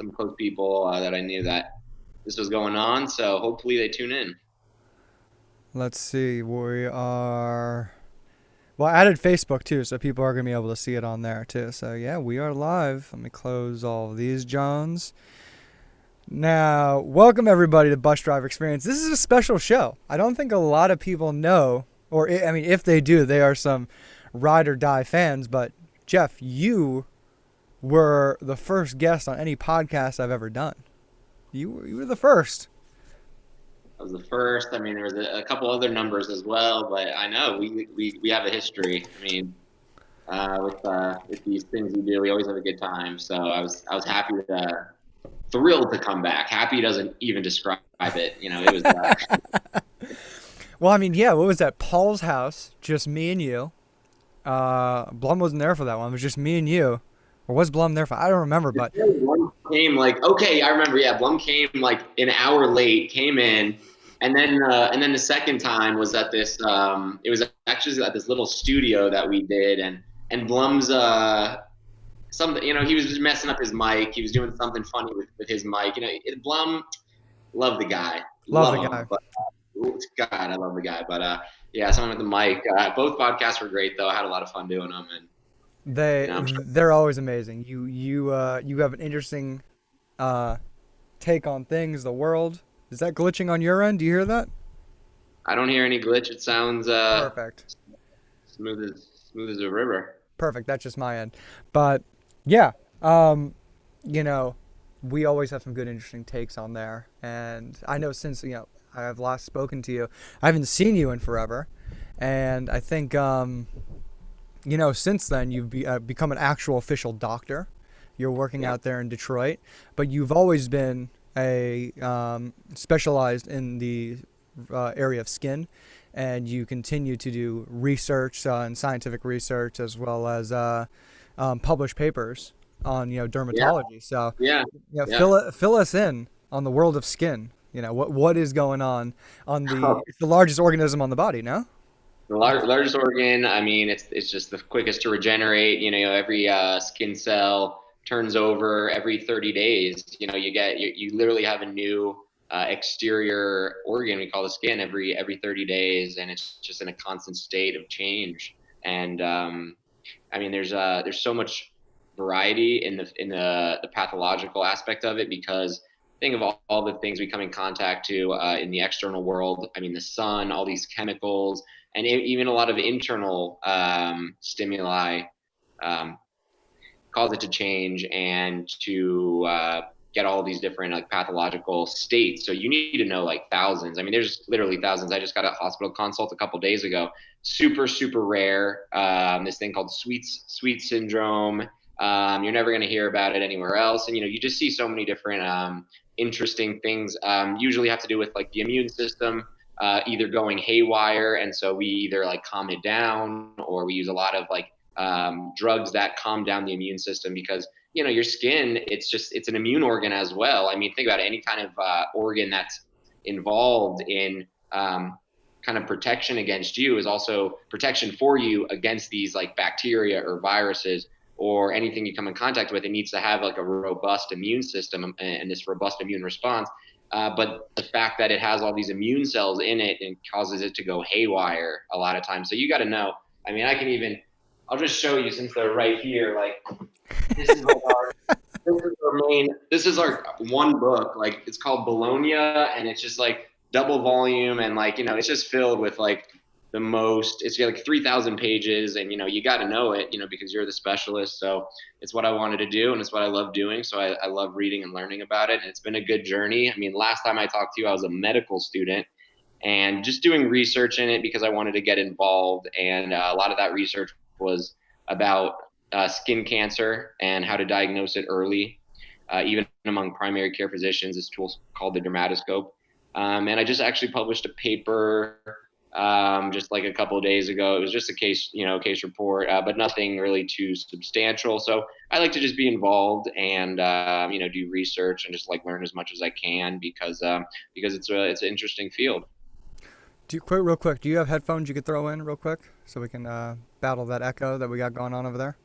some close people that I knew that this was going on. So hopefully they tune in. Let's see. We are. Well, I added Facebook too, so people are going to be able to see it on there too. So, yeah, we are live. Let me close all of these, Jones. Now, welcome everybody to Bus Driver Experience. This is a special show. I don't think a lot of people know, or I mean, if they do, they are some ride or die fans. But, Jeff, you were the first guest on any podcast I've ever done. You were the first. I was the first. I mean, there was a couple other numbers as well, but I know we have a history. I mean, with these things we do, we always have a good time. So I was happy to thrilled to come back. Happy doesn't even describe it. It was. Well, I mean, yeah, what was that? Paul's house, just me and you. Blum wasn't there for that one. It was just me and you. Or was Blum there for? I don't remember, but Blum came like, okay, I remember. Yeah, Blum came like an hour late. Came in, and then the second time was at this. It was actually at this little studio that we did, and Blum's something. He was just messing up his mic. He was doing something funny with his mic. Blum, love the guy, love the love guy. him, but God, I love the guy. But yeah, someone with the mic. Both podcasts were great though. I had a lot of fun doing them, and I'm sure. They're always amazing. You have an interesting take on things, the world. Is that glitching on your end? Do you hear that? I don't hear any glitch. It sounds Perfect. smooth as a river. Perfect. That's just my end. But yeah, um, you know, we always have some good, interesting takes on there. And I know since I have last spoken to you, I haven't seen you in forever, and I think since then you've become an actual official doctor. You're working Yeah, out there in Detroit, but you've always been a specialized in the area of skin, and you continue to do research and scientific research as well as publish papers on yeah, dermatology. So yeah, yeah. fill us in on the world of skin. What is going on it's the largest organism on the body, no? The largest organ. I mean, it's just the quickest to regenerate. Every skin cell turns over every 30 days. You literally have a new exterior organ we call the skin every 30 days, and it's just in a constant state of change. And I mean, there's so much variety in the pathological aspect of it because think of all the things we come in contact to in the external world. I mean, the sun, all these chemicals, and even a lot of internal stimuli um, cause it to change and to get all these different like pathological states. So you need to know like thousands. I mean, there's literally thousands. I just got a hospital consult a couple days ago. Super, super rare. This thing called sweet syndrome. You're never going to hear about it anywhere else. And you just see so many different interesting things. Usually have to do with like the immune system. Either going haywire, and so we either like calm it down, or we use a lot of like drugs that calm down the immune system because your skin it's an immune organ as well. I mean, think about it, any kind of organ that's involved in kind of protection against you is also protection for you against these like bacteria or viruses or anything you come in contact with. It needs to have like a robust immune system and this robust immune response. But the fact that it has all these immune cells in it and causes it to go haywire a lot of times. So you got to know. I mean, I'll just show you since they're right here. Like this is like this is our one book. Like it's called Bologna, and it's just like double volume, and like it's just filled with like the most. It's got like 3,000 pages, and you got to know it, because you're the specialist. So it's what I wanted to do, and it's what I love doing. So I love reading and learning about it, and it's been a good journey. I mean, last time I talked to you, I was a medical student and just doing research in it because I wanted to get involved. And a lot of that research was about skin cancer and how to diagnose it early, even among primary care physicians. This tool called the dermatoscope. And I just actually published a paper just like a couple of days ago. It was just a case report, but nothing really too substantial. So I like to just be involved and do research and just like learn as much as I can because it's an interesting field. Real quick, do you have headphones you could throw in real quick so we can battle that echo that we got going on over there?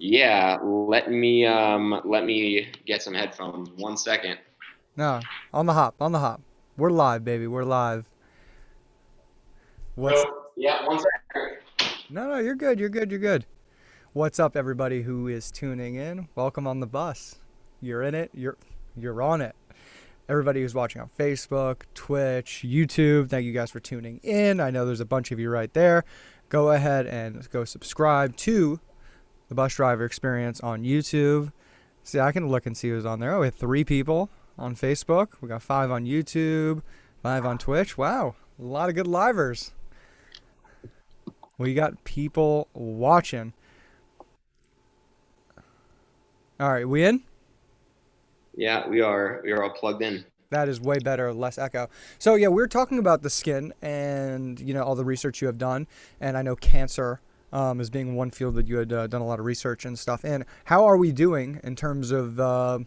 Yeah, let me get some headphones. 1 second. No, on the hop, on the hop. We're live, baby. We're live. What's Yeah, 1 second. No, no, you're good. You're good. You're good. What's up, everybody who is tuning in? Welcome on the bus. You're in it. You're on it. Everybody who's watching on Facebook, Twitch, YouTube, thank you guys for tuning in. I know there's a bunch of you right there. Go ahead and go subscribe to the Bus Driver Experience on YouTube. See, I can look and see who's on there. Oh, we have 3 people on Facebook. We got 5 on YouTube, 5 on Twitch. Wow, a lot of good livers. We got people watching. All right, we in? Yeah, we are all plugged in. That is way better, less echo. So yeah, we're talking about the skin and all the research you have done, and I know cancer as being one field that you had done a lot of research and stuff in. How are we doing in terms of I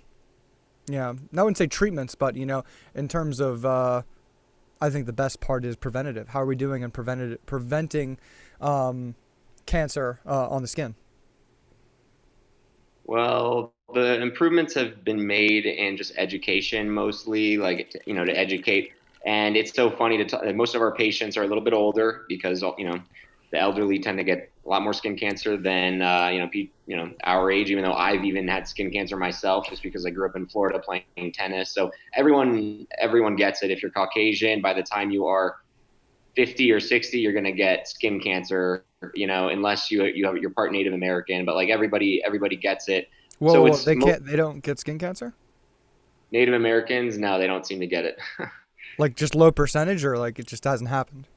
wouldn't say treatments, but in terms of I think the best part is preventative. How are we doing in preventing cancer on the skin? Well, the improvements have been made in just education mostly, like, to educate. And it's so funny to talk. Most of our patients are a little bit older because, the elderly tend to get a lot more skin cancer than, our age, even though I've even had skin cancer myself just because I grew up in Florida playing tennis. So everyone gets it. If you're Caucasian, by the time you are 50 or 60, you're going to get skin cancer, unless you're part Native American, but like everybody gets it. Whoa, So whoa, whoa, it's they don't get skin cancer? Native Americans. No, they don't seem to get it. Like just low percentage, or like it just hasn't happened?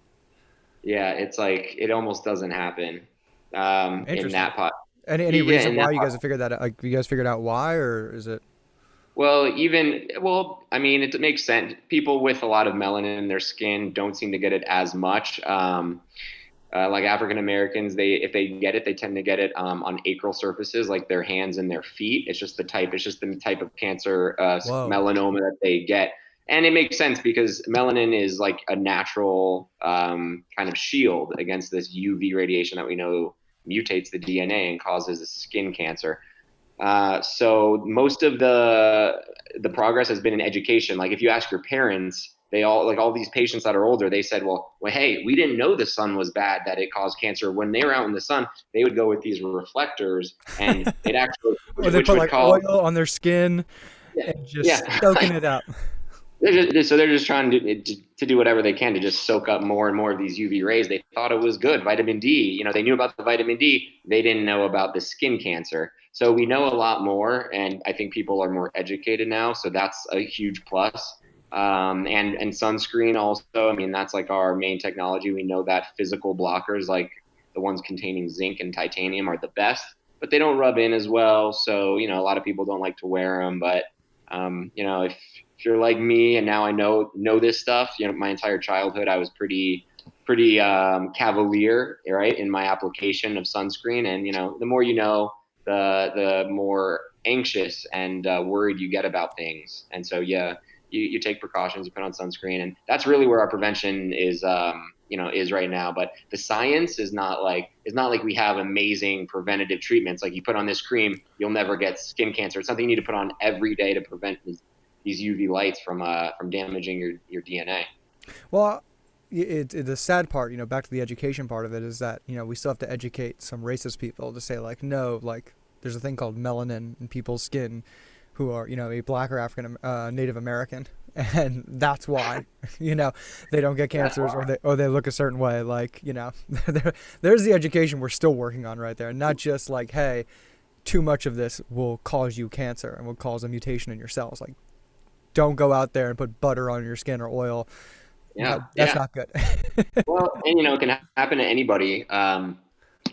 Yeah, it's like it almost doesn't happen in Interesting. that pot. Any Yeah, reason in that why you pot. guys have figured that out? Like, you guys figured out why, or is it? I mean, it makes sense. People with a lot of melanin in their skin don't seem to get it as much. Like African Americans, if they get it, they tend to get it on acral surfaces, like their hands and their feet. It's just the type of cancer, Whoa. melanoma that they get. And it makes sense because melanin is like a natural kind of shield against this UV radiation that we know mutates the DNA and causes skin cancer. So most of the progress has been in education. Like if you ask your parents, they all these patients that are older, they said, well, hey, we didn't know the sun was bad, that it caused cancer. When they were out in the sun, they would go with these reflectors, and it actually, Or they which put would like cause, oil on their skin yeah, and just yeah. soaking it up. They're just trying to do whatever they can to just soak up more and more of these UV rays. They thought it was good. Vitamin D, they knew about the vitamin D. They didn't know about the skin cancer. So we know a lot more, and I think people are more educated now. So that's a huge plus. And sunscreen also. I mean, that's like our main technology. We know that physical blockers, like the ones containing zinc and titanium, are the best, but they don't rub in as well. So a lot of people don't like to wear them, but if you're like me and now I know this stuff, my entire childhood I was pretty cavalier, right, in my application of sunscreen, and the more the more anxious and worried you get about things, and so yeah, you take precautions, you put on sunscreen, and that's really where our prevention is right now. But the science is not like we have amazing preventative treatments. Like you put on this cream, you'll never get skin cancer. It's something you need to put on every day to prevent these UV lights from damaging your DNA. Well, the sad part, back to the education part of it, is that we still have to educate some racist people to say like, no, like there's a thing called melanin in people's skin who are a black or African Native American, and that's why they don't get That's cancers, why. or they look a certain way. Like there's the education we're still working on right there, not just like, hey, too much of this will cause you cancer and will cause a mutation in your cells. Like, don't go out there and put butter on your skin or oil. Yeah, That's yeah. not good. Well, and it can happen to anybody.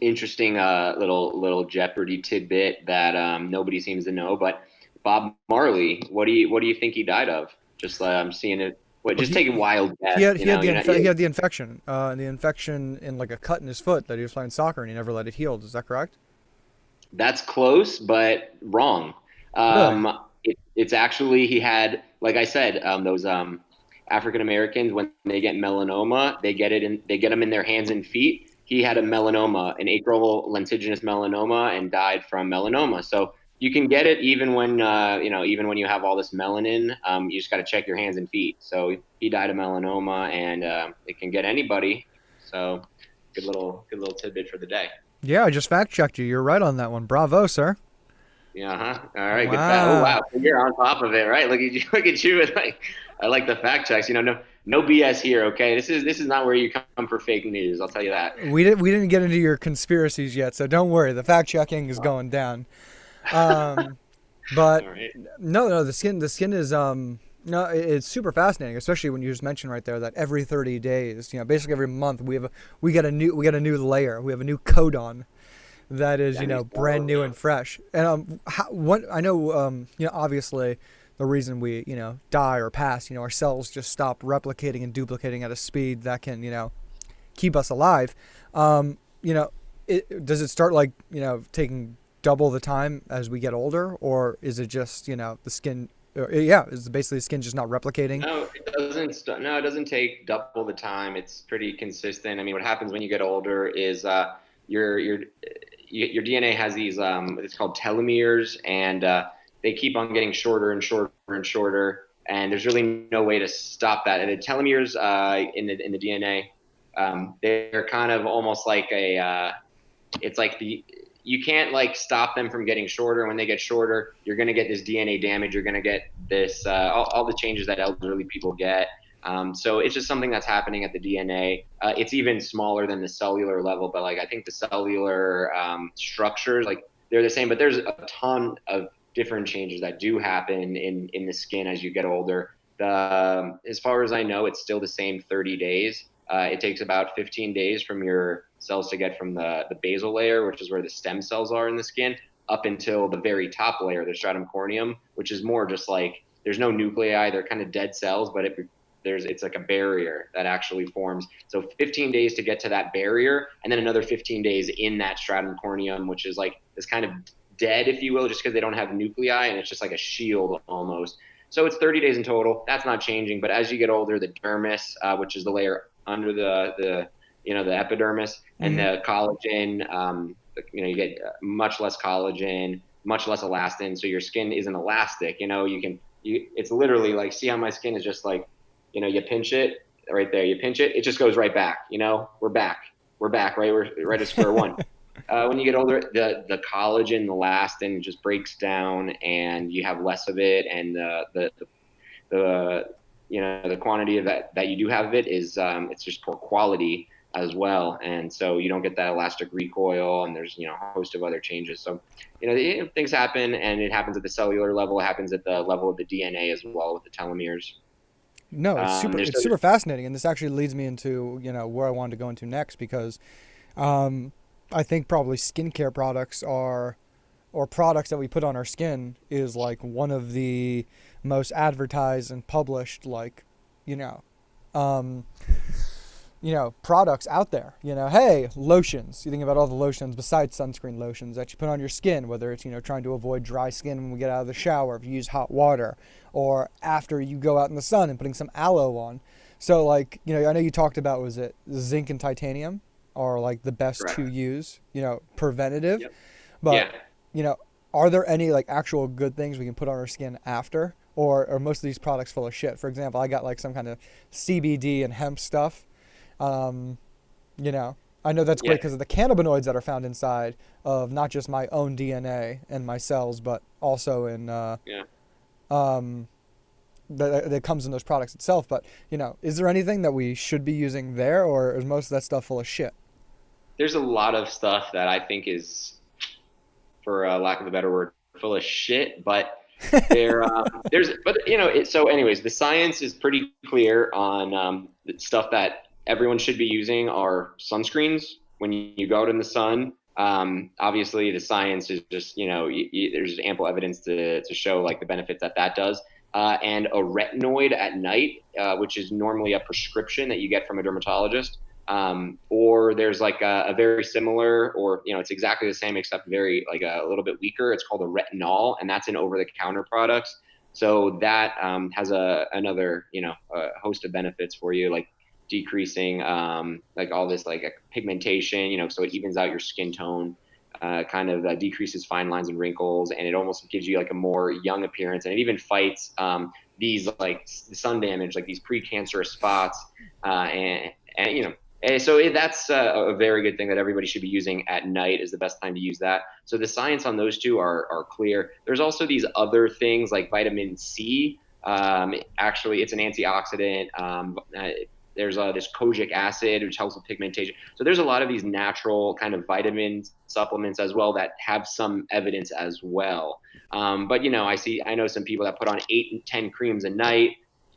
Interesting little Jeopardy tidbit that nobody seems to know, but Bob Marley, what do you think he died of? Just I'm seeing it. What? Well, Just take a wild he guess. had he had the he Yeah, had the infection, and the infection in like a cut in his foot that he was playing soccer and he never let it heal. Is that correct? that's close, but wrong. Really? It's actually he had, like I said, those African Americans when they get melanoma, they get them in their hands and feet. he had a melanoma, an acral lentiginous melanoma, and died from melanoma. So you can get it even when even when you have all this melanin. You just got to check your hands and feet. So he died of melanoma, and it can get anybody. So good little tidbit for the day. Yeah, I just fact checked you. You're right on that one. Bravo, sir. Yeah, huh? All right, good fact. Oh Wow. wow, so you're on top of it, right? Look at you, look at you with like I like the fact checks. No BS here, okay? This is not where you come for fake news. I'll tell you that. We didn't get into your conspiracies yet, so don't worry. The fact checking is going down. Um, but All right. no, the skin is no, it's super fascinating, especially when you just mentioned right there that every 30 days, basically every month we get a new layer. We have a new codon that is, That makes brand new yeah. and fresh. And what I know, obviously the reason we, die or pass, our cells just stop replicating and duplicating at a speed that can, keep us alive. Um, you know, does it start like, taking double the time as we get older, or is it just, the skin? Yeah, is basically the skin just not replicating? No, it doesn't. No, it doesn't take double the time. It's pretty consistent. I mean, what happens when you get older is your your your DNA has these it's called telomeres, and they keep on getting shorter and shorter and shorter. And there's really no way to stop that. And the telomeres in the DNA, they're kind of almost like it's like you can't like stop them from getting shorter. When they get shorter, you're going to get this DNA damage. You're going to get this all the changes that elderly people get. So it's just something that's happening at the DNA. It's even smaller than the cellular level, but like I think the cellular structures, like they're the same, but there's a ton of different changes that do happen in the skin as you get older. As far as I know, it's still the same 30 days. It takes about 15 days from your cells to get from the basal layer, which is where the stem cells are in the skin, up until the very top layer, the stratum corneum, which is more just like there's no nuclei, they're kind of dead cells, but it's like a barrier that actually forms. So 15 days to get to that barrier, and then another 15 days in that stratum corneum, which is like this kind of dead, if you will, just because they don't have nuclei, and it's just like a shield almost. So it's 30 days in total. That's not changing. But as you get older, the dermis, which is the layer under the epidermis, and Mm-hmm. the collagen, you get much less collagen, much less elastin. So your skin isn't elastic. It's literally like, see how my skin is just like, you pinch it right there, you pinch it, it just goes right back. We're back, right? We're right at square one. When you get older, the collagen, the elastin just breaks down, and you have less of it, and the the quantity of that you do have of it is it's just poor quality as well, and so you don't get that elastic recoil, and there's a host of other changes. So things happen, and it happens at the cellular level, it happens at the level of the DNA as well with the telomeres. No, it's super. There's It's super fascinating, and this actually leads me into where I wanted to go into next because um, I think probably skincare products are or products that we put on our skin is like one of the most advertised and published you know um, products out there. Hey, lotions. You think about all the lotions besides sunscreen lotions that you put on your skin, whether it's, trying to avoid dry skin when we get out of the shower, if you use hot water, or after you go out in the sun and putting some aloe on. So I know you talked about, was it zinc and titanium are like the best to correct. use, preventative, Yep. but, Yeah. you know, are there any like actual good things we can put on our skin after? Or are most of these products full of shit? For example, I got like some kind of CBD and hemp stuff, um, you know, I know that's great Yeah. because of the cannabinoids that are found inside of not just my own DNA and my cells, but also in Yeah. um, that comes in those products itself. But is there anything that we should be using there, or is most of that stuff full of shit? There's a lot of stuff that I think is, for lack of a better word, full of shit. But so anyways, the science is pretty clear on the stuff that everyone should be using are sunscreens when you go out in the sun. Obviously, the science is just there's ample evidence to show like the benefits that does. And a retinoid at night, which is normally a prescription that you get from a dermatologist, or there's like a very similar, or it's exactly the same except very like a little bit weaker. It's called a retinol, and that's in over-the-counter products. So that has another a host of benefits for you. Like decreasing like all this like pigmentation, so it evens out your skin tone, kind of decreases fine lines and wrinkles, and it almost gives you like a more young appearance, and it even fights these like sun damage, like these precancerous spots, and so that's a very good thing that everybody should be using at night is the best time to use that. So the science on those two are clear. There's also these other things like vitamin C. Actually, it's an antioxidant. There's this kojic acid, which helps with pigmentation. So there's a lot of these natural kind of vitamin supplements as well that have some evidence as well. But I know some people that put on 8 and 10 creams a night.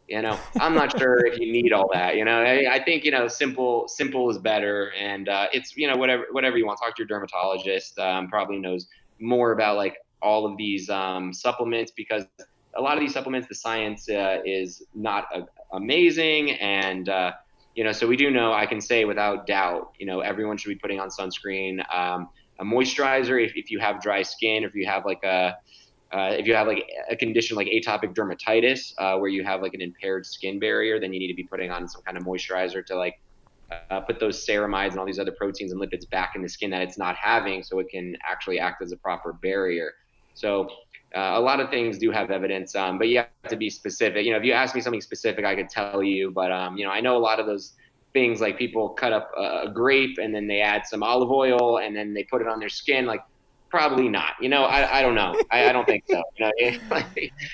I'm not sure if you need all that. I think simple is better, and it's whatever you want. Talk to your dermatologist. Probably knows more about like all of these supplements, because a lot of these supplements, the science is not amazing, and so we do know. I can say without doubt, everyone should be putting on sunscreen, a moisturizer if you have dry skin, or if you have like a condition like atopic dermatitis, where you have like an impaired skin barrier, then you need to be putting on some kind of moisturizer to like put those ceramides and all these other proteins and lipids back in the skin that it's not having, so it can actually act as a proper barrier. So a lot of things do have evidence, but you have to be specific. If you ask me something specific, I could tell you, but I know a lot of those things, like people cut up a grape and then they add some olive oil and then they put it on their skin, like probably not. I don't know. I don't think so.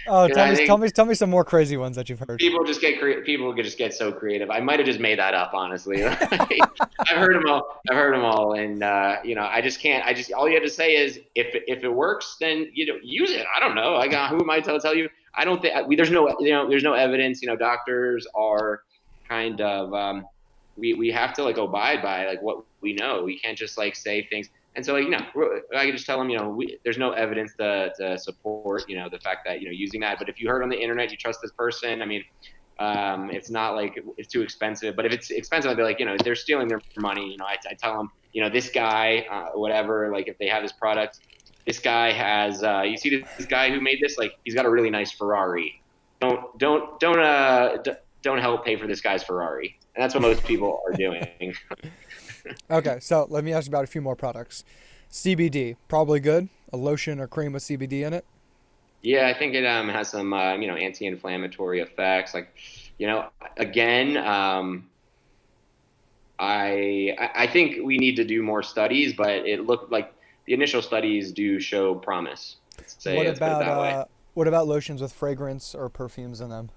Oh, I think tell me some more crazy ones that you've heard. people just get people just get so creative. I might have just made that up, honestly. I've heard them all. And I just can't. All you have to say is if it works, then use it. I don't know. Who am I to tell you? I don't think there's no evidence. Doctors are kind of we have to like abide by like what we know. We can't just like say things. And so, I can just tell them, there's no evidence to support, the fact that, using that. But if you heard on the internet, you trust this person, I mean, it's not like it's too expensive. But if it's expensive, I'd be like, they're stealing their money. I tell them, this guy, whatever, like if they have this product, this guy has, you see this guy who made this, like he's got a really nice Ferrari. Don't help pay for this guy's Ferrari. And that's what most people are doing. Okay, so let me ask you about a few more products. CBD, probably good. A lotion or cream with CBD in it. Yeah, I think it has some anti-inflammatory effects. Like, again, I think we need to do more studies, but it looked like the initial studies do show promise. Let's put it that way. What about lotions with fragrance or perfumes in them?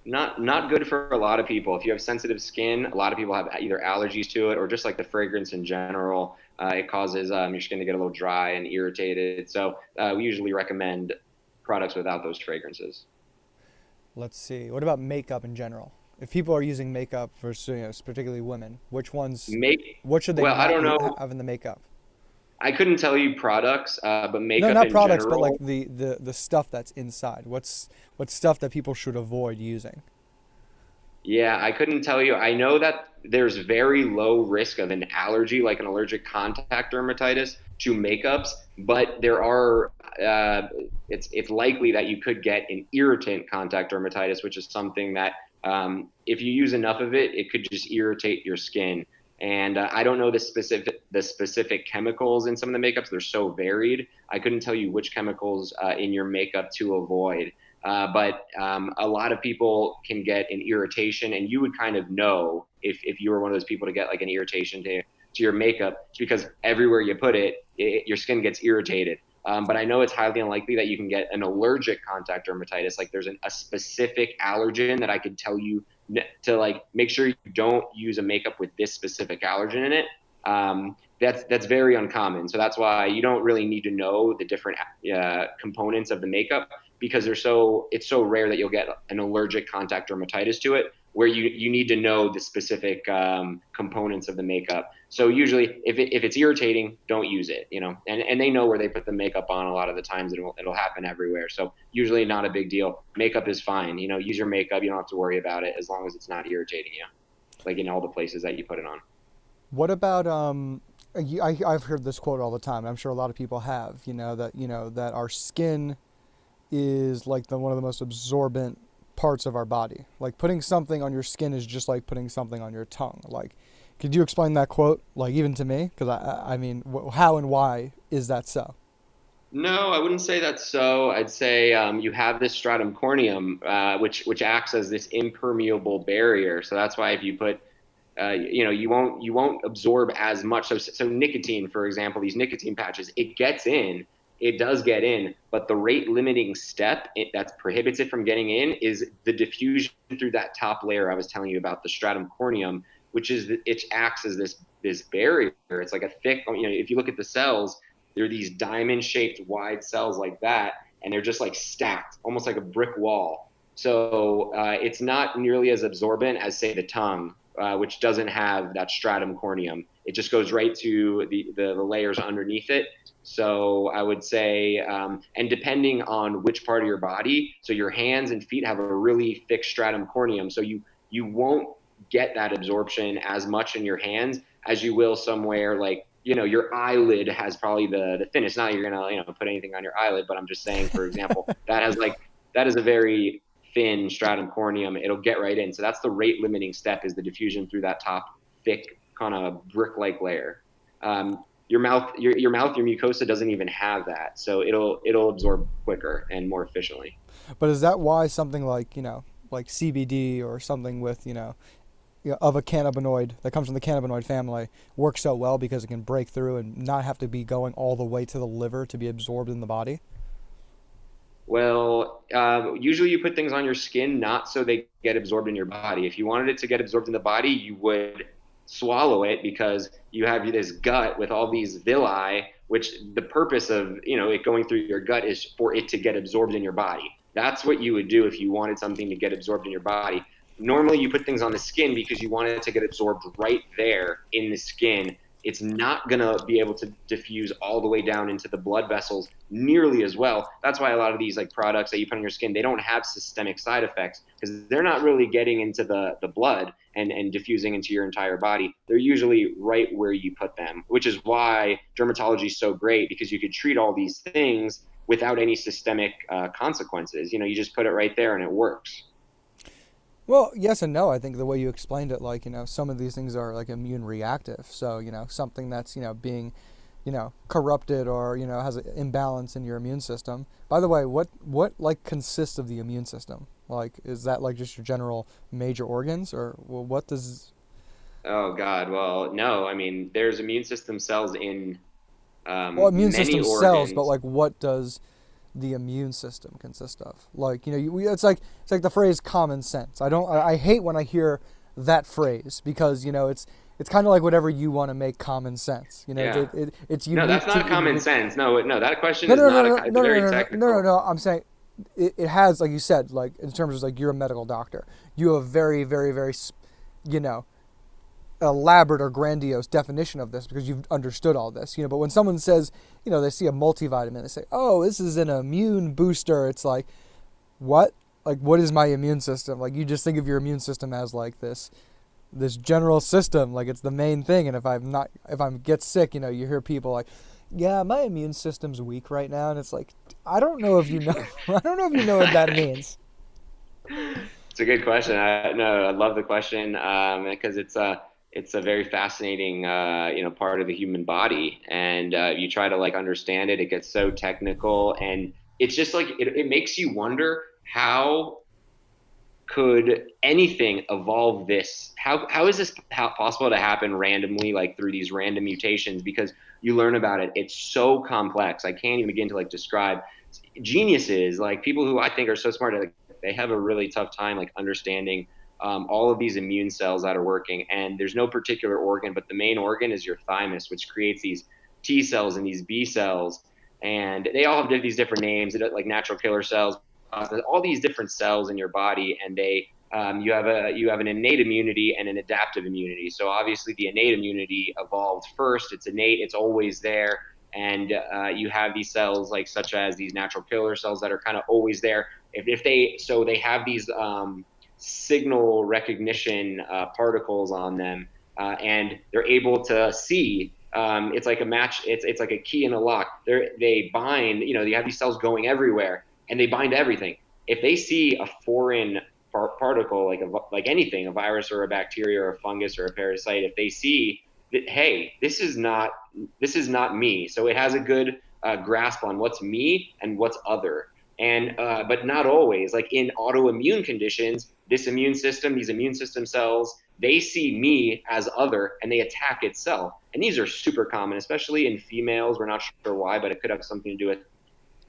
Not good for a lot of people. If you have sensitive skin, a lot of people have either allergies to it or just like the fragrance in general. It causes your skin to get a little dry and irritated. So we usually recommend products without those fragrances. Let's see. What about makeup in general? If people are using makeup for, particularly women, what should they I don't know. have in the makeup? I couldn't tell you products, but makeup No, not in products, but general. like the stuff that's inside. What's stuff that people should avoid using? Yeah, I couldn't tell you. I know that there's very low risk of an allergy, like an allergic contact dermatitis, to makeups, but there are. It's likely that you could get an irritant contact dermatitis, which is something that if you use enough of it, it could just irritate your skin. And I don't know the specific chemicals in some of the makeups. They're so varied. I couldn't tell you which chemicals in your makeup to avoid. But a lot of people can get an irritation, and you would kind of know if you were one of those people to get like an irritation to your makeup, because everywhere you put it, your skin gets irritated. But I know it's highly unlikely that you can get an allergic contact dermatitis. Like there's a specific allergen that I could tell you to like make sure you don't use a makeup with this specific allergen in it. That's very uncommon. So that's why you don't really need to know the different components of the makeup, because it's so rare that you'll get an allergic contact dermatitis to it, where you need to know the specific components of the makeup. So usually if it's irritating, don't use it, and they know where they put the makeup on a lot of the times. It'll happen everywhere. So usually not a big deal. Makeup is fine. Use your makeup. You don't have to worry about it as long as it's not irritating you, like in all the places that you put it on. What about I've heard this quote all the time. I'm sure a lot of people have. That our skin is like one of the most absorbent parts of our body. Like putting something on your skin is just like putting something on your tongue. Like, could you explain that quote, like even to me? Because I mean, how and why is that so? No, I wouldn't say that's so. I'd say you have this stratum corneum, which acts as this impermeable barrier. So that's why if you put you won't absorb as much. So nicotine, for example, these nicotine patches, it gets in, it does get in, but the rate limiting step that prohibits it from getting in is the diffusion through that top layer I was telling you about, the stratum corneum, which is it acts as this barrier. It's like a thick, if you look at the cells, they're these diamond shaped wide cells like that, and they're just like stacked, almost like a brick wall. So it's not nearly as absorbent as, say, the tongue, which doesn't have that stratum corneum. It just goes right to the layers underneath it. So I would say, and depending on which part of your body, so your hands and feet have a really thick stratum corneum. So you won't get that absorption as much in your hands as you will somewhere like, your eyelid has probably the thinnest. Not that you're gonna, put anything on your eyelid, but I'm just saying, for example, that is a very thin stratum corneum. It'll get right in. So that's the rate limiting step, is the diffusion through that top thick kind of brick-like layer. Your mucosa doesn't even have that, so it'll absorb quicker and more efficiently. But is that why something like like CBD or something with of a cannabinoid that comes from the cannabinoid family works so well because it can break through and not have to be going all the way to the liver to be absorbed in the body? Well, usually you put things on your skin not so they get absorbed in your body. If you wanted it to get absorbed in the body, you would swallow it, because you have this gut with all these villi, which the purpose of, it going through your gut is for it to get absorbed in your body. That's what you would do if you wanted something to get absorbed in your body. Normally you put things on the skin because you want it to get absorbed right there in the skin. It's not going to be able to diffuse all the way down into the blood vessels nearly as well. That's why a lot of these like products that you put on your skin, they don't have systemic side effects, because they're not really getting into the blood and diffusing into your entire body. They're usually right where you put them, which is why dermatology is so great, because you could treat all these things without any systemic consequences. You just put it right there and it works. Well, yes and no. I think the way you explained it, like, some of these things are like immune reactive. So, something that's, being, corrupted or, has an imbalance in your immune system. By the way, what like consists of the immune system? Like, is that like just your general major organs, or well, what does? Oh God. Well, no, I mean, there's immune system cells in Well, immune many system cells, but organs. like what does the immune system consist of? Like, it's like the phrase common sense. I hate when I hear that phrase because, it's kind of like whatever you want to make common sense. Yeah. It's No, that's unique to not the common individual. sense. No, no, that question No, is no, not no, a, no, it's no, no, very no, no, no, no, technical. no. I'm saying it has, like you said, like in terms of like you're a medical doctor, you have very, very, very, you know, elaborate or grandiose definition of this because you've understood all this, But when someone says, they see a multivitamin, they say, "Oh, this is an immune booster." It's like, what? Like, what is my immune system? Like, you just think of your immune system as like this general system, like it's the main thing. And if I get sick, you hear people like, "Yeah, my immune system's weak right now," and it's like, I don't know if you know, I don't know if you know what that means. It's a good question. No, I love the question, because it's a very fascinating part of the human body, and you try to like understand it. It gets so technical, and it's just like it makes you wonder, how could anything evolve this? How is this possible to happen randomly, like through these random mutations? Because you learn about it, it's so complex. I can't even begin to like describe. Geniuses, like people who I think are so smart, like they have a really tough time like understanding all of these immune cells that are working. And there's no particular organ, but the main organ is your thymus, which creates these T cells and these B cells, and they all have these different names, like natural killer cells, all these different cells in your body, and you have an innate immunity and an adaptive immunity. So obviously the innate immunity evolved first. It's innate. It's always there. And you have these cells like such as these natural killer cells that are kind of always there. If they so they have these signal recognition particles on them, and they're able to see. It's like a match. It's like a key in a lock. They bind. You have these cells going everywhere, and they bind to everything. If they see a foreign particle, like anything, a virus or a bacteria or a fungus or a parasite, if they see that, hey, this is not me, so it has a good grasp on what's me and what's other. And but not always. Like in autoimmune conditions, these immune system cells, they see me as other and they attack itself. And these are super common, especially in females. We're not sure why, but it could have something to do with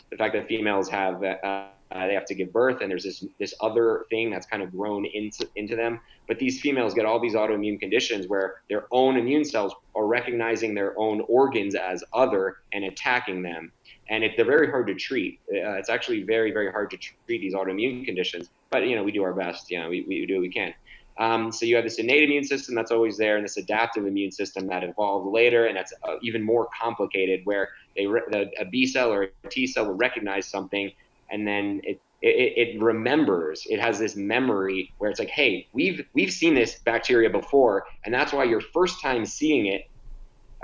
the fact that females they have to give birth, and there's this other thing that's kind of grown into them. But these females get all these autoimmune conditions where their own immune cells are recognizing their own organs as other and attacking them, and they're very hard to treat. It's actually very, very hard to treat these autoimmune conditions. But we do our best. We do what we can. So you have this innate immune system that's always there, and this adaptive immune system that evolved later, and that's even more complicated, where a B cell or a T cell will recognize something, and then it remembers. It has this memory where it's like, hey, we've seen this bacteria before, and that's why your first time seeing it,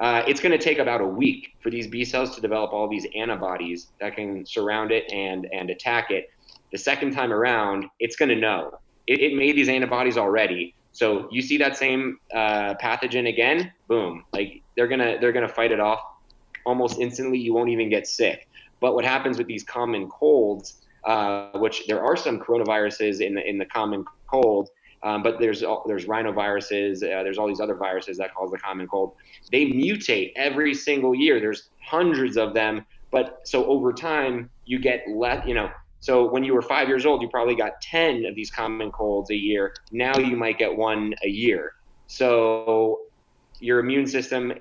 it's going to take about a week for these B cells to develop all these antibodies that can surround it and attack it. The second time around, it's going to know. It made these antibodies already. So you see that same pathogen again, boom, like they're gonna fight it off almost instantly. You won't even get sick. But what happens with these common colds, which there are some coronaviruses in the common cold, but there's rhinoviruses, there's all these other viruses that cause the common cold. They mutate every single year. There's hundreds of them, but so over time you get less. So when you were 5 years old, you probably got 10 of these common colds a year. Now you might get one a year. So your immune system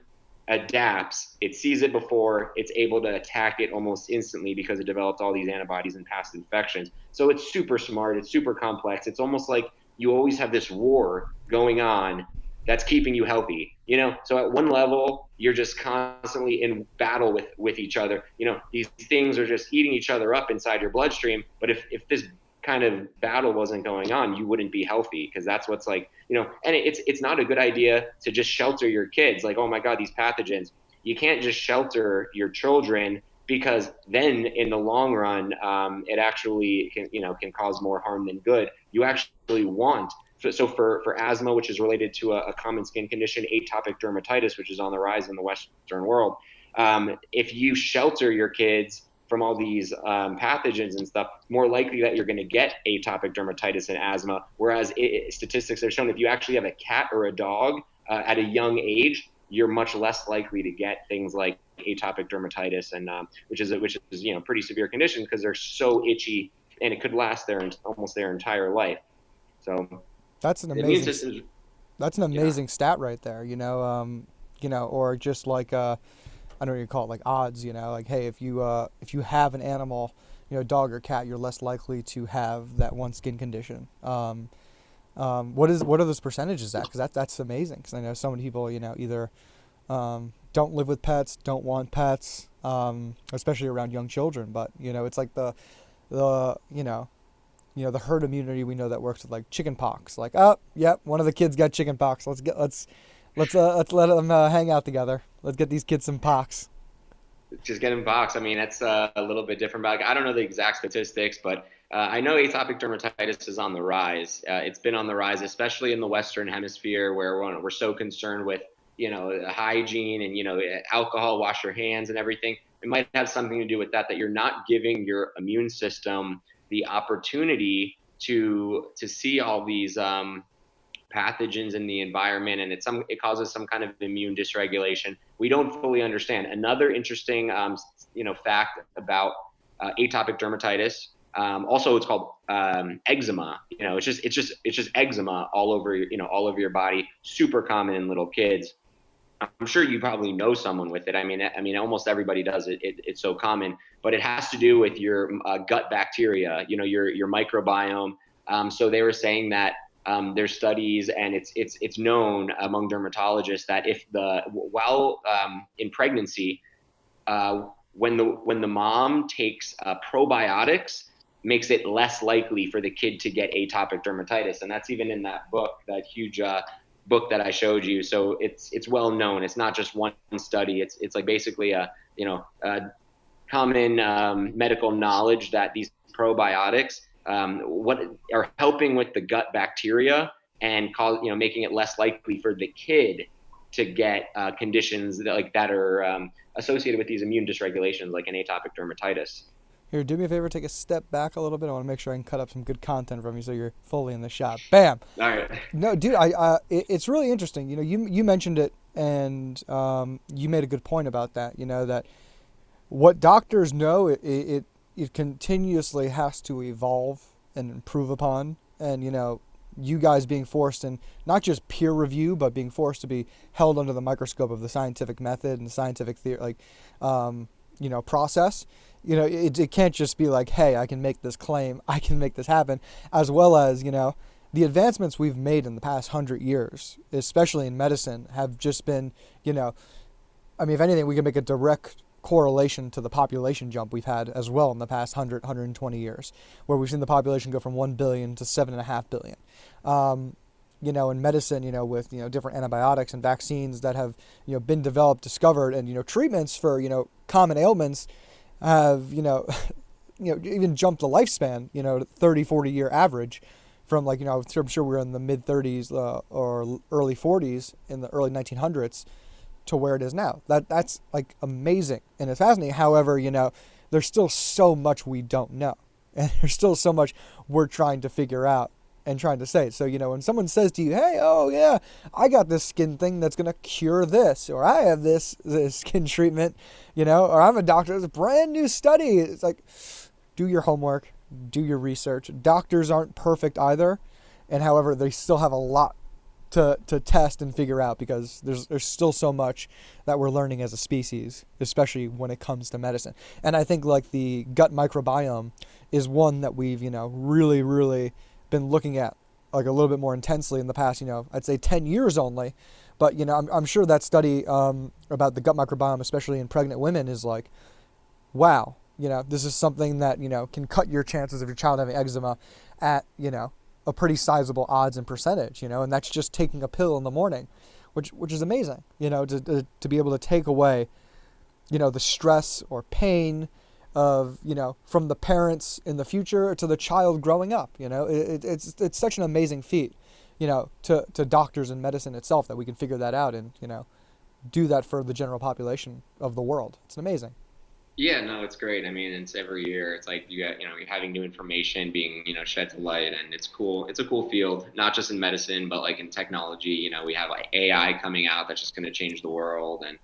adapts. It sees it before. It's able to attack it almost instantly because it developed all these antibodies and past infections. So it's super smart. It's super complex. It's almost like you always have this war going on that's keeping you healthy. So at one level, you're just constantly in battle with each other. These things are just eating each other up inside your bloodstream. But if this kind of battle wasn't going on, you wouldn't be healthy, because that's what's like, and it's not a good idea to just shelter your kids. Like, oh my God, these pathogens. You can't just shelter your children, because then in the long run, it actually can cause more harm than good. You actually want. So for asthma, which is related to a common skin condition, atopic dermatitis, which is on the rise in the Western world, if you shelter your kids from all these pathogens and stuff, more likely that you're going to get atopic dermatitis and asthma. Whereas statistics have shown if you actually have a cat or a dog at a young age, you're much less likely to get things like atopic dermatitis, and which is pretty severe condition, because they're so itchy and it could last almost their entire life. So That's an the immune amazing. system, That's an yeah. amazing stat right there. Or just like I don't know what you call it, like odds. Like, hey, if you have an animal, dog or cat, you're less likely to have that one skin condition. What are those percentages at? Because that's amazing. Because I know so many people, either don't live with pets, don't want pets, especially around young children. But it's like the herd immunity we know that works with like chicken pox. Like, oh, yep, one of the kids got chicken pox. Let's let them hang out together. Let's get these kids some pox. Just getting boxed. I mean, that's a little bit different. But I don't know the exact statistics, but I know atopic dermatitis is on the rise. It's been on the rise, especially in the Western Hemisphere, where we're so concerned with hygiene and alcohol, wash your hands and everything. It might have something to do with that you're not giving your immune system the opportunity to see all these pathogens in the environment, and it causes some kind of immune dysregulation. We don't fully understand. Another interesting fact about atopic dermatitis. Also, it's called eczema. It's just eczema all over your body. Super common in little kids. I'm sure you probably know someone with it. I mean, almost everybody does it. It's so common, but it has to do with your gut bacteria. Your microbiome. So they were saying that there's studies, and it's known among dermatologists that while in pregnancy, when the mom takes probiotics, makes it less likely for the kid to get atopic dermatitis, and that's even in that book, that huge book that I showed you. So it's well known. It's not just one study. It's like basically a common medical knowledge that these probiotics what are helping with the gut bacteria and making it less likely for the kid to get conditions that are associated with these immune dysregulations, like an atopic dermatitis. Here, do me a favor, take a step back a little bit. I want to make sure I can cut up some good content from you so you're fully in the shot. Bam. All right. No, dude, it's really interesting. You know, you mentioned it, and you made a good point about that. You know, that what doctors know, it continuously has to evolve and improve upon. And, you know, you guys being forced in not just peer review, but being forced to be held under the microscope of the scientific method and scientific theory, process. You know, it can't just be like, hey, I can make this claim, I can make this happen, as well as, you know, the advancements we've made in the past 100 years, especially in medicine, have just been, you know, I mean, if anything, we can make a direct correlation to the population jump we've had as well in the past 120 years, where we've seen the population go from 1 billion to 7.5 billion. You know, in medicine, you know, with, you know, different antibiotics and vaccines that have, you know, been developed, discovered, and, you know, treatments for, you know, common ailments have, even jumped the lifespan, you know, 30, 40-year average from, like, you know, I'm sure we were in the mid 30s or early 40s in the early 1900s to where it is now. That's like amazing and it's fascinating. However, you know, there's still so much we don't know, and there's still so much we're trying to figure out and trying to say. So, you know, when someone says to you, hey, oh yeah, I got this skin thing that's going to cure this, or I have this skin treatment, you know, or I'm a doctor, it's a brand new study. It's like, do your homework, do your research. Doctors aren't perfect either. And however, they still have a lot to test and figure out, because there's still so much that we're learning as a species, especially when it comes to medicine. And I think like the gut microbiome is one that we've, you know, really, really been looking at like a little bit more intensely in the past, you know, I'd say 10 years only. But, you know, I'm sure that study about the gut microbiome, especially in pregnant women, is like, wow, you know, this is something that, you know, can cut your chances of your child having eczema at, you know, a pretty sizable odds and percentage, you know, and that's just taking a pill in the morning, which is amazing, you know, to be able to take away, you know, the stress or pain of, you know, from the parents in the future to the child growing up. You know, it's such an amazing feat, you know, to doctors and medicine itself, that we can figure that out and, you know, do that for the general population of the world. It's amazing. Yeah, no, it's great. I mean, it's every year. It's like you're having new information being, shed to light, and it's cool. It's a cool field, not just in medicine, but like in technology. You know, we have like AI coming out that's just going to change the world, and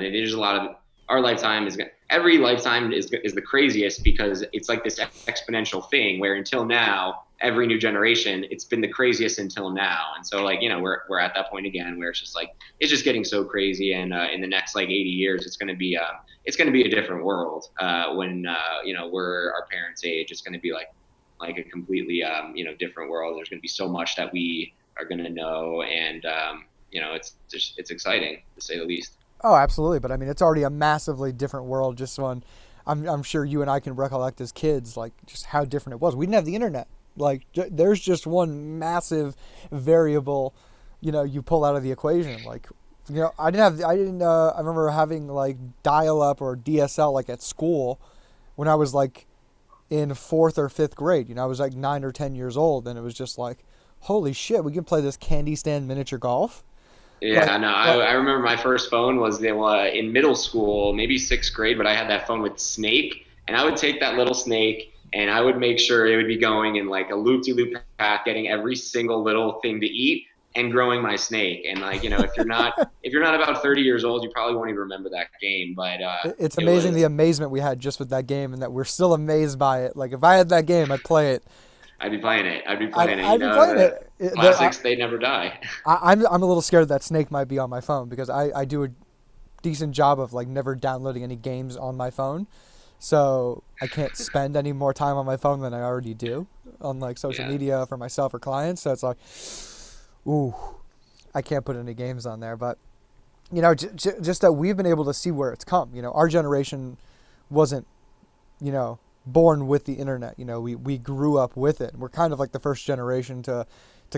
there's a lot of our lifetime every lifetime is the craziest, because it's like this exponential thing where until now, every new generation, it's been the craziest until now. And so like, we're at that point again where it's just like, it's just getting so crazy. And in the next like 80 years, it's going to be a different world when, we're our parents' age. It's going to be like a completely, different world. There's going to be so much that we are going to know. And, it's exciting to say the least. Oh, absolutely. But I mean, it's already a massively different world. Just one, I'm sure you and I can recollect as kids, like just how different it was. We didn't have the internet. Like there's just one massive variable, you pull out of the equation. Like, I remember having like dial up or DSL like at school when I was like in 4th or 5th grade. I was like 9 or 10 years old, and it was just like, holy shit, we can play this candy stand miniature golf. Yeah, no, I remember my first phone was in middle school, maybe 6th grade, but I had that phone with Snake, and I would take that little snake and I would make sure it would be going in like a loop-de-loop path, getting every single little thing to eat and growing my snake. And like, if you're not about 30 years old, you probably won't even remember that game. But it's amazing the amazement we had just with that game, and that we're still amazed by it. Like if I had that game, I'd play it. I'd be playing it. Classics, they never die. I'm a little scared that Snake might be on my phone, because I do a decent job of like never downloading any games on my phone. So I can't spend any more time on my phone than I already do on like social media for myself or clients. So it's like, ooh, I can't put any games on there. But, just that we've been able to see where it's come. Our generation wasn't, born with the internet. We grew up with it. We're kind of like the first generation to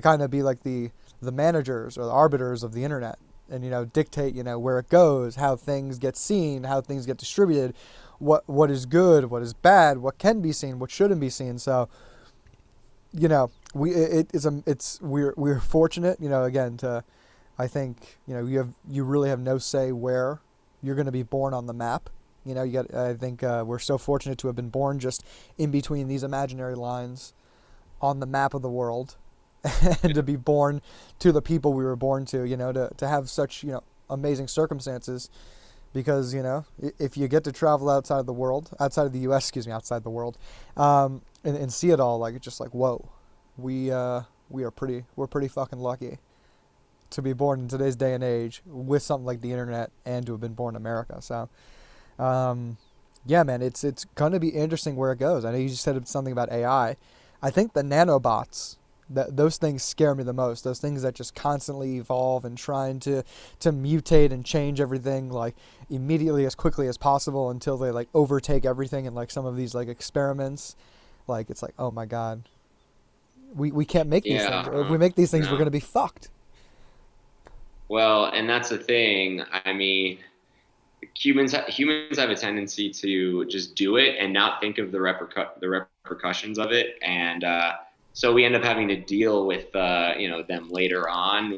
kind of be like the managers or the arbiters of the internet, and dictate where it goes, how things get seen, how things get distributed, what is good, what is bad, what can be seen, what shouldn't be seen. So we're fortunate, again, to, I think, you really have no say where you're going to be born on the map. I think we're so fortunate to have been born just in between these imaginary lines on the map of the world, and to be born to the people we were born to, to have such, amazing circumstances, because, if you get to travel outside of the world, outside of the U.S., outside the world, and see it all, like, it's just like, whoa, we're pretty fucking lucky to be born in today's day and age with something like the internet, and to have been born in America. So, yeah, man, it's going to be interesting where it goes. I know you just said something about AI. I think the nanobots, those things scare me the most. Those things that just constantly evolve and trying to mutate and change everything, like, immediately, as quickly as possible, until they, like, overtake everything in, like, some of these, like, experiments. Like, it's like, oh my god, we can't make these things. Yeah, Or if we make these things, we're no. gonna be fucked. Well, and that's the thing. I mean, humans have a tendency to just do it and not think of the repercussions of it, and so we end up having to deal with them later on.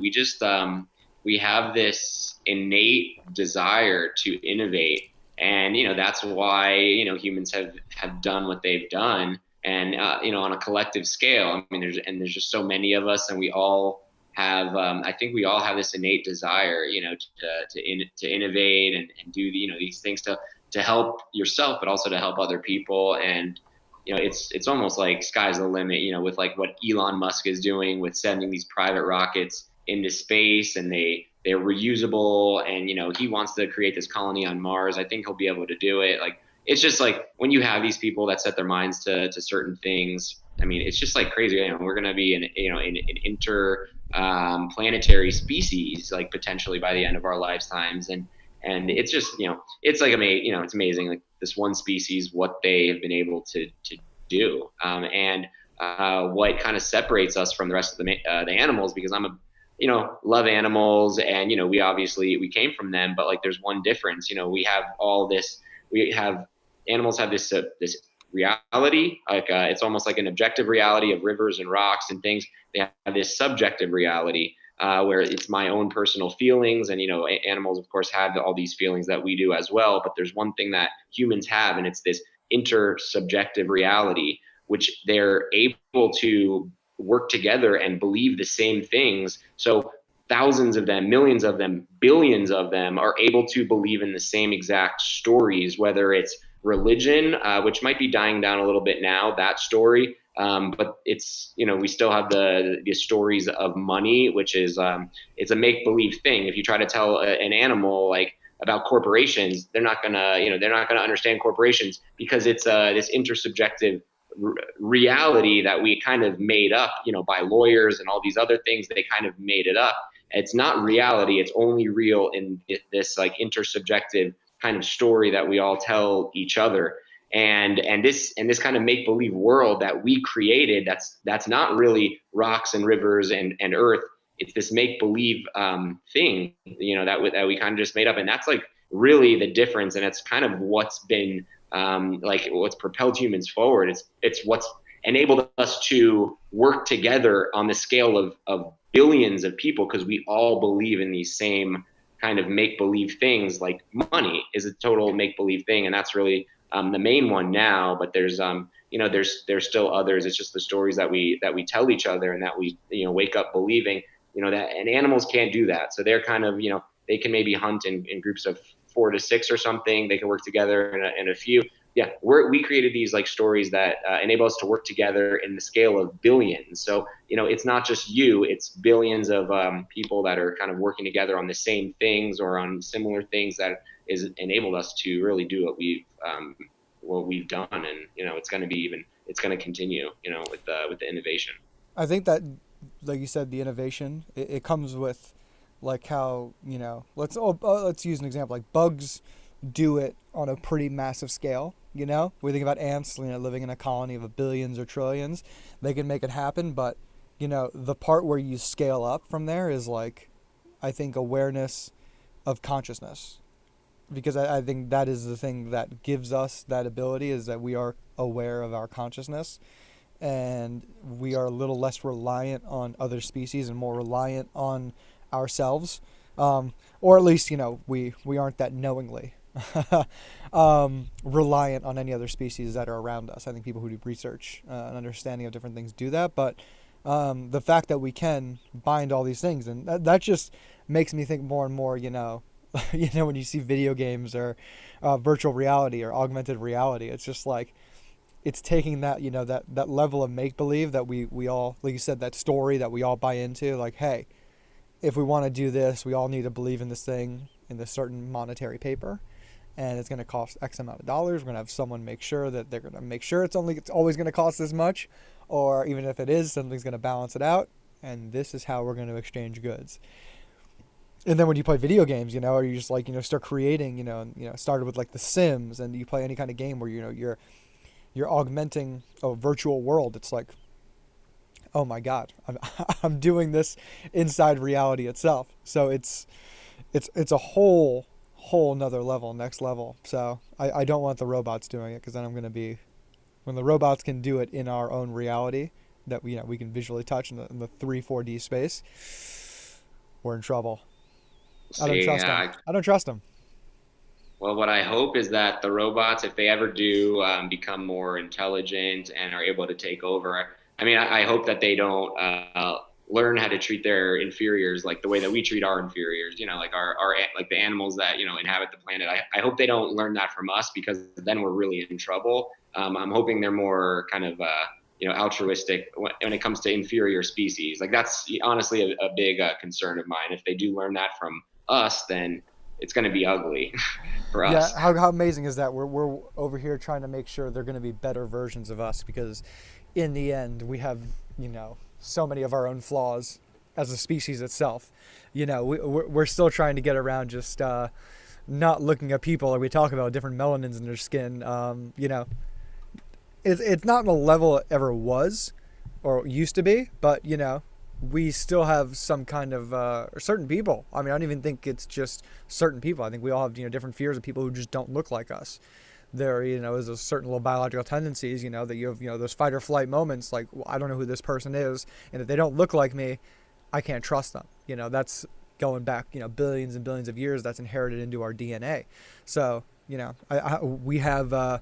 We have this innate desire to innovate, and that's why humans have done what they've done, and on a collective scale. I mean, there's just so many of us, and we all have I think we all have this innate desire, to innovate and do these things to help yourself, but also to help other people. And it's almost like sky's the limit, with like what Elon Musk is doing with sending these private rockets into space, and they're reusable, and he wants to create this colony on Mars. I think he'll be able to do it. Like, it's just like when you have these people that set their minds to certain things. I mean, it's just like crazy. We're going to be an inter planetary species, like, potentially by the end of our lifetimes. And it's just, it's like it's amazing, like, this one species, what they have been able to do, and what kind of separates us from the rest of the animals. Because I'm a love animals, and we came from them, but, like, there's one difference. We have all this. We have Animals have this reality, like, it's almost like an objective reality of rivers and rocks and things. They have this subjective reality, where it's my own personal feelings. And animals, of course, have all these feelings that we do as well. But there's one thing that humans have, and it's this intersubjective reality, which they're able to work together and believe the same things. So thousands of them, millions of them, billions of them are able to believe in the same exact stories, whether it's religion, which might be dying down a little bit now, that story. But it's, we still have the stories of money, which is, it's a make believe thing. If you try to tell an animal, like, about corporations, they're not gonna understand corporations, because it's this intersubjective reality that we kind of made up, by lawyers and all these other things. They kind of made it up. It's not reality. It's only real in this, like, intersubjective kind of story that we all tell each other. And this kind of make believe world that we created, that's not really rocks and rivers and earth. It's this make believe thing, that we kind of just made up. And that's, like, really the difference. And it's kind of what's been, like, what's propelled humans forward. It's what's enabled us to work together on the scale of billions of people, because we all believe in these same kind of make believe things. Like, money is a total make believe thing, and that's really the main one now. But there's still others. It's just the stories that we tell each other, and that we wake up believing. That, and animals can't do that. So they're kind of, they can maybe hunt in groups of 4 to 6 or something. They can work together in a few. Yeah, we created these, like, stories that enable us to work together in the scale of billions. So it's not just you; it's billions of people that are kind of working together on the same things or on similar things, that is enabled us to really do what we've done. And it's going to continue, with the innovation. I think that, like you said, the innovation, it comes with, like, how, let's use an example, like, bugs do it on a pretty massive scale. We think about ants, living in a colony of billions or trillions. They can make it happen, but the part where you scale up from there is, like, I think, awareness of consciousness, because I think that is the thing that gives us that ability, is that we are aware of our consciousness. and we are a little less reliant on other species and more reliant on ourselves, or at least we aren't that knowingly reliant on any other species that are around us. I think people who do research and understanding of different things do that, but the fact that we can bind all these things, and that just makes me think more and more. When you see video games or virtual reality or augmented reality, it's just like it's taking that that level of make believe that we all, like you said, that story that we all buy into. Like, hey, if we want to do this, we all need to believe in this thing in this certain monetary paper, and it's going to cost X amount of dollars. We're going to have someone make sure that they're going to make sure it's always going to cost this much, or even if it is, something's going to balance it out. And this is how we're going to exchange goods. And then when you play video games, or you just like start creating, started with like The Sims, and you play any kind of game where you're augmenting a virtual world. It's like, oh my God, I'm doing this inside reality itself. So it's a whole nother level, next level. So I don't want the robots doing it, because then I'm going to be, when the robots can do it in our own reality that we can visually touch in the 3-4D space, we're in trouble. I don't See, trust them. I don't trust them. well, what I hope is that the robots, if they ever do become more intelligent and are able to take over, I mean, I hope that they don't learn how to treat their inferiors like the way that we treat our inferiors. Like our like the animals that inhabit the planet. I hope they don't learn that from us, because then we're really in trouble. I'm hoping they're more kind of altruistic when it comes to inferior species. Like that's honestly a big concern of mine. If they do learn that from us, then it's going to be ugly for Yeah, us. how amazing is that? We're over here trying to make sure they're going to be better versions of us, because in the end we have so many of our own flaws as a species itself. We're still trying to get around just not looking at people, like we talk about different melanins in their skin. It's not on the level it ever was or used to be, but we still have some kind of certain people. I mean, I don't even think it's just certain people. I think we all have different fears of people who just don't look like us. There is a certain little biological tendencies that you have those fight or flight moments, like, well, I don't know who this person is, and if they don't look like me, I can't trust them. That's going back billions and billions of years. That's inherited into our DNA. So we have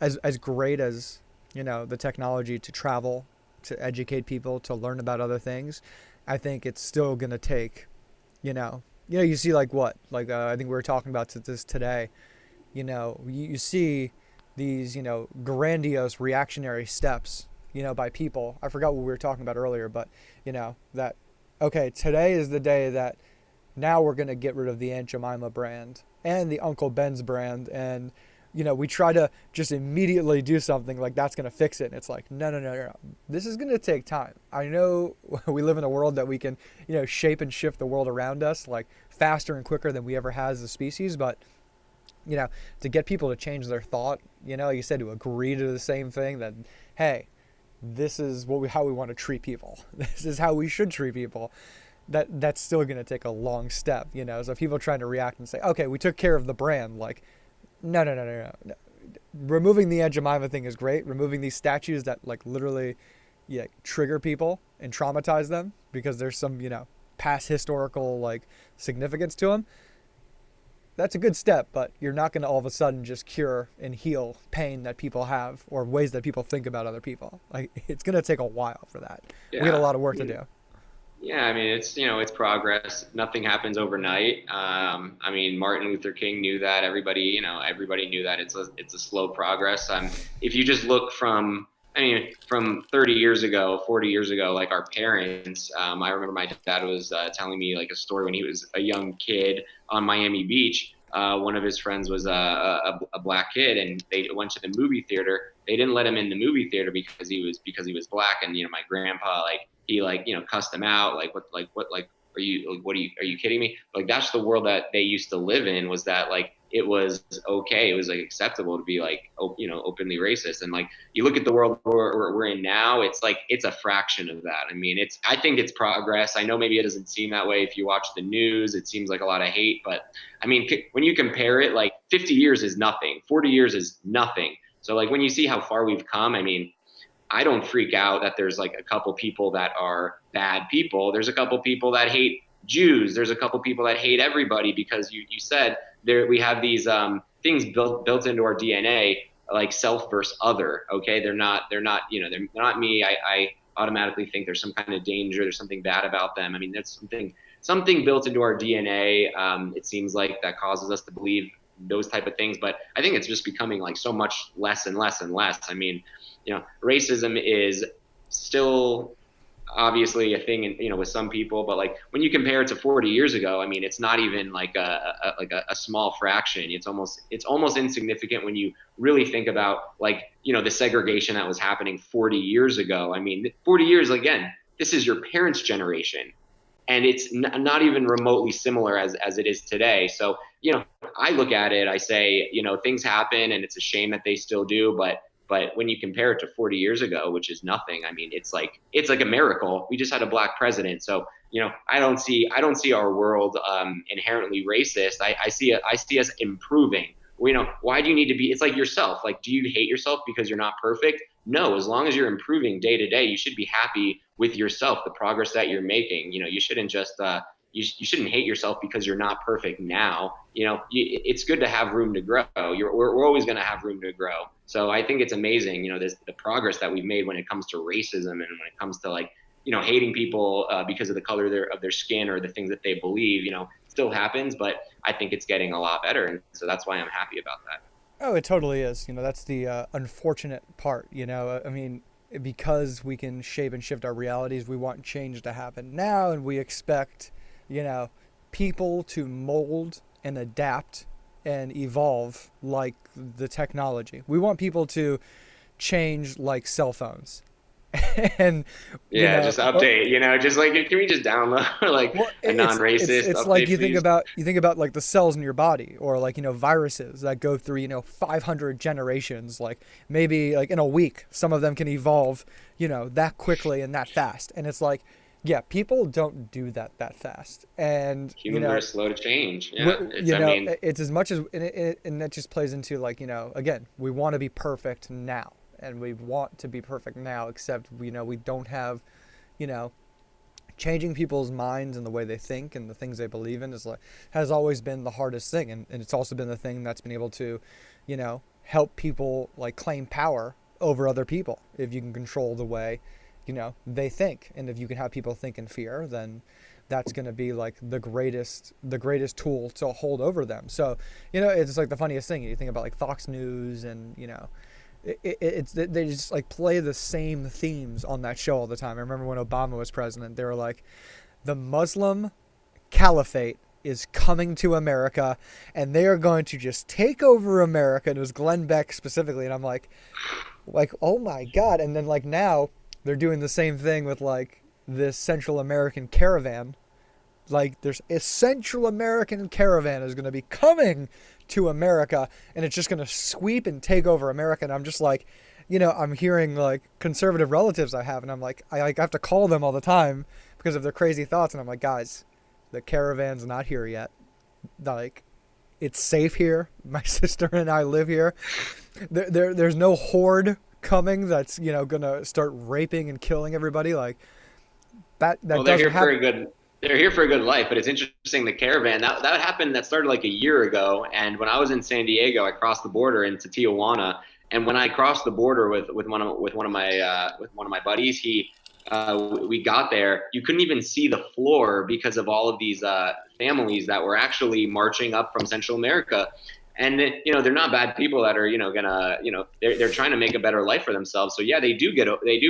as great as the technology to travel, to educate people, to learn about other things. I think it's still gonna take you see like what, like I think we were talking about this today. You see these grandiose reactionary steps by people. I forgot what we were talking about earlier, but that, okay, today is the day that now we're going to get rid of the Aunt Jemima brand and the Uncle Ben's brand, and we try to just immediately do something like that's going to fix it. And it's like, no. This is going to take time. I know we live in a world that we can, shape and shift the world around us like faster and quicker than we ever has as a species. But, to get people to change their thought, like you said, to agree to the same thing, that, hey, this is how we want to treat people. This is how we should treat people. That's still going to take a long step, So if people are trying to react and say, okay, we took care of the brand, like, no. Removing the Aunt Jemima thing is great. Removing these statues that like literally, trigger people and traumatize them because there's some past historical like significance to them. That's a good step, but you're not going to all of a sudden just cure and heal pain that people have or ways that people think about other people. Like, it's going to take a while for that. We got a Yeah. lot of work to do. Yeah, I mean, it's progress. Nothing happens overnight. I mean, Martin Luther King knew that. Everybody knew that it's a slow progress. If you just look from 30 years ago, 40 years ago, like our parents, I remember my dad was telling me like a story when he was a young kid on Miami Beach. One of his friends was a black kid, and they went to the movie theater. They didn't let him in the movie theater because he was black, and my grandpa he cussed him out, like are you kidding me? Like that's the world that they used to live in, was that like it was okay, it was like acceptable to be like openly racist. And like you look at the world we're in now, it's like it's a fraction of that. I mean, I think it's progress. I know maybe it doesn't seem that way if you watch the news. It seems like a lot of hate, but I mean, when you compare it, like 50 years is nothing, 40 years is nothing. So like when you see how far we've come, I mean, I don't freak out that there's like a couple people that are bad people. There's a couple people that hate Jews. There's a couple people that hate everybody because you said there we have these things built into our DNA like self versus other. Okay, they're not they're not me. I automatically think there's some kind of danger. There's something bad about them. I mean, that's something built into our DNA. It seems like that causes us to believe those type of things. But I think it's just becoming like so much less and less and less. I mean, racism is still obviously a thing with some people, but like when you compare it to 40 years ago, I mean, it's not even like a small fraction. It's almost insignificant when you really think about like the segregation that was happening 40 years ago. I mean, 40 years, again, this is your parents' generation, and it's not even remotely similar as it is today. So I look at it, I say things happen, and it's a shame that they still do, but when you compare it to 40 years ago, which is nothing, I mean, it's like a miracle. We just had a black president. So I don't see our world inherently racist. I see us improving. Why do you need to be? It's like yourself. Like, do you hate yourself because you're not perfect? No, as long as you're improving day to day, you should be happy with yourself, the progress that you're making. You shouldn't just you shouldn't hate yourself because you're not perfect now. It's good to have room to grow. We're always going to have room to grow. So I think it's amazing, the progress that we've made when it comes to racism and when it comes to like, hating people because of the color of their skin or the things that they believe. Still happens, but I think it's getting a lot better, and so that's why I'm happy about that. Oh, it totally is. That's the unfortunate part. I mean, because we can shape and shift our realities, we want change to happen now, and we expect, people to mold and adapt and evolve like the technology. We want people to change like cell phones. and Yeah, just update. Just like, can we just download like well, a non-racist it's like update, please? you think about like the cells in your body, or like viruses that go through 500 generations. Like maybe like in a week, some of them can evolve that quickly and that fast. And it's like, yeah, people don't do that fast. And Humans are slow to change. Yeah, I mean, it's as much as and that just plays into like again, we want to be perfect now, and we want to be perfect now, except we don't have you know changing people's minds and the way they think and the things they believe in is like has always been the hardest thing, and it's also been the thing that's been able to help people like claim power over other people. If you can control the way they think, and if you can have people think in fear, then that's going to be like the greatest tool to hold over them. So it's like the funniest thing. You think about like Fox News, and it's they just like play the same themes on that show all the time. I remember when Obama was president, they were like, the Muslim caliphate is coming to America, and they are going to just take over America. And it was Glenn Beck specifically, and I'm like, oh my God. And then like now they're doing the same thing with like this Central American caravan. Like there's a Central American caravan is going to be coming to America, and it's just going to sweep and take over America. And I'm just like, I'm hearing like conservative relatives I have, and I'm like, I have to call them all the time because of their crazy thoughts. And I'm like, guys, the caravan's not here yet. Like, it's safe here. My sister and I live here. There's no horde coming that's gonna start raping and killing everybody. Like that well, doesn't happen. They're here for a good life. But it's interesting, the caravan that happened, that started like a year ago. And when I was in San Diego, I crossed the border into Tijuana. And when I crossed the border with one of my buddies, we got there, you couldn't even see the floor because of all of these families that were actually marching up from Central America. And they're not bad people that are gonna they're trying to make a better life for themselves. So yeah, they do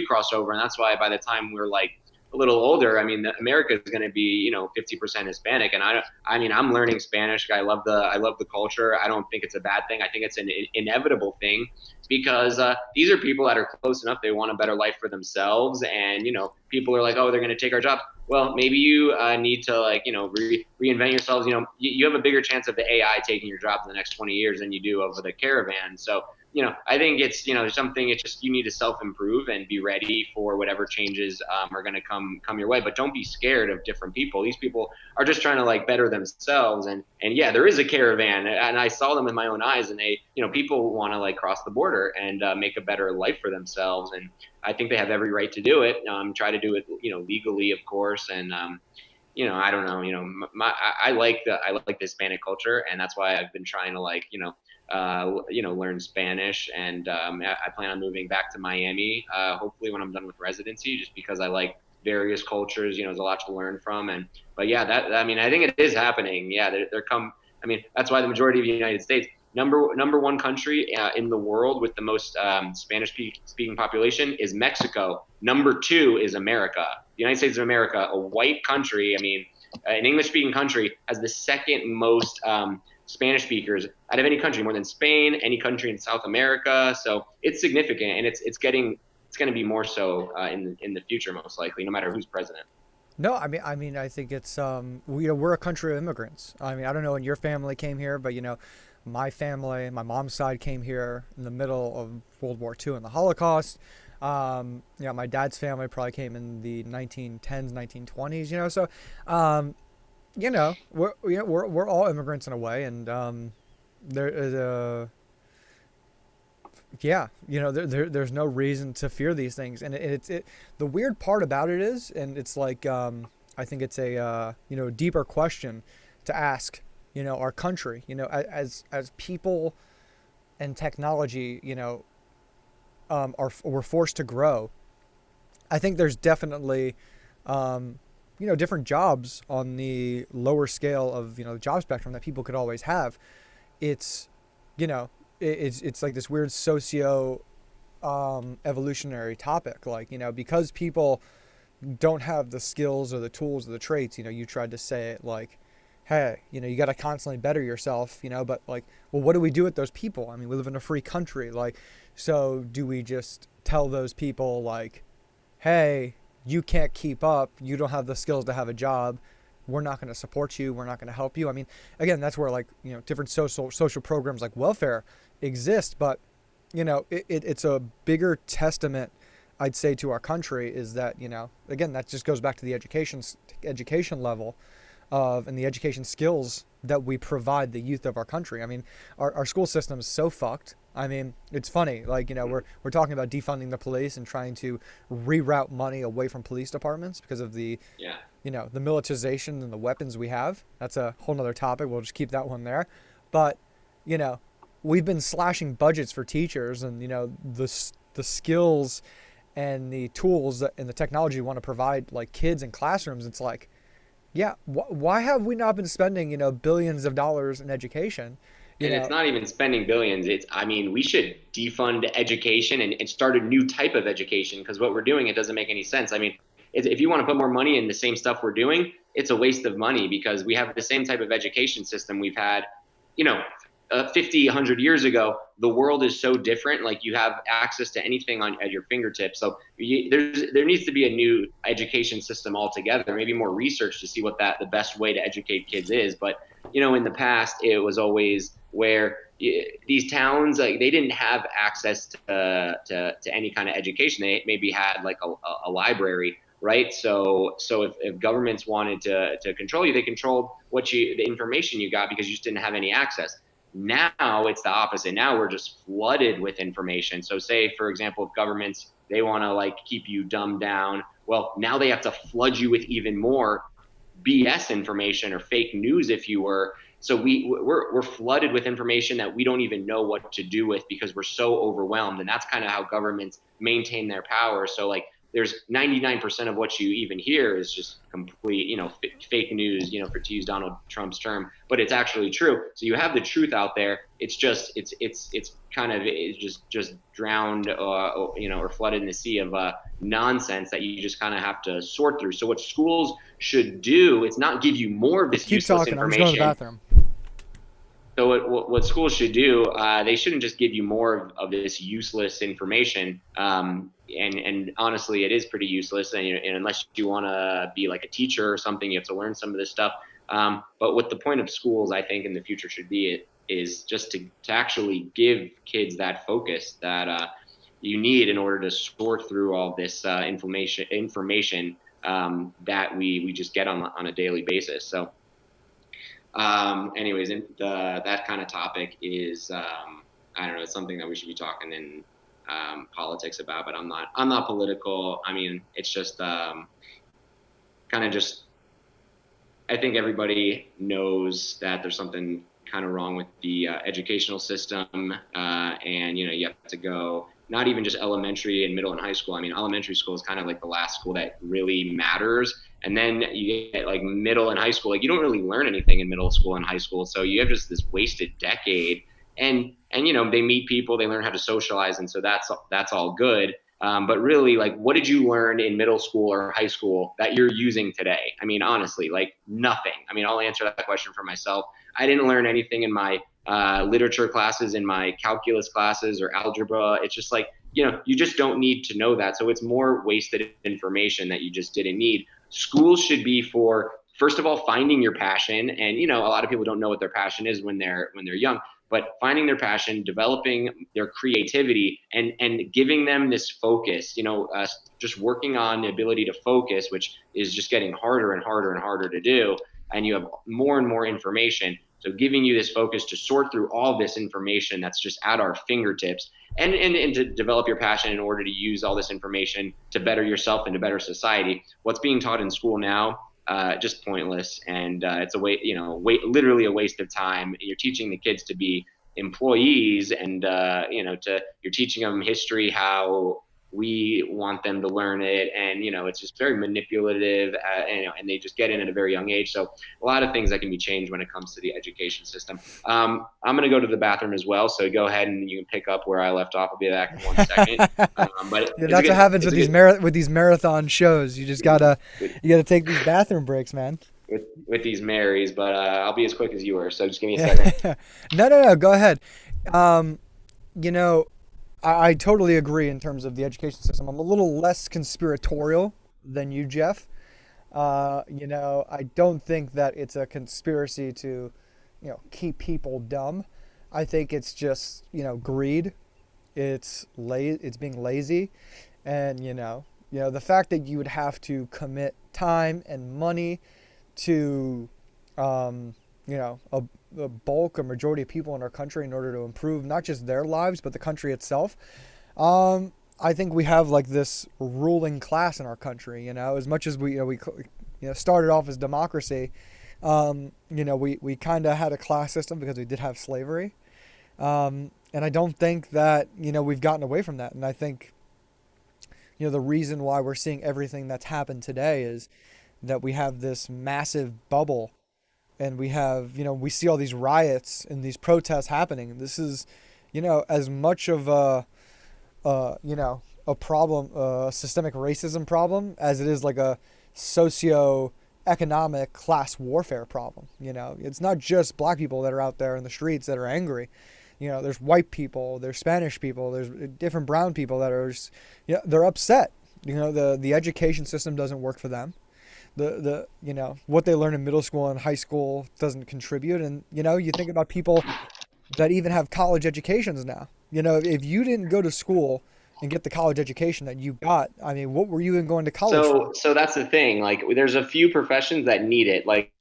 cross over, and that's why by the time we're like a little older, I mean, America is going to be 50% Hispanic, and I'm learning Spanish. I love the culture. I don't think it's a bad thing. I think it's an inevitable thing, because these are people that are close enough. They want a better life for themselves, and people are like, oh, they're going to take our jobs. Well, maybe you need to reinvent yourselves. You have a bigger chance of the AI taking your job in the next 20 years than you do over the caravan. So I think it's, something. It's just you need to self improve and be ready for whatever changes are going to come your way. But don't be scared of different people. These people are just trying to like better themselves. And yeah, there is a caravan, and I saw them with my own eyes. And they, people want to like cross the border and make a better life for themselves. And I think they have every right to do it. Try to do it, legally, of course. And I don't know, I like the Hispanic culture, and that's why I've been trying to like, learn Spanish, and I plan on moving back to Miami, hopefully when I'm done with residency, just because I like various cultures. There's a lot to learn from, but yeah, I mean, I think it is happening. Yeah, they're come. I mean, that's why the majority of the United States, number one country in the world with the most Spanish speaking population is Mexico. Number two is America. The United States of America, a white country. I mean, an English speaking country, has the second most Spanish speakers out of any country, more than Spain, any country in South America. So it's significant, and it's going to be more so in the future, most likely, no matter who's president. No, I think it's we're a country of immigrants. I mean, I don't know when your family came here, but my family, my mom's side came here in the middle of World War II and the Holocaust. My dad's family probably came in the 1910s, 1920s. So we're all immigrants in a way, and there is a yeah, there's no reason to fear these things, and the weird part about it is, and it's like I think it's a deeper question to ask, our country, as people and technology, we're forced to grow. I think there's definitely different jobs on the lower scale of the job spectrum that people could always have. It's it's like this weird socio evolutionary topic, like because people don't have the skills or the tools or the traits. You tried to say it like, hey, you got to constantly better yourself, but like, well, what do we do with those people? I mean, we live in a free country, like, so do we just tell those people like, hey, you can't keep up, you don't have the skills to have a job, we're not going to support you, we're not going to help you? I mean, again, that's where like different social programs like welfare exist, but it's a bigger testament, I'd say, to our country, is that again, that just goes back to the education level of, and the education skills that we provide the youth of our country. I mean, our school system is so fucked. I mean, it's funny, like, we're talking about defunding the police and trying to reroute money away from police departments because of the Yeah. the militarization and the weapons we have. That's a whole nother topic. We'll just keep that one there. But we've been slashing budgets for teachers, and the skills and the tools and the technology we want to provide like kids in classrooms. It's like, yeah, why have we not been spending billions of dollars in education? And it's not even spending billions. I mean, we should defund education and start a new type of education, because what we're doing, it doesn't make any sense. I mean, if you want to put more money in the same stuff we're doing, it's a waste of money, because we have the same type of education system we've had, 50, 100 years ago. The world is so different. Like, you have access to anything at your fingertips. So there needs to be a new education system altogether, maybe more research to see what the best way to educate kids is. But, in the past, it was always where these towns, like, they didn't have access to any kind of education. They maybe had like a library, right? So if governments wanted to control you, they controlled the information you got, because you just didn't have any access. Now it's the opposite. Now we're just flooded with information. So say, for example, if governments, they want to like keep you dumbed down, well, now they have to flood you with even more BS information, or fake news, if you were. So we're flooded with information that we don't even know what to do with, because we're so overwhelmed. And that's kind of how governments maintain their power. So like, there's 99% of what you even hear is just complete, fake news, to use Donald Trump's term, but it's actually true. So you have the truth out there. It's just, it's kind of, it's just drowned, or flooded in the sea of nonsense that you just kind of have to sort through. So what schools should do, it's not give you more of this Keep useless talking. I'm just going to the information. bathroom. So what schools should do, they shouldn't just give you more of this useless information. And honestly, it is pretty useless. And unless you want to be like a teacher or something, you have to learn some of this stuff. But what the point of schools, I think, in the future should be, is just to actually give kids that focus that you need in order to sort through all this information that we just get on a daily basis. So, anyways, that kind of topic is I don't know, it's something that we should be talking in politics about, but I'm not political. I mean, it's just kind of just I think everybody knows that there's something kind of wrong with the educational system, and you have to go not even just elementary and middle and high school. I mean, elementary school is kind of like the last school that really matters, and then you get like middle and high school. Like you don't really learn anything in middle school and high school, so you have just this wasted decade. And they meet people, they learn how to socialize, and so that's all good. But really, like, what did you learn in middle school or high school that you're using today? I mean, honestly, like nothing. I mean, I'll answer that question for myself. I didn't learn anything in my literature classes, in my calculus classes or algebra. It's just like, you just don't need to know that. So it's more wasted information that you just didn't need. Schools should be for, first of all, finding your passion. And, a lot of people don't know what their passion is when they're young, but finding their passion, developing their creativity, and giving them this focus, just working on the ability to focus, which is just getting harder and harder and harder to do. And you have more and more information. So giving you this focus to sort through all this information that's just at our fingertips, and to develop your passion in order to use all this information to better yourself and to better society. What's being taught in school now, just pointless, and it's literally a waste of time. You're teaching the kids to be employees, and you're teaching them history how we want them to learn it, and it's just very manipulative, and they just get in at a very young age. So a lot of things that can be changed when it comes to the education system. I'm going to go to the bathroom as well, so go ahead and you can pick up where I left off. I'll be back in 1 second. But yeah, that's what happens with these marathon shows. You just gotta take these bathroom breaks, man. With these Marys, but I'll be as quick as you are. So just give me a second. No, go ahead. I totally agree in terms of the education system. I'm a little less conspiratorial than you, Jeff. I don't think that it's a conspiracy to, keep people dumb. I think it's just, greed. It's being lazy, and the fact that you would have to commit time and money to, a bulk or majority of people in our country in order to improve not just their lives but the country itself. I think we have like this ruling class in our country. As much as we started off as democracy, we kind of had a class system because we did have slavery, and I don't think that we've gotten away from that. And I think the reason why we're seeing everything that's happened today is that we have this massive bubble. And we have, we see all these riots and these protests happening. This is, as much of a problem, a systemic racism problem, as it is like a socio-economic class warfare problem. It's not just black people that are out there in the streets that are angry. There's white people, there's Spanish people, there's different brown people that are, they're upset. The education system doesn't work for them. The what they learn in middle school and high school doesn't contribute. And you think about people that even have college educations now. If you didn't go to school and get the college education that you got, I mean, what were you even going to college for? So that's the thing. Like, there's a few professions that need it. Like,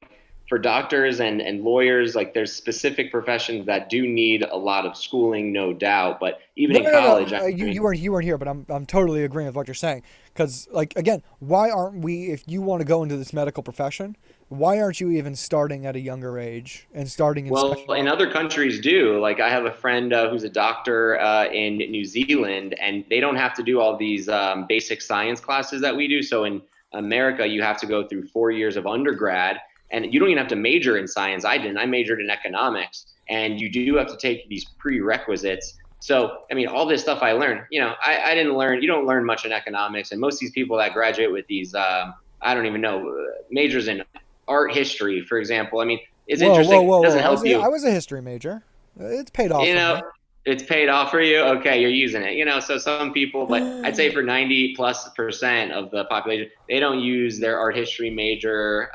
for doctors and lawyers, like there's specific professions that do need a lot of schooling, no doubt. But even in college, no. You weren't here, but I'm totally agreeing with what you're saying. Because, like, again, why aren't we? If you want to go into this medical profession, why aren't you even starting at a younger age and starting in well, in other countries do. Like, I have a friend who's a doctor in New Zealand, and they don't have to do all these basic science classes that we do. So in America, you have to go through 4 years of undergrad. And you don't even have to major in science. I didn't. I majored in economics. And you do have to take these prerequisites. So, I mean, all this stuff I learned, I didn't learn. You don't learn much in economics. And most of these people that graduate with these, I don't even know, majors in art history, for example. I mean, it's interesting. It doesn't help you. I was a history major. It's paid off for me. It's paid off for you. Okay, you're using it. So some people, but I'd say for 90+% of the population, they don't use their art history major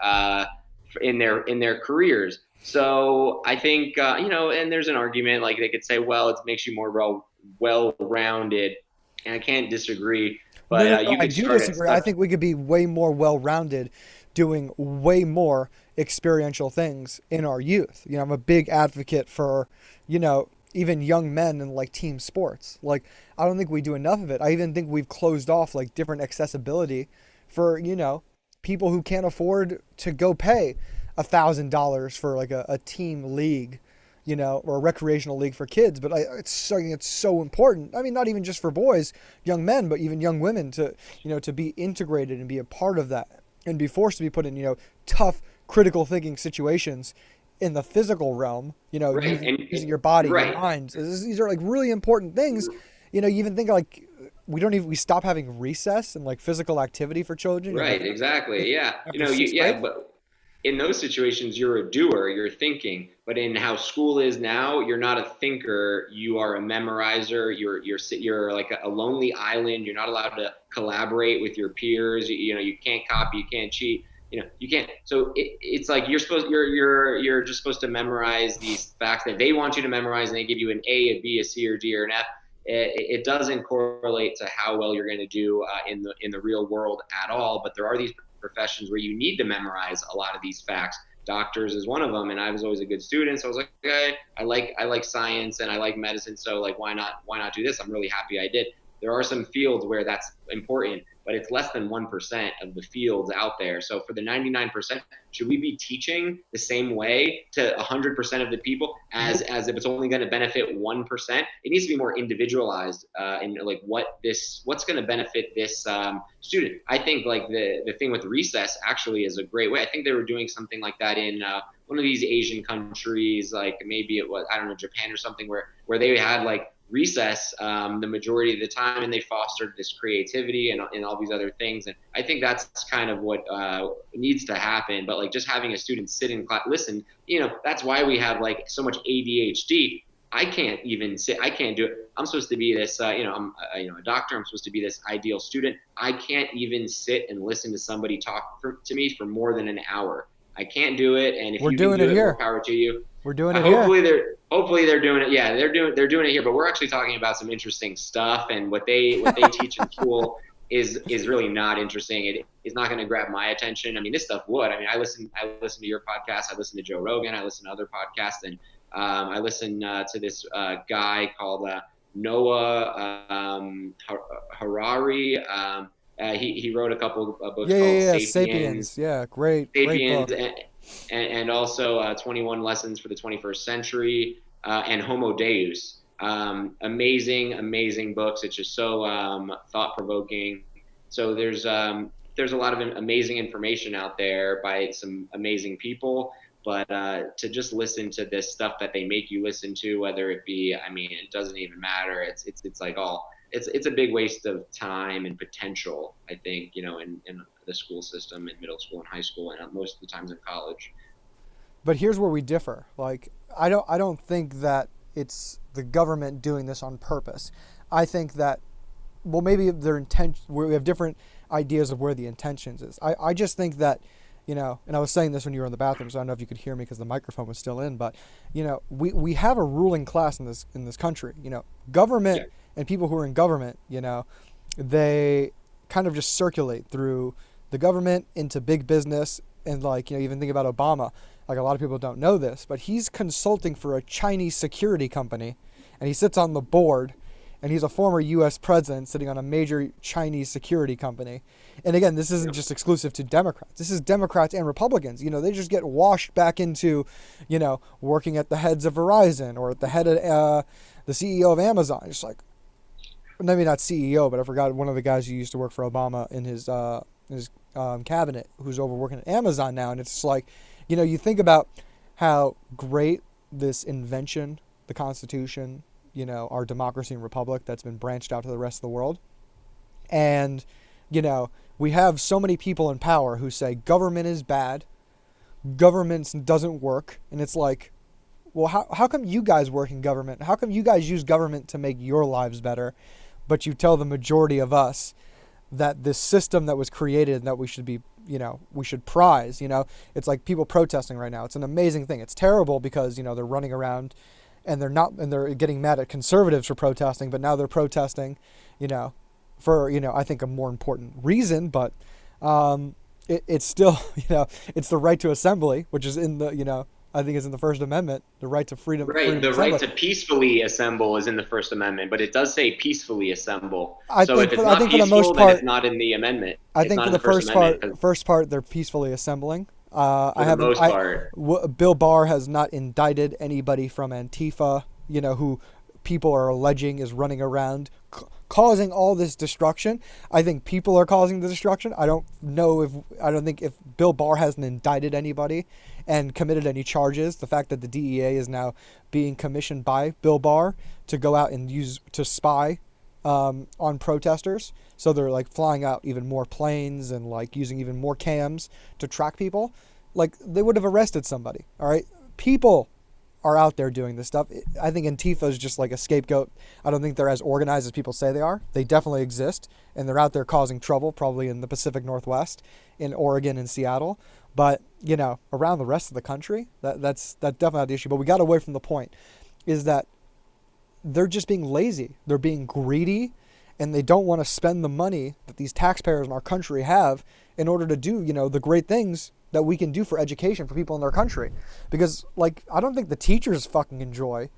in their careers. So I think, and there's an argument like they could say, well, it makes you more well-rounded, and I can't disagree. No, But no, no. you I could do start at disagree. I such think we could be way more well-rounded, doing way more experiential things in our youth. I'm a big advocate for, even young men in like team sports. Like, I don't think we do enough of it. I even think we've closed off like different accessibility for, people who can't afford to go pay $1,000 for like a team league, or a recreational league for kids. But it's so important. I mean, not even just for boys, young men, but even young women to be integrated and be a part of that and be forced to be put in, tough, critical thinking situations in the physical realm, right, using your body, your right, mind. These are like really important things. You even think like we stop having recess and like physical activity for children, right, exactly, yeah. after sixth grade. Yeah, but in those situations, you're a doer, you're thinking. But in how school is now, you're not a thinker. You are a memorizer. You're like a lonely island. You're not allowed to collaborate with your peers. You can't copy, you can't cheat. You can't. So it's like you're just supposed to memorize these facts that they want you to memorize, and they give you an A, a B, a C, or D, or an F. It doesn't correlate to how well you're going to do in the real world at all. But there are these professions where you need to memorize a lot of these facts. Doctors is one of them, and I was always a good student, so I was like, okay, I like science and I like medicine, so like why not do this? I'm really happy I did. There are some fields where that's important, but it's less than 1% of the fields out there. So for the 99%, should we be teaching the same way to 100% of the people as if it's only going to benefit 1%? It needs to be more individualized in like what's going to benefit this student. I think like the thing with recess actually is a great way. I think they were doing something like that in one of these Asian countries, like maybe it was, I don't know, Japan or something, where they had like recess the majority of the time, and they fostered this creativity and all these other things. And I think that's kind of what needs to happen. But like just having a student sit in class, listen, that's why we have like so much ADHD. I can't even sit. I can't do it. I'm supposed to be this. I'm a doctor. I'm supposed to be this ideal student. I can't even sit and listen to somebody talk to me for more than an hour. I can't do it. And if We're you can doing do it it, more here. power to you. We're doing it here. Hopefully they're doing it. Yeah, they're doing it here. But we're actually talking about some interesting stuff, and what they teach in school is really not interesting. It is not going to grab my attention. I mean, this stuff would. I mean, I listen to your podcast. I listen to Joe Rogan. I listen to other podcasts, and I listen to this guy called Noah Harari. He wrote a couple of books Yeah, yeah, called yeah. Sapiens, Sapiens. Yeah, great Sapiens, book. and also 21 Lessons for the 21st Century and Homo Deus. Amazing, amazing books. It's just so thought provoking. So there's a lot of amazing information out there by some amazing people. But to just listen to this stuff that they make you listen to, whether it be, I mean, it doesn't even matter. It's like all it's a big waste of time and potential, I think, in the school system, in middle school and high school, and most of the times in college. But here's where we differ. Like, I don't think that it's the government doing this on purpose. I think that, well, maybe their intent. We have different ideas of where the intentions is. I just think that, and I was saying this when you were in the bathroom, so I don't know if you could hear me because the microphone was still in. But we have a ruling class in this country. Government Yeah. and people who are in government. They kind of just circulate through the government into big business, and like even think about Obama. Like, a lot of people don't know this, but he's consulting for a Chinese security company, and he sits on the board, and he's a former U.S. president sitting on a major Chinese security company. And again, this isn't just exclusive to Democrats. This is Democrats and Republicans. They just get washed back into, working at the heads of Verizon or at the head of the CEO of Amazon. It's like, maybe not CEO, but I forgot one of the guys who used to work for Obama in his cabinet, who's over working at Amazon now. And it's just like, you think about how great this invention, the Constitution, our democracy and republic that's been branched out to the rest of the world. And, we have so many people in power who say government is bad, government doesn't work. And it's like, well, how come you guys work in government? How come you guys use government to make your lives better? But you tell the majority of us that this system that was created and that we should be, we should prize. It's like people protesting right now. It's an amazing thing. It's terrible because they're running around and they're getting mad at conservatives for protesting, but now they're protesting, for I think a more important reason, but it's still it's the right to assembly, which is in the I think it's in the First Amendment, the right to Right. freedom The of right assembly. to peacefully assemble is in the First Amendment, but it does say peacefully assemble. I So think if for it's I not think for the most peaceful, then it's part, not in the amendment. I It's think not for in the the First Amendment first part they're peacefully assembling. I for the haven't. most part. Bill Barr has not indicted anybody from Antifa, who people are alleging is running around causing all this destruction. I think people are causing the destruction. I don't think if Bill Barr hasn't indicted anybody and committed any charges, the fact that the DEA is now being commissioned by Bill Barr to go out and use to spy on protesters. So they're like flying out even more planes and like using even more cams to track people. Like they would have arrested somebody. All right. People are out there doing this stuff. I think Antifa is just like a scapegoat. I don't think they're as organized as people say they are. They definitely exist and they're out there causing trouble, probably in the Pacific Northwest, in Oregon and Seattle. But, around the rest of the country, that's definitely not the issue. But we got away from the point is that they're just being lazy. They're being greedy and they don't want to spend the money that these taxpayers in our country have in order to do, the great things that we can do for education for people in their country. Because, like, I don't think the teachers fucking enjoy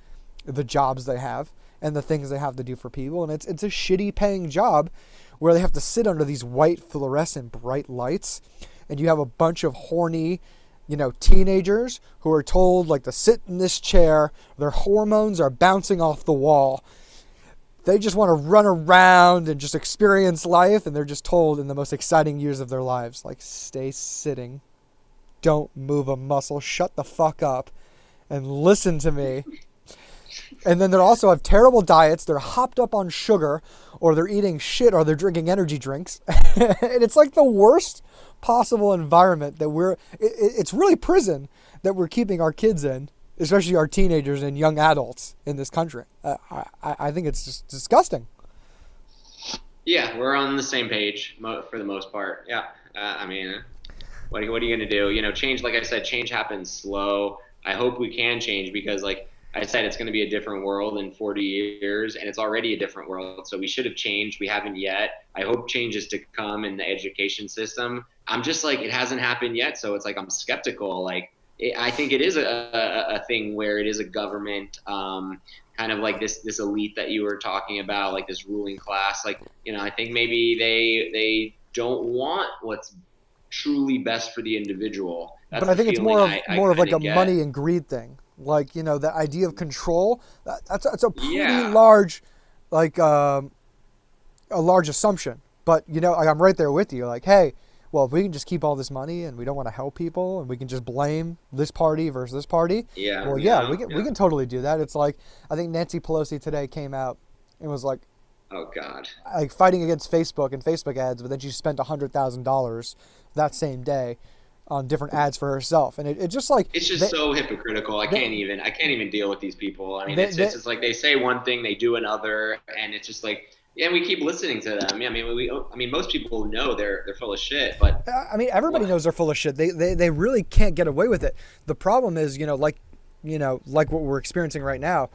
the jobs they have and the things they have to do for people. And it's a shitty paying job where they have to sit under these white fluorescent bright lights and you have a bunch of horny, teenagers who are told like to sit in this chair. Their hormones are bouncing off the wall. They just want to run around and just experience life. And they're just told in the most exciting years of their lives, like, stay sitting. Don't move a muscle. Shut the fuck up and listen to me. And then they also have terrible diets. They're hopped up on sugar or they're eating shit or they're drinking energy drinks. And it's like the worst possible environment that it's really prison that we're keeping our kids in, especially our teenagers and young adults in this country. I think it's just disgusting. Yeah, we're on the same page for the most part. Yeah. I mean, what are you going to do? Change, like I said, change happens slow. I hope we can change because, like I said, it's going to be a different world in 40 years, and it's already a different world. So we should have changed. We haven't yet. I hope change is to come in the education system. I'm just like, it hasn't happened yet. So it's like I'm skeptical. Like, I think it is a thing where it is a government, kind of like this elite that you were talking about, like this ruling class. Like, I think maybe they don't want what's truly best for the individual. That's But I the think it's feeling I more of kind like a of get. money and greed thing. Like, the idea of control, that's a pretty Yeah, large, like, a large assumption. But, like, I'm right there with you. Like, hey, well, if we can just keep all this money and we don't want to help people and we can just blame this party versus this party, yeah, well, yeah, we can totally do that. It's like, I think Nancy Pelosi today came out and was Oh God. like fighting against Facebook and Facebook ads, but then she spent $100,000 that same day on different ads for herself, and it just like It's just so hypocritical. they, I can't even deal with these people. I mean, they it's just like they say one thing, they do another, and it's just like, yeah, we keep listening to them. Yeah, I mean, most people know they're full of shit, but I mean, everybody what? knows they're full of shit. They really can't get away with it. The problem is, like what we're experiencing right now.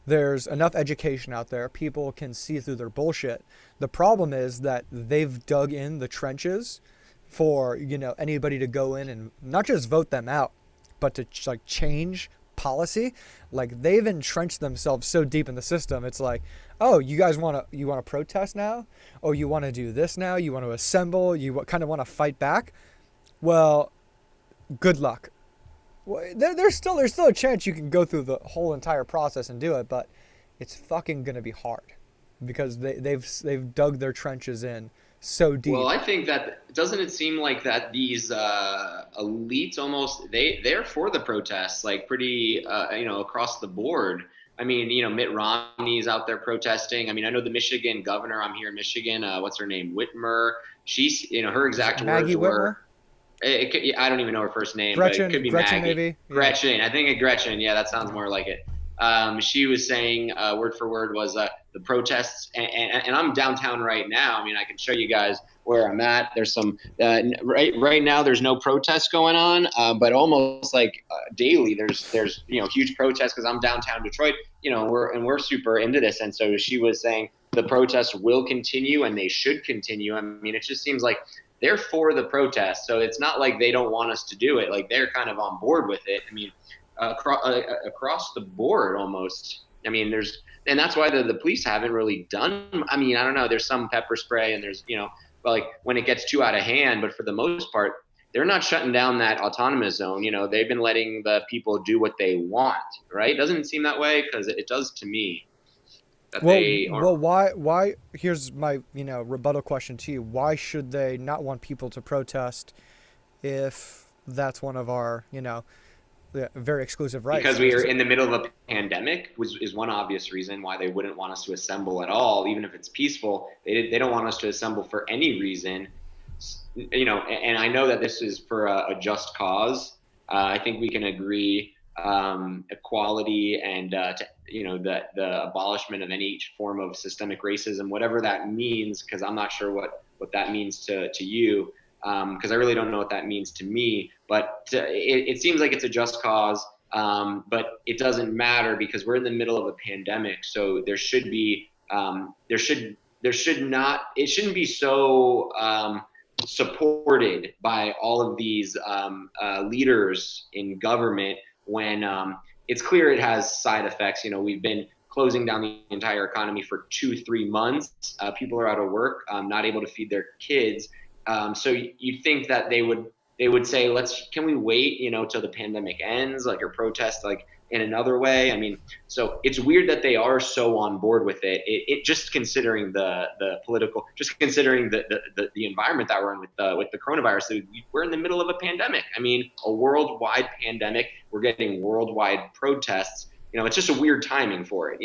There's enough education out there. People can see through their bullshit. The problem is that they've dug in the trenches for, anybody to go in and not just vote them out, but to like change policy. Like they've entrenched themselves so deep in the system. It's like, oh, you guys want to protest now? Oh, you want to do this now? You want to assemble? You kind of want to fight back? Well, good luck. Well, there's still a chance you can go through the whole entire process and do it, but it's fucking gonna be hard because they've dug their trenches in so Well, deep. I think that doesn't it seem like that these elites almost they're for the protests, like pretty across the board. I mean, Mitt Romney's out there protesting. I mean, I know the Michigan governor. I'm here in Michigan. What's her name? Whitmer. She's her Is it exact Maggie words Whitmer? were. I don't even know her first name, but it could be Gretchen Maggie. maybe? Yeah. Gretchen. I think Gretchen. Yeah, that sounds more like it. She was saying, word for word, was the protests, and I'm downtown right now. I mean, I can show you guys where I'm at. There's some right now. There's no protests going on, but almost like daily, there's huge protests because I'm downtown Detroit. We're super into this, and so she was saying the protests will continue and they should continue. I mean, it just seems like they're for the protest, so it's not like they don't want us to do it. Like they're kind of on board with it. I mean, across the board almost. I mean, and that's why the police haven't really done. I mean, I don't know. There's some pepper spray and there's but like when it gets too out of hand. But for the most part, they're not shutting down that autonomous zone. They've been letting the people do what they want, right? Doesn't it seem that way? Because it does to me. That well, why? Here's my, rebuttal question to you. Why should they not want people to protest if that's one of our, very exclusive rights? Because we are in the middle of a pandemic is one obvious reason why they wouldn't want us to assemble at all, even if it's peaceful. They don't want us to assemble for any reason. And I know that this is for a just cause. I think we can agree equality and the abolishment of any form of systemic racism, whatever that means, because I'm not sure what that means to you, because I really don't know what that means to me. But it seems like it's a just cause, but it doesn't matter because we're in the middle of a pandemic. So there should be it shouldn't be so supported by all of these leaders in government when it's clear it has side effects. We've been closing down the entire economy for 2-3 months. People are out of work, not able to feed their kids. So you'd think that they would say, can we wait, till the pandemic ends, like, or protest, like, in another way? I mean, so it's weird that they are so on board with it. It just considering the political, just considering the environment that we're in with the coronavirus. We're in the middle of a pandemic. I mean, a worldwide pandemic. We're getting worldwide protests. It's just a weird timing for it,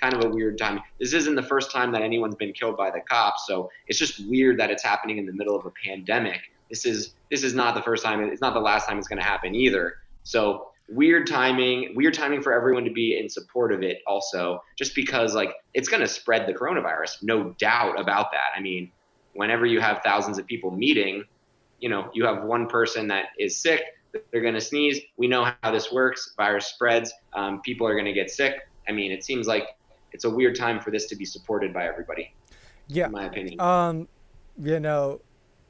kind of a weird timing. This isn't the first time that anyone's been killed by the cops. So it's just weird that it's happening in the middle of a pandemic. This is not the first time. It's not the last time it's going to happen either. So weird timing for everyone to be in support of it also, just because like it's going to spread the coronavirus. No doubt about that. I mean, whenever you have thousands of people meeting, you have one person that is sick, they're going to sneeze. We know how this works. Virus spreads. People are going to get sick. I mean, it seems like it's a weird time for this to be supported by everybody. Yeah. In my opinion.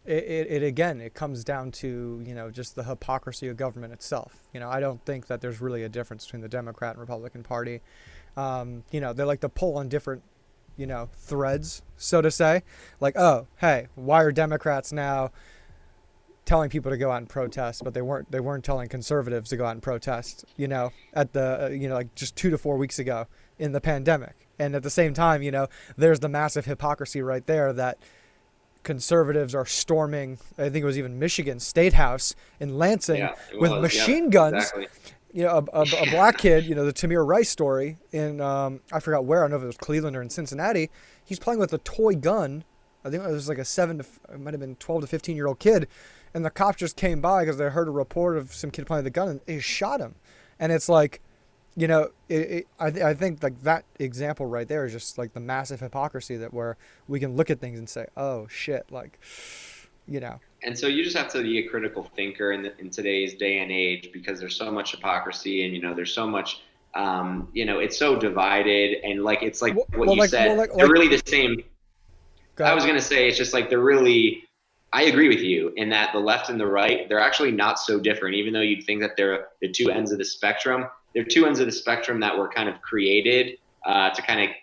It again, it comes down to, just the hypocrisy of government itself. I don't think that there's really a difference between the Democrat and Republican Party. They like to pull on different, threads, so to say. Like, oh, hey, why are Democrats now telling people to go out and protest, but they weren't telling conservatives to go out and protest, at the, like just 2 to 4 weeks ago in the pandemic. And at the same time, there's the massive hypocrisy right there that conservatives are storming, I think it was even Michigan State House in Lansing with machine guns. Exactly. A black kid, the Tamir Rice story in, I forgot where, I don't know if it was Cleveland or in Cincinnati. He's playing with a toy gun. I think it was like it might have been 12 to 15-year-old kid. And the cops just came by because they heard a report of some kid playing with a gun and they shot him. And it's like, I think like that example right there is just like the massive hypocrisy that where we can look at things and say, oh shit, like, And so you just have to be a critical thinker in today's day and age, because there's so much hypocrisy and, there's so much, it's so divided, and like, it's like what you said, they're really the same. I was going to say, it's just like I agree with you in that the left and the right, they're actually not so different, even though you'd think that they're the two ends of the spectrum. They're two ends of the spectrum that were kind of created to kind of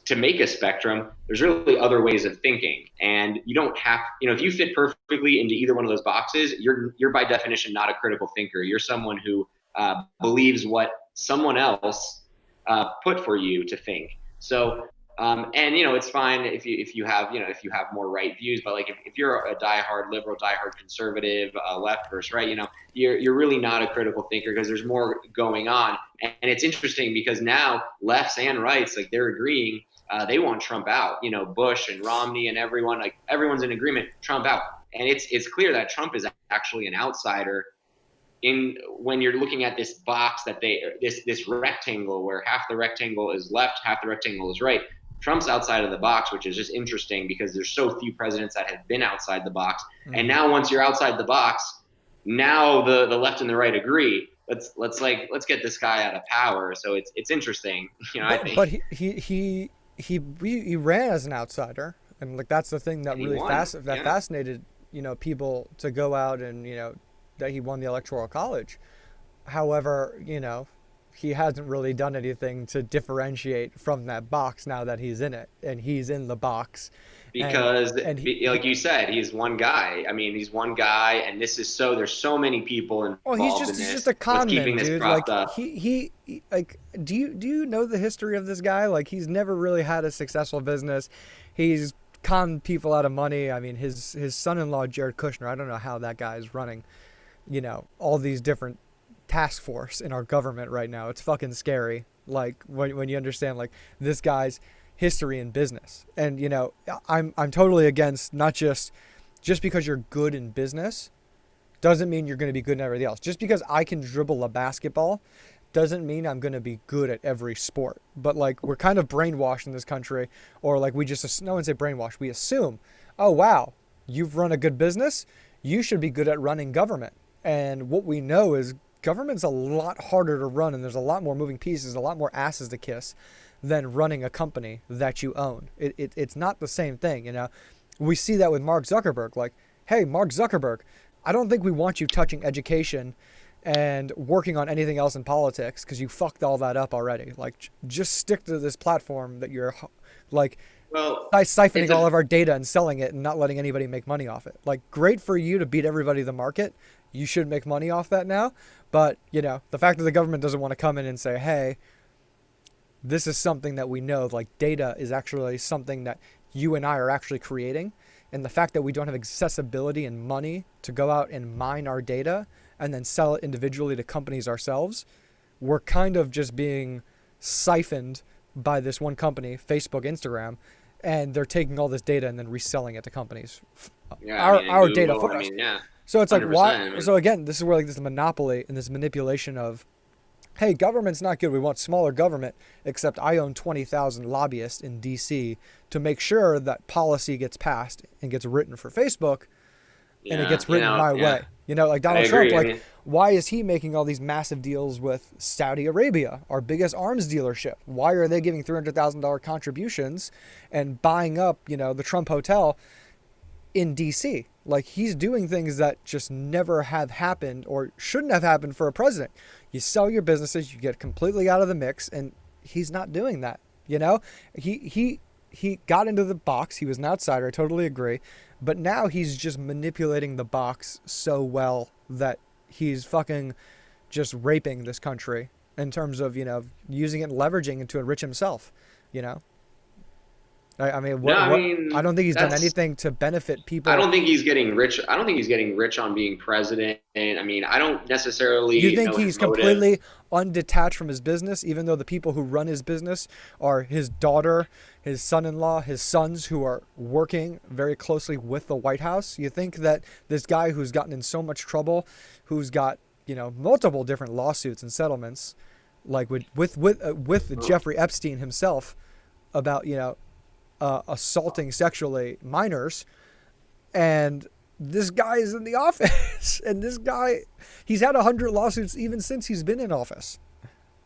to make a spectrum. There's really other ways of thinking, and you don't have, if you fit perfectly into either one of those boxes, you're by definition not a critical thinker. You're someone who believes what someone else put for you to think. So. And it's fine if you have more right views, but like if you're a diehard liberal, diehard conservative, left versus right, you're really not a critical thinker, because there's more going on. And it's interesting because now lefts and rights, like, they're agreeing, they want Trump out. Bush and Romney and everyone's in agreement, Trump out. And it's clear that Trump is actually an outsider when you're looking at this box that this rectangle where half the rectangle is left, half the rectangle is right. Trump's outside of the box, which is just interesting because there's so few presidents that have been outside the box. And Mm. now once you're outside the box, now the left and the right agree. Let's get this guy out of power. So it's interesting, I But think. he ran as an outsider, and like that's the thing that And he really won. Yeah. fascinated people to go out and that he won the electoral college. However, he hasn't really done anything to differentiate from that box now that he's in it, and he's in the box, and Because and like you said, he's one guy. I mean, he's one guy, and this is there's so many people oh, involved in he's just this. a What's con man, keeping this dude. propped Like up? like do you know the history of this guy? Like he's never really had a successful business. He's conned people out of money. I mean, his son-in-law Jared Kushner. I don't know how that guy is running, all these different task force in our government right now. It's fucking scary. Like when you understand like this guy's history in business, and I'm totally against not just because you're good in business doesn't mean you're going to be good in everything else. Just because I can dribble a basketball doesn't mean I'm going to be good at every sport. But like we're kind of brainwashed in this country, or like we just no one say brainwashed. We assume, oh wow, you've run a good business, you should be good at running government. And what we know is government's a lot harder to run, and there's a lot more moving pieces, a lot more asses to kiss than running a company that you own. It's not the same thing. We see that with Mark Zuckerberg. Like, hey, Mark Zuckerberg, I don't think we want you touching education and working on anything else in politics because you fucked all that up already. Like, just stick to this platform that you're like Well, it's siphoning all a of our data and selling it and not letting anybody make money off it. Like, great for you to beat everybody to the market. You should make money off that now. But, the fact that the government doesn't want to come in and say, hey, this is something that we know, like data is actually something that you and I are actually creating. And the fact that we don't have accessibility and money to go out and mine our data and then sell it individually to companies ourselves, we're kind of just being siphoned by this one company, Facebook, Instagram, and they're taking all this data and then reselling it to companies. Yeah, I mean, in Our data Google, for I us. mean, yeah, So it's like, why? 100%. I mean, So again, this is where like this monopoly and this manipulation of, hey, government's not good. We want smaller government, except I own 20,000 lobbyists in D.C. to make sure that policy gets passed and gets written for Facebook, and it yeah, gets written my yeah, way. Like I Donald Trump, agree. I like, mean, why is he making all these massive deals with Saudi Arabia, our biggest arms dealership? Why are they giving $300,000 contributions and buying up, the Trump Hotel in DC? Like, he's doing things that just never have happened or shouldn't have happened for a president. You sell your businesses, you get completely out of the mix, and he's not doing that. He got into the box. He was an outsider. I totally agree. But now he's just manipulating the box so well that he's fucking just raping this country in terms of, using it and leveraging it to enrich himself, you know? I mean, no, I what? I mean don't think he's done that's. anything to benefit I people. don't think he's getting rich. I don't think he's getting rich on being president. And I mean, I don't You necessarily think know his he's motive. completely undetached from his business, even though the people who run his business are his daughter, his son-in-law, his sons, who are working very closely with the White House? You think that this guy who's gotten in so much trouble, who's got multiple different lawsuits and settlements, like with Oh, Jeffrey Epstein himself, about assaulting sexually minors, and this guy is in the office, and this guy, he's had 100 lawsuits even since he's been in office.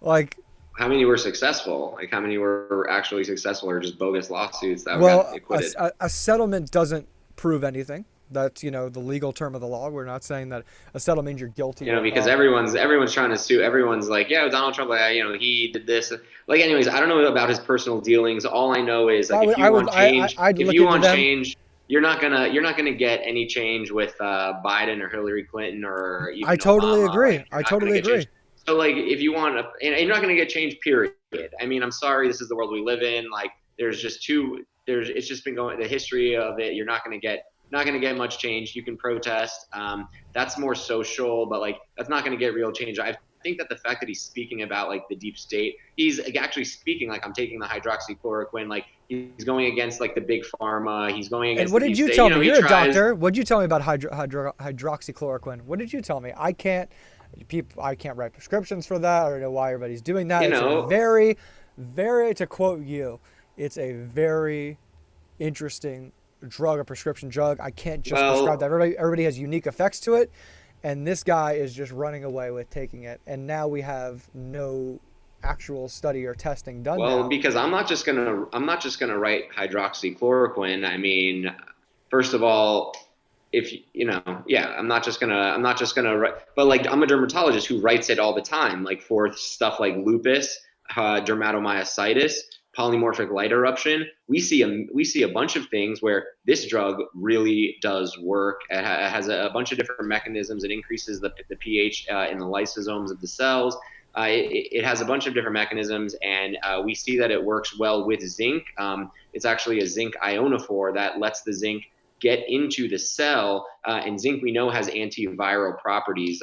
Like, how many were successful? Like how many were actually successful or just bogus lawsuits that got well, acquitted? a settlement doesn't prove anything. That's the legal term of the law. We're not saying that a settlement means you're guilty or Because wrong. everyone's trying to sue. Everyone's like, yeah, Donald Trump, like, he did this. Like, anyways, I don't know about his personal dealings. All I know is So like, I'd if look you into want them. change, you're not gonna get any change with Biden or Hillary Clinton or I even totally Obama. Like, agree. you're I not gonna totally get change. agree. So, like, if you want to, and you're not gonna get change. Period. I mean, I'm sorry, this is the world we live in. Like, there's just too. There's it's just been going the history of it. You're not gonna get much change. You can protest. That's more social, but like that's not going to get real change. I think that the fact that he's speaking about like the deep state, he's actually speaking like I'm taking the hydroxychloroquine, like he's going against like the big pharma, he's going And against what the did deep you state. tell me? He You're a tries. doctor. What did you tell me about hydroxychloroquine? What did you tell me? I can't write prescriptions for that. I don't know why everybody's doing that. You It's a know, very, very, to quote you, It's a very interesting drug, a prescription drug. I can't just prescribe that. Well, Everybody has unique effects to it, and this guy is just running away with taking it. And now we have no actual study or testing done well, now. because I'm not just gonna write hydroxychloroquine. I mean, first of all, if you know, yeah, I'm not just gonna write, but like I'm a dermatologist who writes it all the time, like for stuff like lupus, dermatomyositis, polymorphic light eruption. We see a bunch of things where this drug really does work. It has a bunch of different mechanisms. It increases the pH in the lysosomes of the cells. It has a bunch of different mechanisms, and we see that it works well with zinc. It's actually a zinc ionophore that lets the zinc get into the cell. And zinc, we know, has antiviral properties.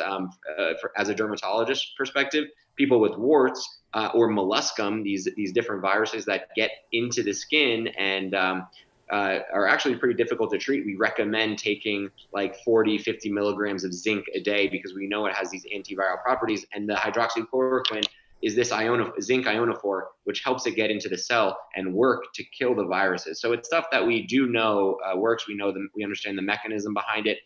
As a dermatologist perspective, people with warts or molluscum, these different viruses that get into the skin and are actually pretty difficult to treat. We recommend taking like 40, 50 milligrams of zinc a day because we know it has these antiviral properties. And the hydroxychloroquine is this zinc ionophore, which helps it get into the cell and work to kill the viruses. So it's stuff that we do know works. We understand the mechanism behind it.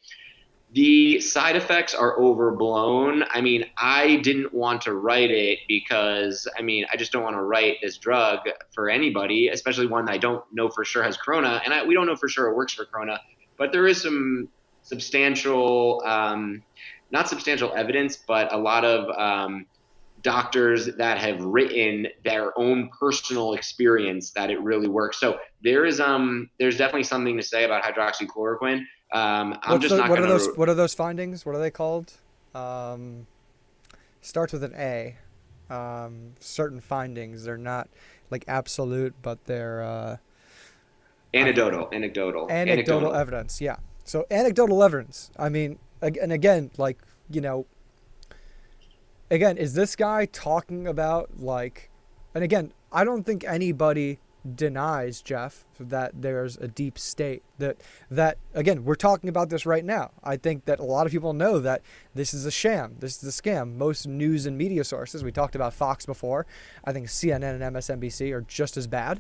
The side effects are overblown. I mean, I didn't want to write it because, I mean, I just don't want to write this drug for anybody, especially one I don't know for sure has corona. And we don't know for sure it works for corona, but there is some substantial, not substantial evidence, but a lot of doctors that have written their own personal experience that it really works. So there's definitely something to say about hydroxychloroquine. I'm What's just the not gonna. what are those findings? What are they called? Um, Starts with an A. Certain findings. They're not like absolute, but they're I forget. Anecdotal Anecdotal. evidence. Yeah. So anecdotal evidence. I mean, and again, like you know, again, is this guy talking about like, and again, I don't think anybody denies, Jeff, that there's a deep state. That again, we're talking about this right now. I think that a lot of people know that this is a sham. This is a scam. Most news and media sources, we talked about Fox before. I think CNN and MSNBC are just as bad,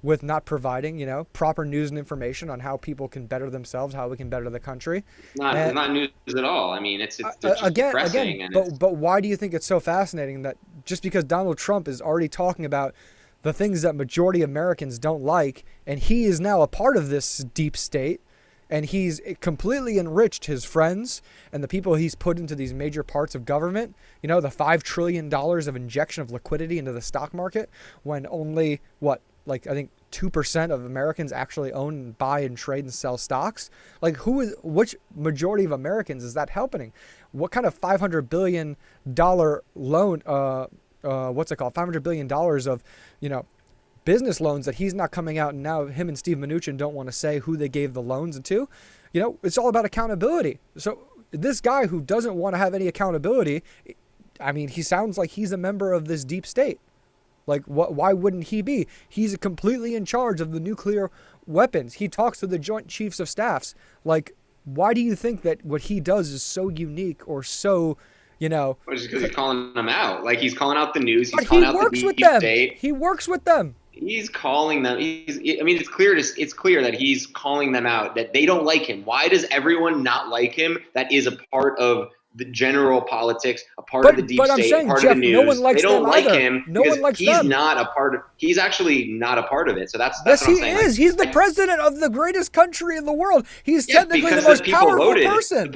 with not providing, proper news and information on how people can better themselves, how we can better the country. It's And not news at all. I mean, it's just again, depressing, and it's but why do you think it's so fascinating that just because Donald Trump is already talking about the things that majority Americans don't like, and he is now a part of this deep state, and he's completely enriched his friends and the people he's put into these major parts of government, the $5 trillion of injection of liquidity into the stock market, when only, I think 2% of Americans actually own, buy, and trade and sell stocks. Like, which majority of Americans is that helping? What kind of $500 billion loan, what's it called? $500 billion of, business loans that he's not coming out, and now him and Steve Mnuchin don't want to say who they gave the loans to. It's all about accountability. So this guy who doesn't want to have any accountability, I mean, he sounds like he's a member of this deep state. Like, why wouldn't he be? He's completely in charge of the nuclear weapons. He talks to the Joint Chiefs of Staffs. Like, why do you think that what he does is so unique or so, well, just because he's calling them out. Like, he's calling out the news. He's but he calling out works the with deep them. state. He works with them. He's calling them. I mean, it's clear that he's calling them out, that they don't like him. Why does everyone not like him? That is a part of the general politics, a part of the deep I'm state, saying, a part Jeff, of the no news. one likes They don't them like either. him No because one likes he's them. not a part of. He's actually not a part of it. So that's Yes, what I'm he saying. is. He's the president of the greatest country in the world. He's technically the because most people powerful voted. person.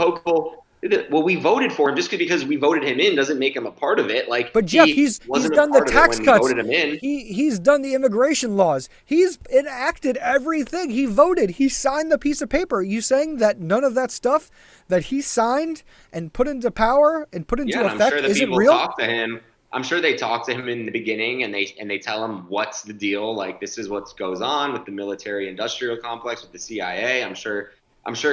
Well, we voted for him. Just because we voted him in doesn't make him a part of it. Like, But Jeff, he he's wasn't done a the part of it tax when we cuts. voted him in. He's done the immigration laws. He's enacted everything. He voted. He signed the piece of paper. You saying that none of that stuff that he signed and put into power and put into effect I'm sure isn't people real? talk to him. I'm sure they talk to him in the beginning, and they tell him what's the deal. Like, this is what goes on with the military-industrial complex, with the CIA. I'm sure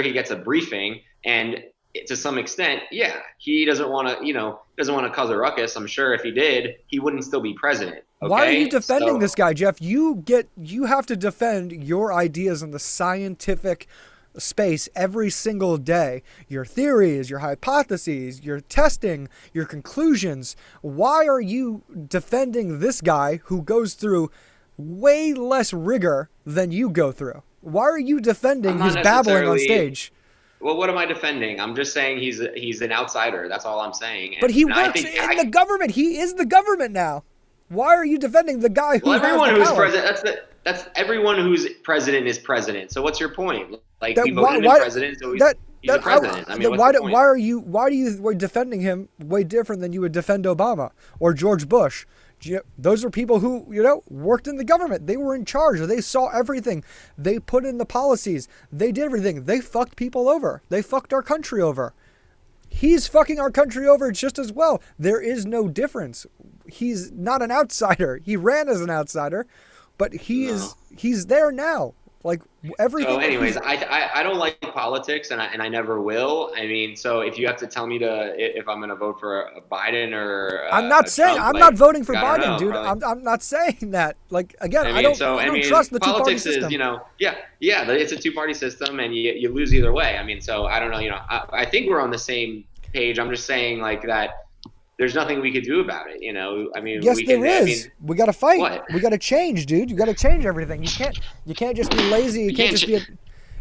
he gets a briefing, and to some extent, yeah, he doesn't want to cause a ruckus. I'm sure if he did, he wouldn't still be president. Okay? Why are you defending So, this guy, Jeff? You have to defend your ideas in the scientific space every single day. Your theories, your hypotheses, your testing, your conclusions. Why are you defending this guy who goes through way less rigor than you go through. Why are you I'm defending not his babbling on necessarily. stage? Well, what am I defending? I'm just saying he's an outsider. That's all I'm saying. But he And I works think in the government. He is the government now. Why are you defending the guy well, who has everyone the who's power? president. That's everyone who's president is president. So what's your point? Like That we why voted him why president, so that he's a that president. I mean, that what's the why point? are you were defending him way different than you would defend Obama or George Bush? Those are people who worked in the government. They were in charge. They saw everything. They put in the policies. They did everything. They fucked people over. They fucked our country over. He's fucking our country over just as well. There is no difference. He's not an outsider. He ran as an outsider, but No. he's there now. Like So, everything that anyways, he's I don't like politics, and I never will. I mean, so if you have to tell me if I'm gonna vote for a Biden or I'm not saying Trump, I'm not voting for I don't Biden, know, dude. probably. I'm not saying that. Like again, I mean, so I I don't mean, trust the two party politics is system. yeah, yeah, it's a two-party system, and you lose either way. I mean, so I don't know, I think we're on the same page. I'm just saying like that. There's nothing we could do about it. I mean, Yes, we there can. I is. mean, We got to fight. what? We got to change, dude. You got to change everything. You can't just be lazy. You We can't can't. just be a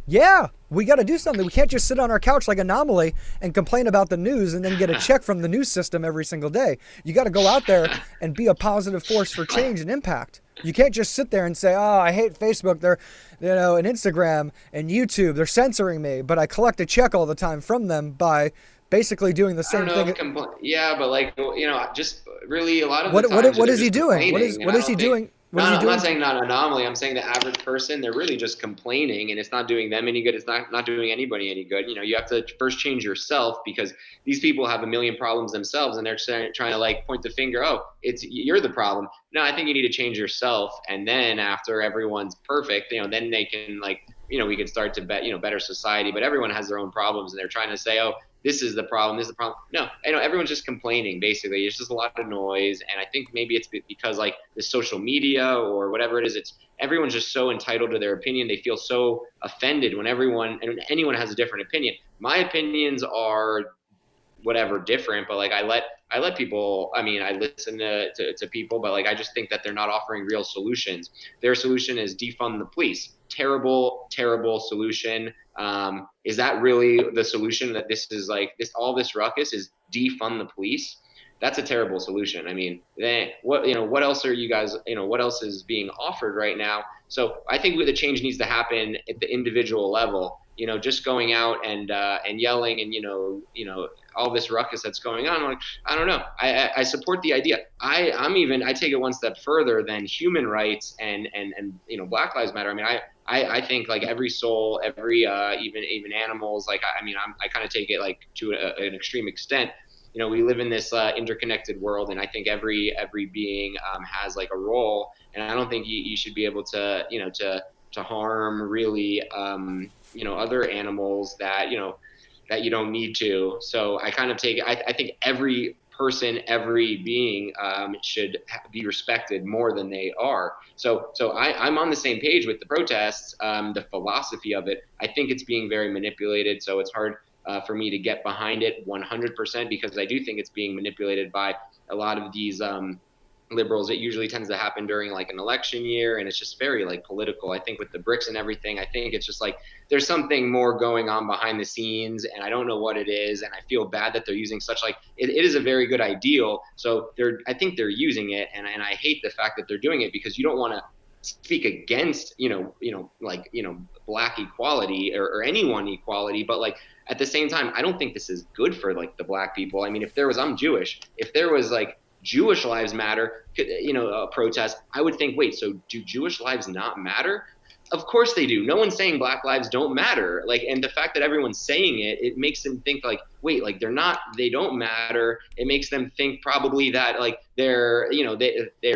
yeah, we got to do something. We can't just sit on our couch like Anomaly and complain about the news and then get a check from the news system every single day. You got to go out there and be a positive force for change and impact. You can't just sit there and say, "Oh, I hate Facebook. They're, and Instagram and YouTube. They're censoring me, but I collect a check all the time from them by basically doing the I don't same know thing." if yeah, but like just really a lot of the times What they're is he just doing? complaining, and What I is he don't think. doing? What No, is no, he I'm not doing? saying not an anomaly. I'm saying the average person, they're really just complaining, and it's not doing them any good. It's not doing anybody any good. You have to first change yourself because these people have a million problems themselves, and they're trying to like point the finger. Oh, you're the problem. No, I think you need to change yourself, and then after everyone's perfect, then they can like we can start to better society. But everyone has their own problems, and they're trying to say, oh, this is the problem. This is the problem. No, I know everyone's just complaining. Basically, it's just a lot of noise, and I think maybe it's because like the social media or whatever it is. It's everyone's just so entitled to their opinion. They feel so offended when anyone has a different opinion. My opinions are whatever different, but like I let people. I mean, I listen to people, but like I just think that they're not offering real solutions. Their solution is defund the police. Terrible, terrible solution. Is that really the solution? That this is like this ruckus is defund the police? That's a terrible solution. I mean, then what else are you guys what else is being offered right now? So I think the change needs to happen at the individual level. Just going out and yelling and all this ruckus that's going on. Like, I don't know. I support the idea. I take it one step further than human rights and Black Lives Matter. I mean, I think like every soul, every even animals. Like I kind of take it like to an extreme extent. We live in this interconnected world, and I think every being has like a role, and I don't think you should be able to to harm really other animals that you don't need to. So I kind of take I think every person, every being should be respected more than they are. So I'm on the same page with the protests, the philosophy of it. I think it's being very manipulated, so it's hard for me to get behind it 100% because I do think it's being manipulated by a lot of these liberals. It usually tends to happen during like an election year, and it's just very like political. I think with the bricks and everything, I think it's just like there's something more going on behind the scenes, and I don't know what it is, and I feel bad that they're using such like it is a very good ideal. So I think they're using it, and I hate the fact that they're doing it because you don't want to speak against like black equality or anyone equality, but like at the same time I don't think this is good for like the black people. I mean, if there was I'm Jewish, if there was like Jewish lives matter, a protest, I would think, wait, so do Jewish lives not matter? Of course they do. No one's saying black lives don't matter. Like, and the fact that everyone's saying it, it makes them think like, wait, like they don't matter. It makes them think probably that like they're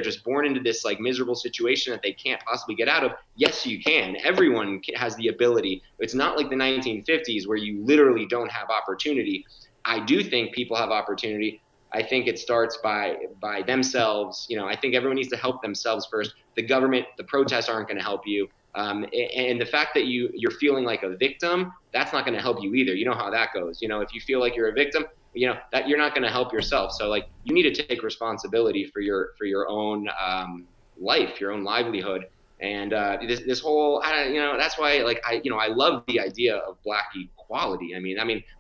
just born into this like miserable situation that they can't possibly get out of. Yes, you can. Everyone has the ability. It's not like the 1950s where you literally don't have opportunity. I do think people have opportunity. I think it starts by themselves. I think everyone needs to help themselves first. The government, the protests aren't going to help you. And the fact that you're feeling like a victim, that's not going to help you either. You know how that goes. If you feel like you're a victim, that you're not going to help yourself. So like you need to take responsibility for your own life, your own livelihood. And this whole, that's why, like, I love the idea of black equality.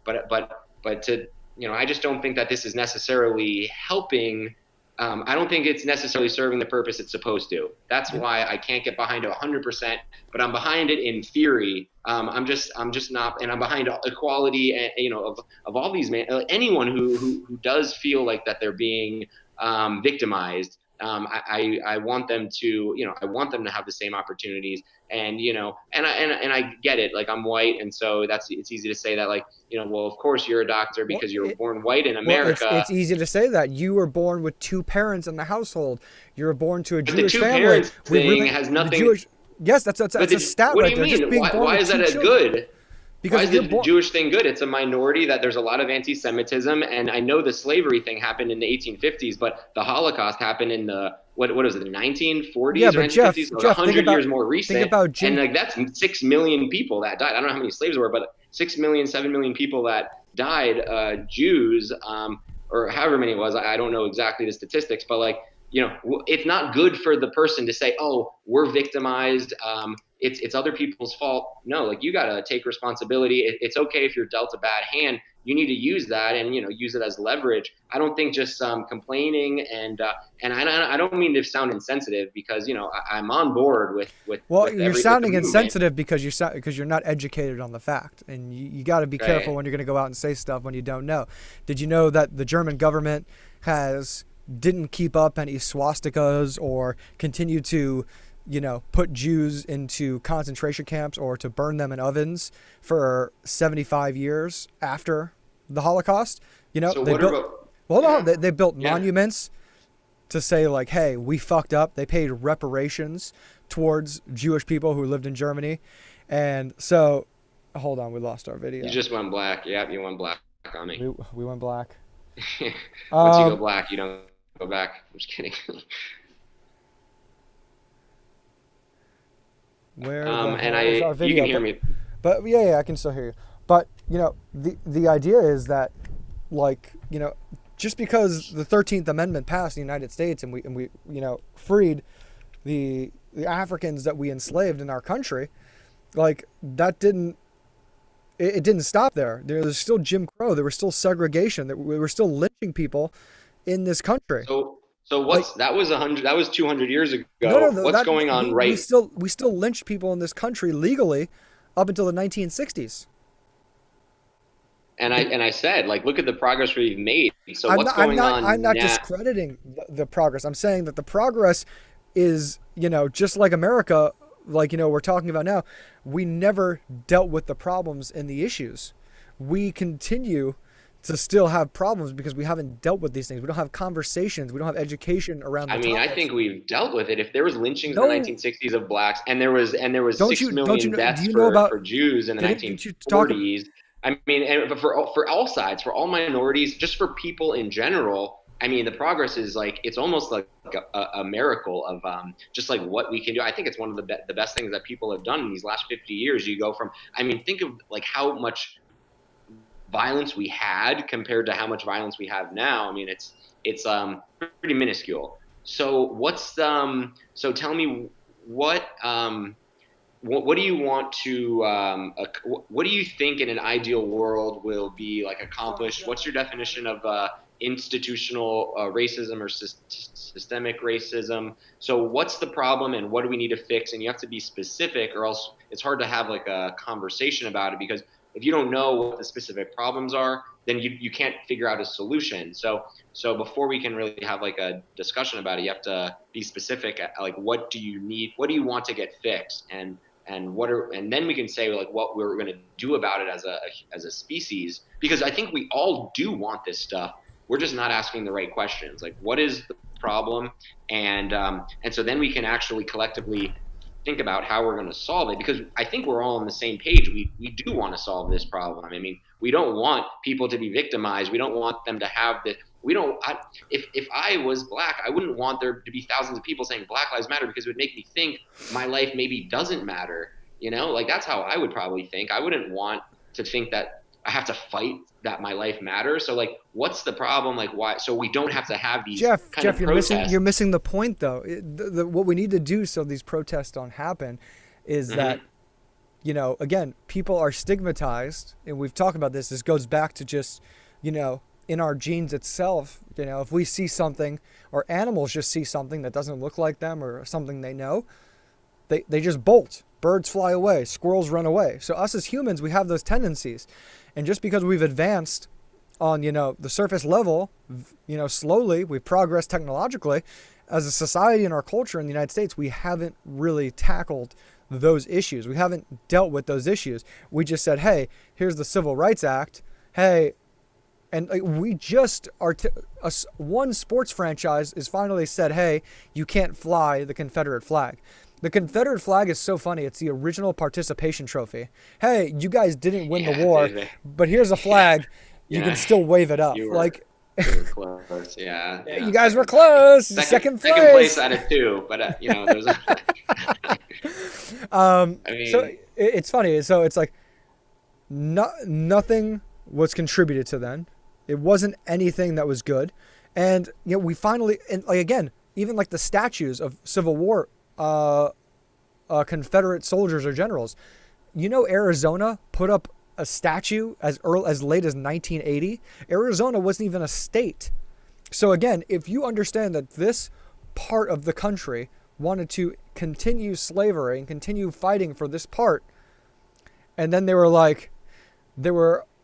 But to, I just don't think that this is necessarily helping. I don't think it's necessarily serving the purpose it's supposed to. That's why I can't get behind it 100%, but I'm behind it in theory. I'm just not, and I'm behind equality, and of all these men, anyone who does feel like that they're being victimized. I want them to, I want them to have the same opportunities, and I get it. Like, I'm white, and so it's easy to say that, like, well, of course you're a doctor Well, because you were born white in well, America. it's easy to say that you were born with two parents in the household. You were born to a But the Jewish two family. parents We thing really has the nothing. Jewish. Yes, that's a stat What do right you there. Just mean? being born Why with is that two a children. good? Why Because is if you're the born, Jewish thing good? It's a minority that there's a lot of anti-Semitism, and I know the slavery thing happened in the 1850s, but the Holocaust happened in the what is it, the yeah, 1940s or but 1950s? So it was Jeff, 100 years more think recent, about and Jim. like that's 6 million people that died. I don't know how many slaves there were, but 6 million, 7 million people that died, Jews, or however many it was. I don't know exactly the statistics, but like, it's not good for the person to say, "Oh, we're victimized. It's other people's fault." No, like, you gotta take responsibility. It's okay if you're dealt a bad hand. You need to use that, and use it as leverage. I don't think just complaining, and I don't mean to sound insensitive, because I'm on board Well, with you're the sounding movement. insensitive because you're not educated on the fact, and you got to be careful Right. when you're going to go out and say stuff when you don't know. Did you know that the German government has didn't keep up any swastikas or continue to, put Jews into concentration camps or to burn them in ovens for 75 years after the Holocaust? So They what built. about? Well, no, Yeah, they built yeah. monuments to say, like, hey, we fucked up. They paid reparations towards Jewish people who lived in Germany. And so, hold on, we lost our You video. just went black. Yeah, you went black on me. We went black. Once you go Um, black, you don't go back. I'm just kidding. where the And hell is our you can video? hear But me. yeah, I can still hear you. But the idea is that, like, just because the 13th Amendment passed in the United States and we freed the Africans that we enslaved in our country, like, that didn't it didn't stop there. There was still Jim Crow. There was still segregation. That we were still lynching people in this country. So Like, that was 100, that was 200 years no, ago. no, What's that going on right? we still lynched people in this country legally up until the 1960s. And I said, like, look at the progress we've made. So what's going I'm on not now? discrediting the progress. I'm saying that the progress is, just like America, like, we're talking about now. We never dealt with the problems and the issues. We continue to still have problems because we haven't dealt with these things. We don't have conversations. We don't have education around I the mean, I topics. think we've dealt with it. If there was lynchings in the No, 1960s of blacks, and there was six don't you million know? Do deaths you know about? for Jews in the Didn't you talk? 1940s, I mean, and for all sides, for all minorities, just for people in general, I mean, the progress is, like, it's almost like a miracle of, just like what we can do. I think it's one of the best things that people have done in these last 50 years. You go from, I mean, think of, like, how much violence we had compared to how much violence we have now. I mean, it's pretty minuscule. So tell me, what what do you want to what do you think in an ideal world will be, like, accomplished? What's your definition of institutional racism or systemic racism? So what's the problem, and what do we need to fix? And you have to be specific, or else it's hard to have, like, a conversation about it, because if you don't know what the specific problems are, then you can't figure out a solution. So before we can really have, like, a discussion about it, you have to be specific at, like, what do you need, what do you want to get fixed, and then we can say, like, what we're going to do about it as a species, because I think we all do want this stuff. We're just not asking the right questions, like, what is the problem? And so then we can actually collectively think about how we're going to solve it, because I think we're all on the same page. We do want to solve this problem. I mean, we don't want people to be victimized. We don't want them to have the we don't I, if I was black, I wouldn't want there to be thousands of people saying Black Lives Matter, because it would make me think my life maybe doesn't matter. Like, that's how I would probably think. I wouldn't want to think that I have to fight that my life matters. So like, what's the problem? Like, why? So we don't have to have these kind Jeff, of protests. you're missing the point though. What we need to do so these protests don't happen is that, Hmm. again, people are stigmatized, and we've talked about this. This goes back to just, in our genes itself. If we see something, or animals just see something that doesn't look like them or something they know, they just bolt. Birds fly away, squirrels run away. So us as humans, we have those tendencies, and just because we've advanced on the surface level, slowly we've progressed technologically as a society and our culture in the United States, we haven't really tackled those issues. We haven't dealt with those issues. We just said, hey, here's the Civil Rights Act. Hey, and we just are one sports franchise is finally said, hey, you can't fly the Confederate flag. The Confederate flag is so funny. It's the original participation trophy. Hey, you guys didn't win the Yeah, war, dude. but here's a Yeah, flag. you You can know, still wave it up. you were Like, you were close. Yeah, you yeah. guys were Second close. second Second second place place. out of two, but there's. I So mean, it's funny. So it's like nothing was contributed to then. It wasn't anything that was good, and we finally, and like again, even like the statues of Civil War Confederate soldiers or generals. Arizona put up a statue as late as 1980. Arizona wasn't even a state. So again, if you understand that this part of the country wanted to continue slavery and continue fighting for this part, and then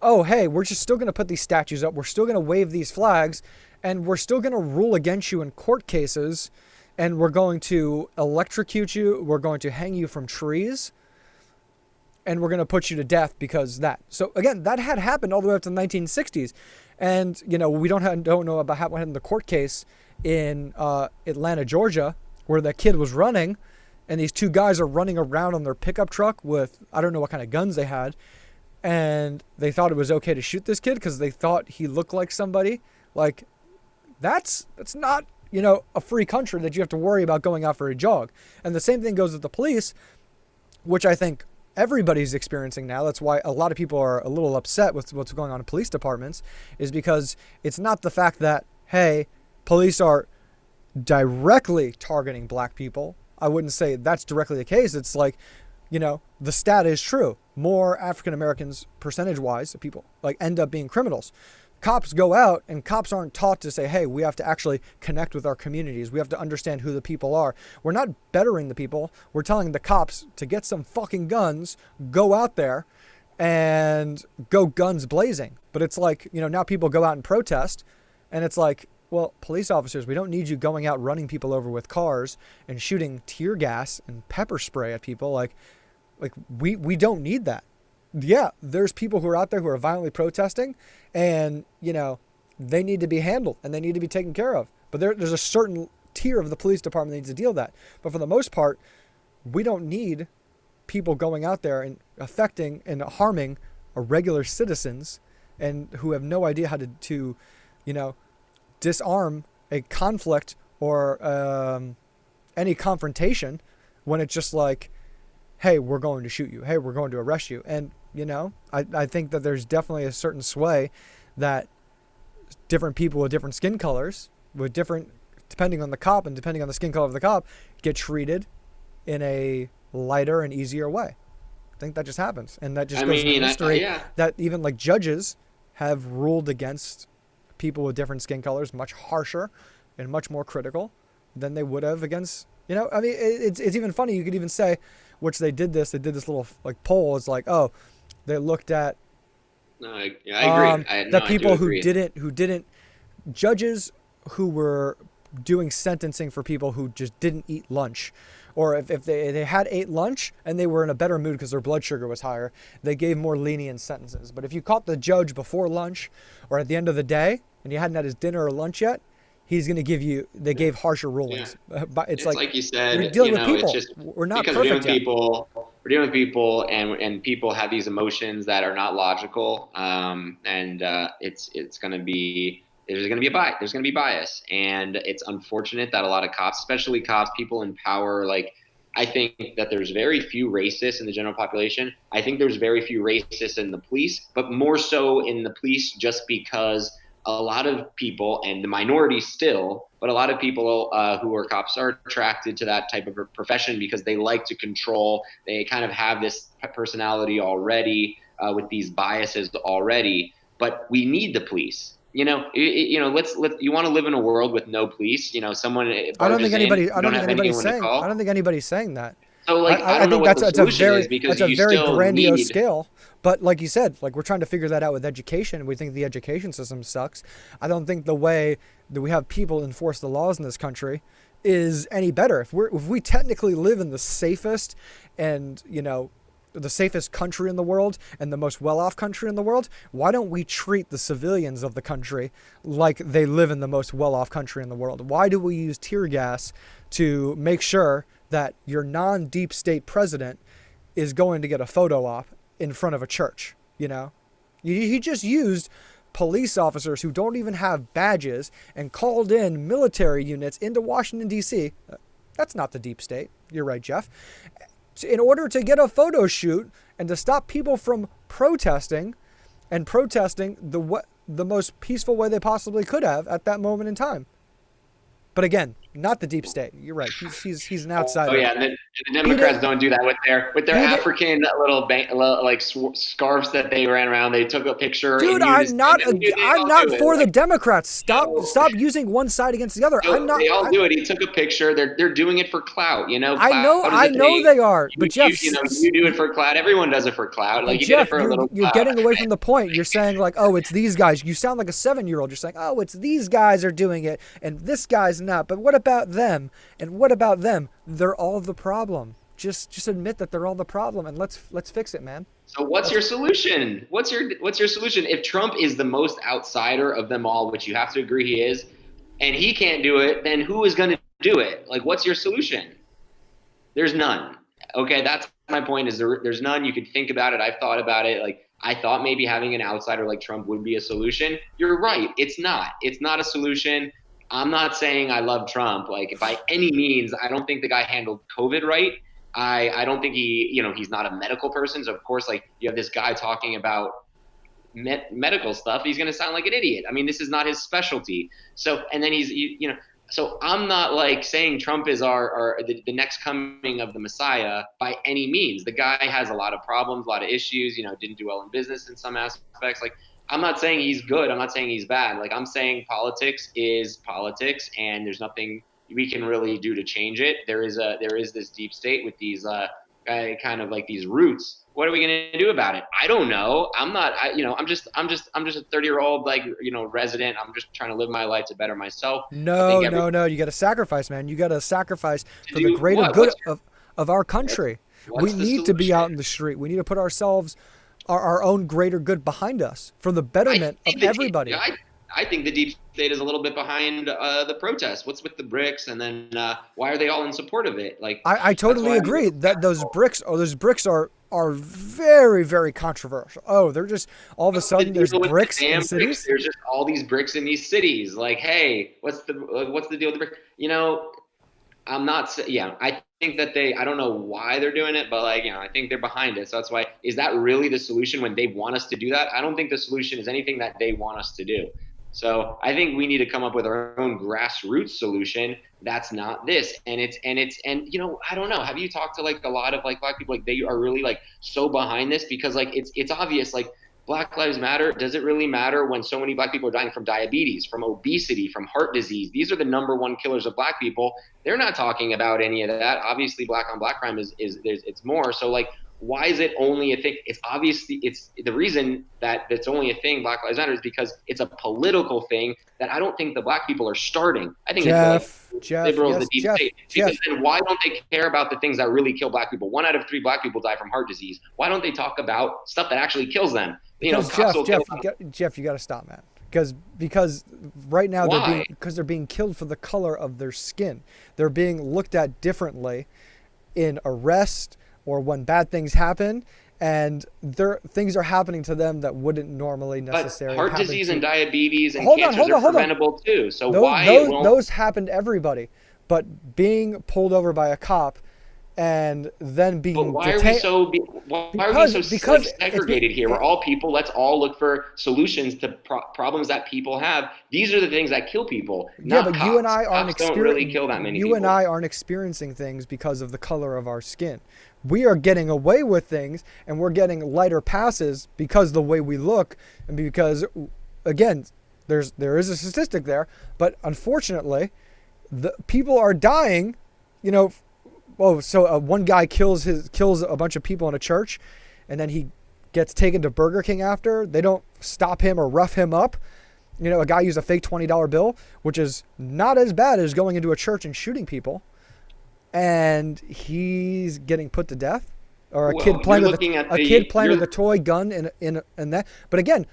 oh, hey, we're just still going to put these statues up. We're still going to wave these flags, and we're still going to rule against you in court cases, and we're going to electrocute you. We're going to hang you from trees, and we're going to put you to death because that. So again, that had happened all the way up to the 1960s. And, we don't know about what happened in the court case in Atlanta, Georgia, where that kid was running, and these two guys are running around on their pickup truck with, I don't know what kind of guns they had, and they thought it was okay to shoot this kid because they thought he looked like somebody. Like, that's not, a free country that you have to worry about going out for a jog. And the same thing goes with the police, which I think everybody's experiencing now. That's why a lot of people are a little upset with what's going on in police departments, is because it's not the fact that, hey, police are directly targeting black people. I wouldn't say that's directly the case. It's like, the stat is true. More African Americans, percentage wise, people like end up being criminals. Cops go out, and cops aren't taught to say, hey, we have to actually connect with our communities. We have to understand who the people are. We're not bettering the people. We're telling the cops to get some fucking guns, go out there, and go guns blazing. But it's like, now people go out and protest, and it's like, well, police officers, we don't need you going out running people over with cars and shooting tear gas and pepper spray at people. Like we don't need that. Yeah, there's people who are out there who are violently protesting, and they need to be handled and they need to be taken care of. But there's a certain tier of the police department that needs to deal with that. But for the most part, we don't need people going out there and affecting and harming regular citizens, and who have no idea how to disarm a conflict or any confrontation, when it's just like, hey, we're going to shoot you. Hey, we're going to arrest you. And, I think that there's definitely a certain sway that different people with different skin colors, depending on the cop and depending on the skin color of the cop, get treated in a lighter and easier way. I think that just happens. And that just I goes into mean, history, yeah. that even like judges have ruled against people with different skin colors much harsher and much more critical than they would have against, it's even funny. You could even say, which they did this little like poll. It's like, oh, they looked at No, I agree. the I do people who agree. didn't judges who were doing sentencing for people who just didn't eat lunch, or if they had ate lunch and they were in a better mood because their blood sugar was higher, they gave more lenient sentences. But if you caught the judge before lunch or at the end of the day and you hadn't had his dinner or lunch yet, he's going to they Yeah. gave harsher Yeah. rulings. But it's It's like, like you we're said, dealing with it's people. just We're not because perfect yet. we're dealing with people, and people have these emotions that are not logical. And it's going to be there's going to be there's going to be bias, and it's unfortunate that a lot of cops, especially cops, people in power, like I think that there's very few racists in the general population. I think there's very few racists in the police, but more so in the police just because a lot of people, and the minority still, but a lot of people who are cops are attracted to that type of profession because they like to control. They kind of have this personality already with these biases already. But we need the police. Let's you want to live in a world with no police. Someone I don't think partisan, anybody. I you don't don't think have anybody's anyone to saying. I call. don't think anybody's saying that. So I I don't know think what the that's a solution is very because you still grandiose need. scale. But like you said, like we're trying to figure that out with education. We think the education system sucks. I don't think the way that we have people enforce the laws in this country is any better. If we technically live in the safest and the safest country in the world and the most well-off country in the world, why don't we treat the civilians of the country like they live in the most well-off country in the world? Why do we use tear gas to make sure that your non-deep state president is going to get a photo op in front of a church? He just used police officers who don't even have badges and called in military units into Washington, D.C. That's not the deep state. You're right, Jeff. In order to get a photo shoot and to stop people from protesting the most peaceful way they possibly could have at that moment in time. But again, not the deep state. You're right. He's an outsider. Oh yeah, and the Democrats don't do that with their African little like scarves that they ran around. They took a picture. Dude, I'm not for the Democrats. Stop using one side against the other. They all do it. He took a picture. They're doing it for clout. I know they are. But Jeff, you do it for clout. Everyone does it for clout. Like you Jeff, did it for a little. You're getting away from the point. You're saying like, oh, it's these guys. You sound like a 7-year-old. You're saying, oh, it's these guys are doing it, and this guy's not. But what about them? And what about them? They're all the problem. Just admit that they're all the problem, and let's fix it, man. So what's your solution? What's your solution? If Trump is the most outsider of them all, which you have to agree he is, and he can't do it, then who is going to do it? Like, what's your solution? There's none. Okay, that's my point. Is there's none. You could think about it. I've thought about it. Like, I thought maybe having an outsider like Trump would be a solution. You're right. It's not. It's not a solution. I'm not saying I love Trump. Like, by any means, I don't think the guy handled COVID right. I don't think he's not a medical person. So, of course, like, you have this guy talking about medical stuff. He's going to sound like an idiot. I mean, this is not his specialty. So, and then so I'm not like saying Trump is the next coming of the Messiah by any means. The guy has a lot of problems, a lot of issues, didn't do well in business in some aspects. Like, I'm not saying he's good. I'm not saying he's bad. Like, I'm saying politics is politics, and there's nothing we can really do to change it. There is this deep state with these kind of like these roots. What are we going to do about it? I don't know. I'm just a 30-year-old resident. I'm just trying to live my life to better myself. No. You got to sacrifice, man. You got to sacrifice for the greater good of our country. We need to be out in the street. We need to put our own greater good behind us for the betterment of everybody. I think the deep state is a little bit behind the protests. What's with the bricks, and then why are they all in support of it? Like, I totally agree that those bricks are very, very controversial. Oh, they're just all of a sudden there's bricks in cities. There's just all these bricks in these cities. Like, hey, what's the deal with the brick? I'm not. Yeah, I think that I don't know why they're doing it, but I think they're behind it. So that's why. Is that really the solution when they want us to do that? I don't think the solution is anything that they want us to do. So I think we need to come up with our own grassroots solution. That's not this. And I don't know. Have you talked to like a lot of like Black people? Like, they are really like so behind this because like it's obvious. Like, Black Lives Matter. Does it really matter when so many Black people are dying from diabetes, from obesity, from heart disease? These are the number one killers of Black people. They're not talking about any of that. Obviously, Black on Black crime is it's more. So like, why is it only a thing? It's obviously it's the reason that it's only a thing. Black Lives Matter is because it's a political thing that I don't think the Black people are starting. I think it's like liberals, the deep state. Because then why don't they care about the things that really kill Black people? 1 out of 3 Black people die from heart disease. Why don't they talk about stuff that actually kills them? Jeff, you got to stop, man. Because right now they're being killed for the color of their skin. They're being looked at differently in arrest or when bad things happen, and things are happening to them that wouldn't normally necessarily happen. But heart disease and diabetes and cancers are preventable too. So those happened to everybody. But being pulled over by a cop and then But being why are we detained so why are we so like because segregated here? We're all people. Let's all look for solutions to problems that people have. These are the things that kill people, yeah, not but you and cops. I aren't Cops don't really kill that many you and I people. aren't experiencing things because of the color of our skin. We are getting away with things, and we're getting lighter passes because of the way we look, and because, again, there is a statistic there, but unfortunately, the people are dying. You know, oh, so one guy kills a bunch of people in a church, and then he gets taken to Burger King after. They don't stop him or rough him up. You know, a guy used a fake $20 bill, which is not as bad as going into a church and shooting people, and he's getting put to death. Or a kid Well, playing you're with looking at a kid the playing with a toy gun in that. But again,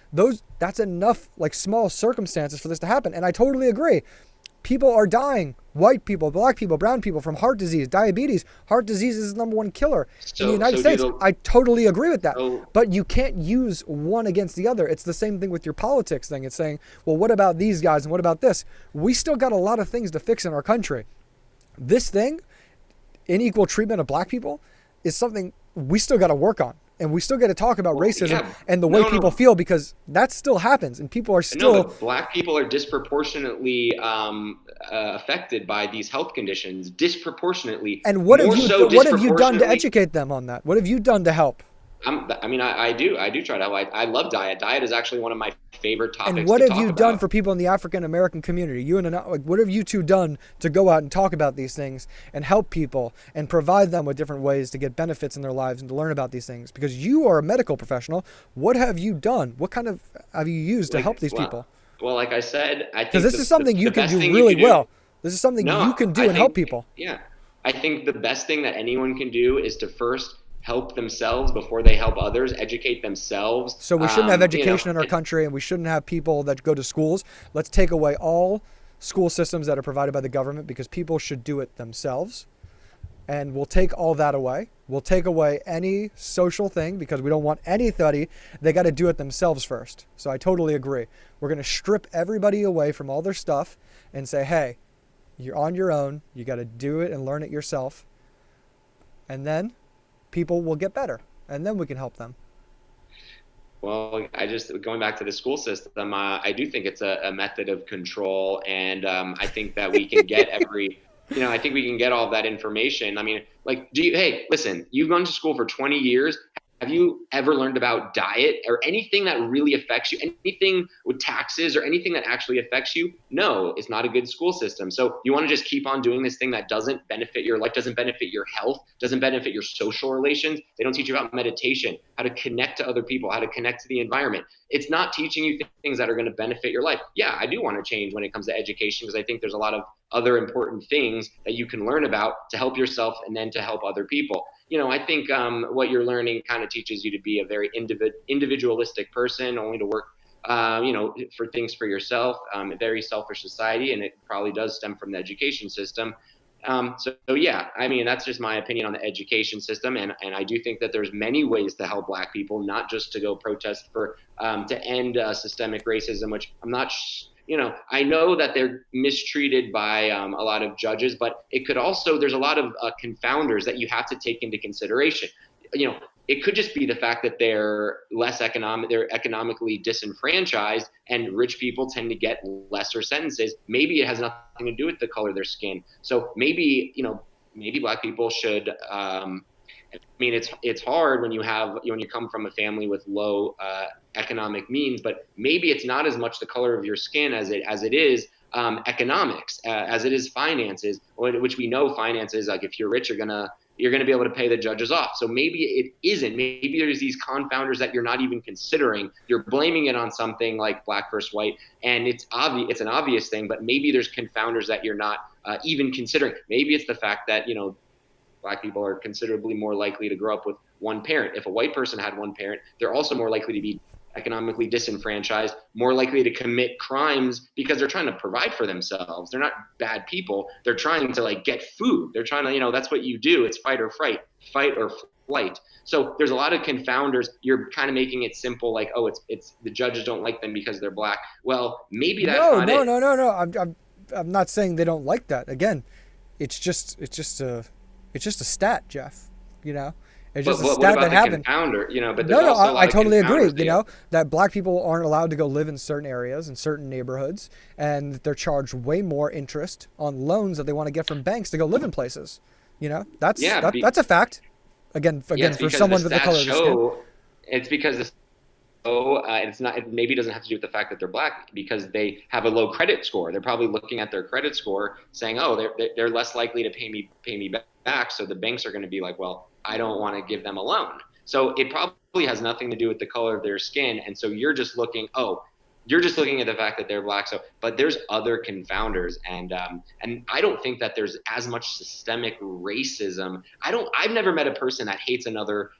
that's enough like small circumstances for this to happen. And I totally agree. People are dying. White people, black people, brown people from heart disease, diabetes. Heart disease is the number one killer in the United States. I totally agree with that. so But you can't use one against the other. It's the same thing with your politics thing. It's saying, well, what about these guys and what about this? We still got a lot of things to fix in our country. This thing, unequal treatment of black people, is something we still got to work on. And we still got to talk about racism yeah, and the way people feel, because that still happens and people are no, still. but black people are disproportionately affected by these health conditions. Disproportionately, And more so what have you done to disproportionately. educate them on that? What have you done to help? I do try to. I love diet. Diet is actually one of my favorite And topics what to have talk you done about. for people in the African American community? You and like, what have you two done to go out and talk about these things and help people and provide them with different ways to get benefits in their lives and to learn about these things? Because you are a medical professional. What have you done? What kind of have you used to help Like, these people? well, like I said, I Because think this is something you the can best do thing you really could do. well. This is something you No, can I do and help think, people. yeah, I think the best thing that anyone can do is to first help themselves before they help others, educate themselves. So we shouldn't have education in our country, and we shouldn't have people that go to schools. Let's take away all school systems that are provided by the government, because people should do it themselves. And we'll take all that away. We'll take away any social thing, because we don't want anybody. They got to do it themselves first. So I totally agree. We're going to strip everybody away from all their stuff and say, hey, you're on your own. You got to do it and learn it yourself. And then people will get better, and then we can help them. Well, I just going back to the school system. I do think it's a method of control, and I think that we can get I think we can get all of that information. I mean, like, hey, listen, you've gone to school for 20 years. Have you ever learned about diet or anything that really affects you? Anything with taxes or anything that actually affects you? No, it's not a good school system. So you want to just keep on doing this thing that doesn't benefit your life, doesn't benefit your health, doesn't benefit your social relations. They don't teach you about meditation, how to connect to other people, how to connect to the environment. It's not teaching you things that are going to benefit your life. Yeah, I do want to change when it comes to education, because I think there's a lot of other important things that you can learn about to help yourself and then to help other people. I think what you're learning kind of teaches you to be a very individualistic person, only to work, for things for yourself. A very selfish society, and it probably does stem from the education system. So yeah, I mean, that's just my opinion on the education system, and I do think that there's many ways to help Black people, not just to go protest for to end systemic racism, which I'm not. I know that they're mistreated by a lot of judges, but it could also there's a lot of confounders that you have to take into consideration. It could just be the fact that they're economically disenfranchised, and rich people tend to get lesser sentences. Maybe it has nothing to do with the color of their skin. So maybe Black people should. I mean, it's hard when you come from a family with low economic means, but maybe it's not as much the color of your skin as it is economics, as it is finances, which we know finances. Like, if you're rich, you're gonna be able to pay the judges off. So maybe it isn't. Maybe there's these confounders that you're not even considering. You're blaming it on something like black versus white, and it's obvious. It's an obvious thing, but maybe there's confounders that you're not even considering. Maybe it's the fact that Black people are considerably more likely to grow up with one parent. If a white person had one parent, they're also more likely to be economically disenfranchised, more likely to commit crimes because they're trying to provide for themselves. They're not bad people. They're trying to get food. They're trying to, that's what you do. It's fight or flight. So there's a lot of confounders. You're kind of making it simple, like, oh, it's the judges don't like them because they're Black. Well, maybe that's No, not no, it. no, no, no. I'm not saying they don't like that. Again, it's just It's just a stat, Jeff. You know, it's just But a what stat about that the happened. confounder? But No, there's no, also a I lot of totally agree. confounders. You know, that black people aren't allowed to go live in certain areas in certain neighborhoods, and that they're charged way more interest on loans that they want to get from banks to go live in places. You know, Yeah, that's a fact. yeah, Again, it's for because the someone with the stats color of the skin. show. It's because the it's not. It maybe doesn't have to do with the fact that they're black because they have a low credit score. They're probably looking at their credit score, saying, "Oh, they're less likely to pay me back." So the banks are going to be like, "Well, I don't want to give them a loan." So it probably has nothing to do with the color of their skin. And so you're just looking at the fact that they're black. So, but there's other confounders, and I don't think that there's as much systemic racism. I've never met a person that hates another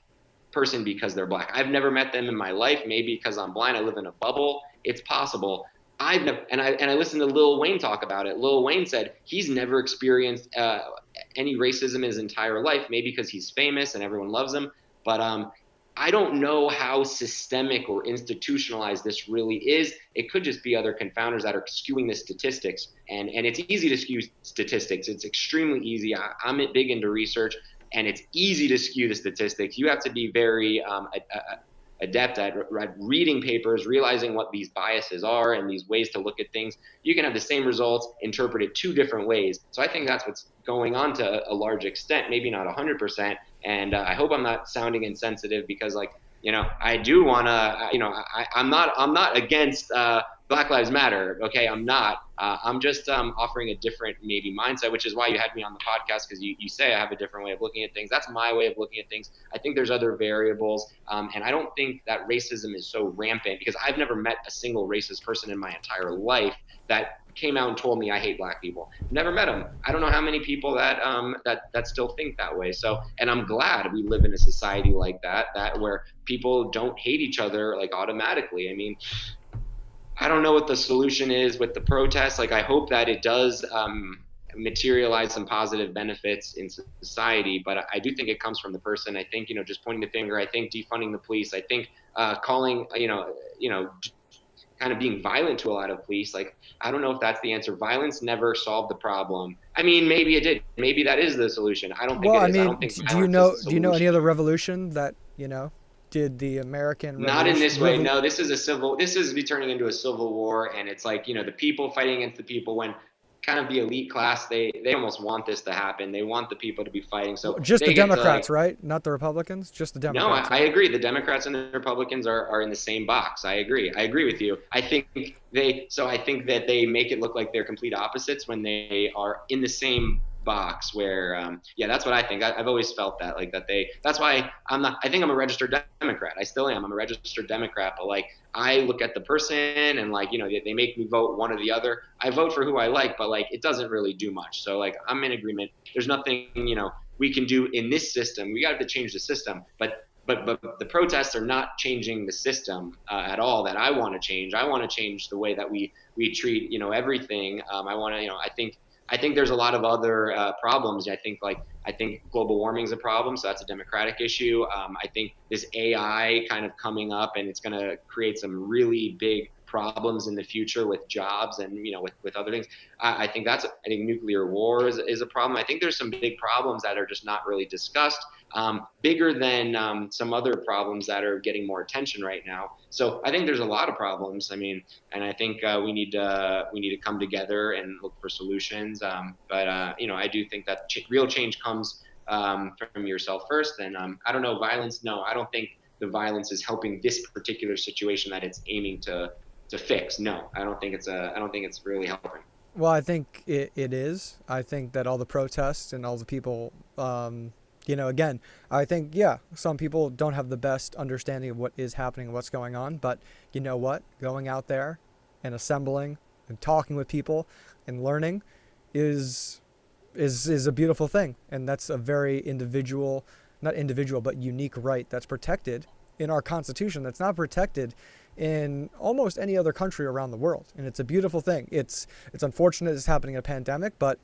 person because they're black. I've never met them in my life. Maybe because I'm blind, I live in a bubble. It's possible. I've never, and I listened to Lil Wayne talk about it. Lil Wayne said he's never experienced any racism in his entire life. Maybe because he's famous and everyone loves him. But I don't know how systemic or institutionalized this really is. It could just be other confounders that are skewing the statistics, and it's easy to skew statistics. It's extremely easy. I'm big into research, and it's easy to skew the statistics. You have to be very adept at reading papers, realizing what these biases are and these ways to look at things. You can have the same results interpreted two different ways. So I think that's what's going on to a large extent, maybe not 100%. And I hope I'm not sounding insensitive because, like, I do want to, I'm not against Black Lives Matter. Okay, I'm not. I'm just offering a different maybe mindset, which is why you had me on the podcast, because you say I have a different way of looking at things. That's my way of looking at things. I think there's other variables, and I don't think that racism is so rampant because I've never met a single racist person in my entire life that came out and told me I hate black people. Never met them. I don't know how many people that still think that way. So, and I'm glad we live in a society like that where people don't hate each other like automatically. I mean, I don't know what the solution is with the protests. Like, I hope that it does materialize some positive benefits in society, but I do think it comes from the person. I think, just pointing the finger. I think defunding the police. I think calling, kind of being violent to a lot of police. Like, I don't know if that's the answer. Violence never solved the problem. I mean, maybe it did. Maybe that is the solution. I don't think Well, it I is. I don't mean, think violence is the do you know any solution. other revolution that did the American Not in Revolution? this way. No, this is be turning into a civil war. And it's like, the people fighting against the people, when kind of the elite class, they almost want this to happen. They want the people to be fighting. So Just the they get to, Democrats, like, right? Not the Republicans. Just the no, Democrats, I right? agree. The Democrats and the Republicans are in the same box. I agree. I agree with you. I think that they make it look like they're complete opposites when they are in the same box where, yeah, that's what I think. I've always felt that, like, that's why I think I'm a registered Democrat. I still am. I'm a registered Democrat, but, like, I look at the person and, like, they make me vote one or the other. I vote for who I like, but, like, it doesn't really do much. So, like, I'm in agreement. There's nothing, we can do in this system. We got to change the system, but the protests are not changing the system at all that I want to change. I want to change the way that we treat everything. I want to I think there's a lot of other problems. I think global warming is a problem, so that's a democratic issue. I think this AI kind of coming up, and it's going to create some really big problems in the future with jobs and with other things. I think nuclear war is a problem. I think there's some big problems that are just not really discussed, bigger than some other problems that are getting more attention right now. So I think there's a lot of problems. I mean, and I think we need to come together and look for solutions. But I do think that real change comes from yourself first. And I don't know, violence. No, I don't think the violence is helping this particular situation that it's aiming to fix. No, I don't think it's really helping. Well, I think it is. I think that all the protests and all the people, again, I think, yeah, some people don't have the best understanding of what is happening and what's going on. But you know what? Going out there and assembling and talking with people and learning is a beautiful thing. And that's a very individual, not individual, but unique right that's protected in our Constitution, that's not protected in almost any other country around the world. And it's a beautiful thing. It's unfortunate it's happening in a pandemic, but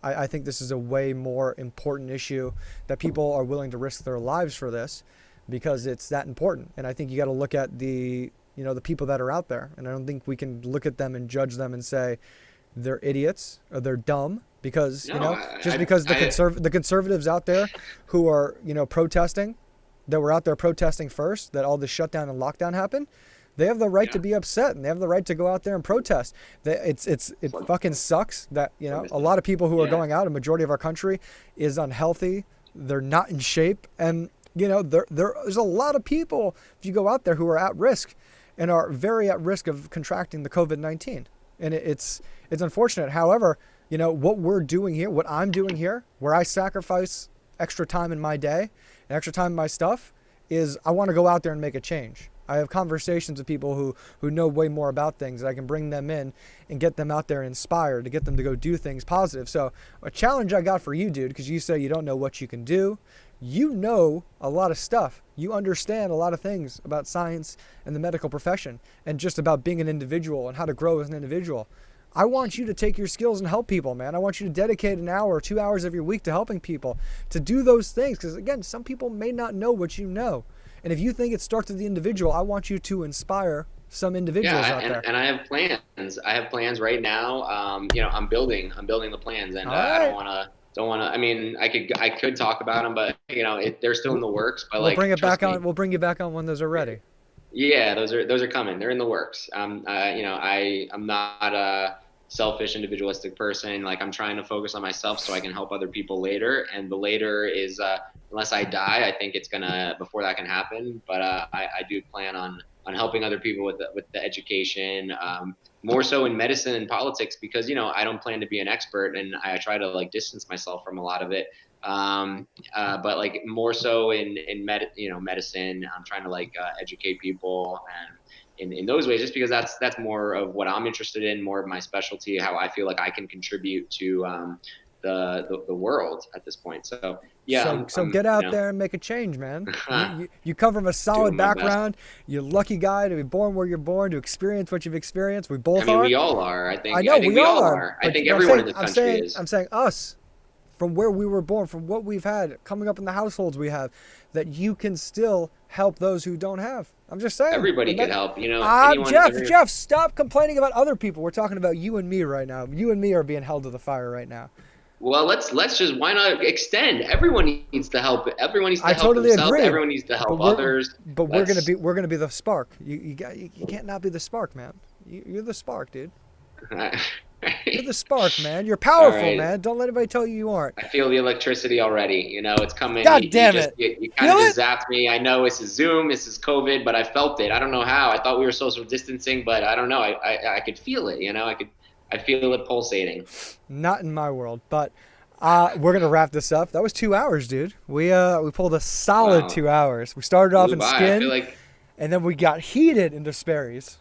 I think this is a way more important issue, that people are willing to risk their lives for this because it's that important. And I think you got to look at the people that are out there. And I don't think we can look at them and judge them and say, they're idiots or they're dumb because, No, just because the conservatives out there who are, protesting, that were out there protesting first, that all the shutdown and lockdown happened, they have the right to be upset and they have the right to go out there and protest. It fucking sucks that, a lot of people who are going out, a majority of our country is unhealthy. They're not in shape. And, there's a lot of people, if you go out there, who are at risk and are very at risk of contracting the COVID-19. And it's unfortunate. However, what we're doing here, what I'm doing here, where I sacrifice extra time in my day and extra time in my stuff, is I want to go out there and make a change. I have conversations with people who know way more about things, that I can bring them in and get them out there inspired, to get them to go do things positive. So a challenge I got for you, dude, because you say you don't know what you can do. You know a lot of stuff. You understand a lot of things about science and the medical profession and just about being an individual and how to grow as an individual. I want you to take your skills and help people, man. I want you to dedicate an hour or 2 hours every week to helping people, to do those things. Because again, some people may not know what you know. And if you think it starts with the individual, I want you to inspire some individuals out there. And I have plans. I have plans right now. I'm building the plans, and All I right. don't want to. I mean, I could talk about them, but they're still in the works. But We'll bring it back on. We'll bring you back on when those are ready. Yeah, those are coming. They're in the works. I'm not a selfish, individualistic person. Like, I'm trying to focus on myself so I can help other people later. And the later is, unless I die, I think it's gonna, before that can happen. But I do plan on helping other people with the education, more so in medicine and politics, because I don't plan to be an expert, and I try to like distance myself from a lot of it. But like more so in medicine, I'm trying to like educate people and in those ways, just because that's more of what I'm interested in, more of my specialty, how I feel like I can contribute to the world at this point. So yeah. So get out there and make a change, man. You come from a solid background. You're a lucky guy to be born where you're born, to experience what you've experienced. We both are. We all are. I think we all are. I think everyone in the country is. I'm saying us, from where we were born, from what we've had, coming up in the households we have, that you can still help those who don't have. I'm just saying. Everybody can help. Jeff, stop complaining about other people. We're talking about you and me right now. You and me are being held to the fire right now. Well, let's just, why not extend? Everyone needs to help. Everyone needs to help totally themselves. Agree. Everyone needs to help others. But we're gonna be the spark. You can't not be the spark, man. You're the spark, dude. You're the spark, man. You're powerful, man. Don't let anybody tell you aren't. I feel the electricity already. It's coming. God damn it. You kind of just zapped me. I know this is Zoom, this is COVID, but I felt it. I don't know how. I thought we were social distancing, but I don't know. I could feel it. I feel it pulsating. Not in my world, but we're gonna wrap this up. That was 2 hours, dude. We pulled a solid 2 hours. We started off in skin, and then we got heated into Sperry's.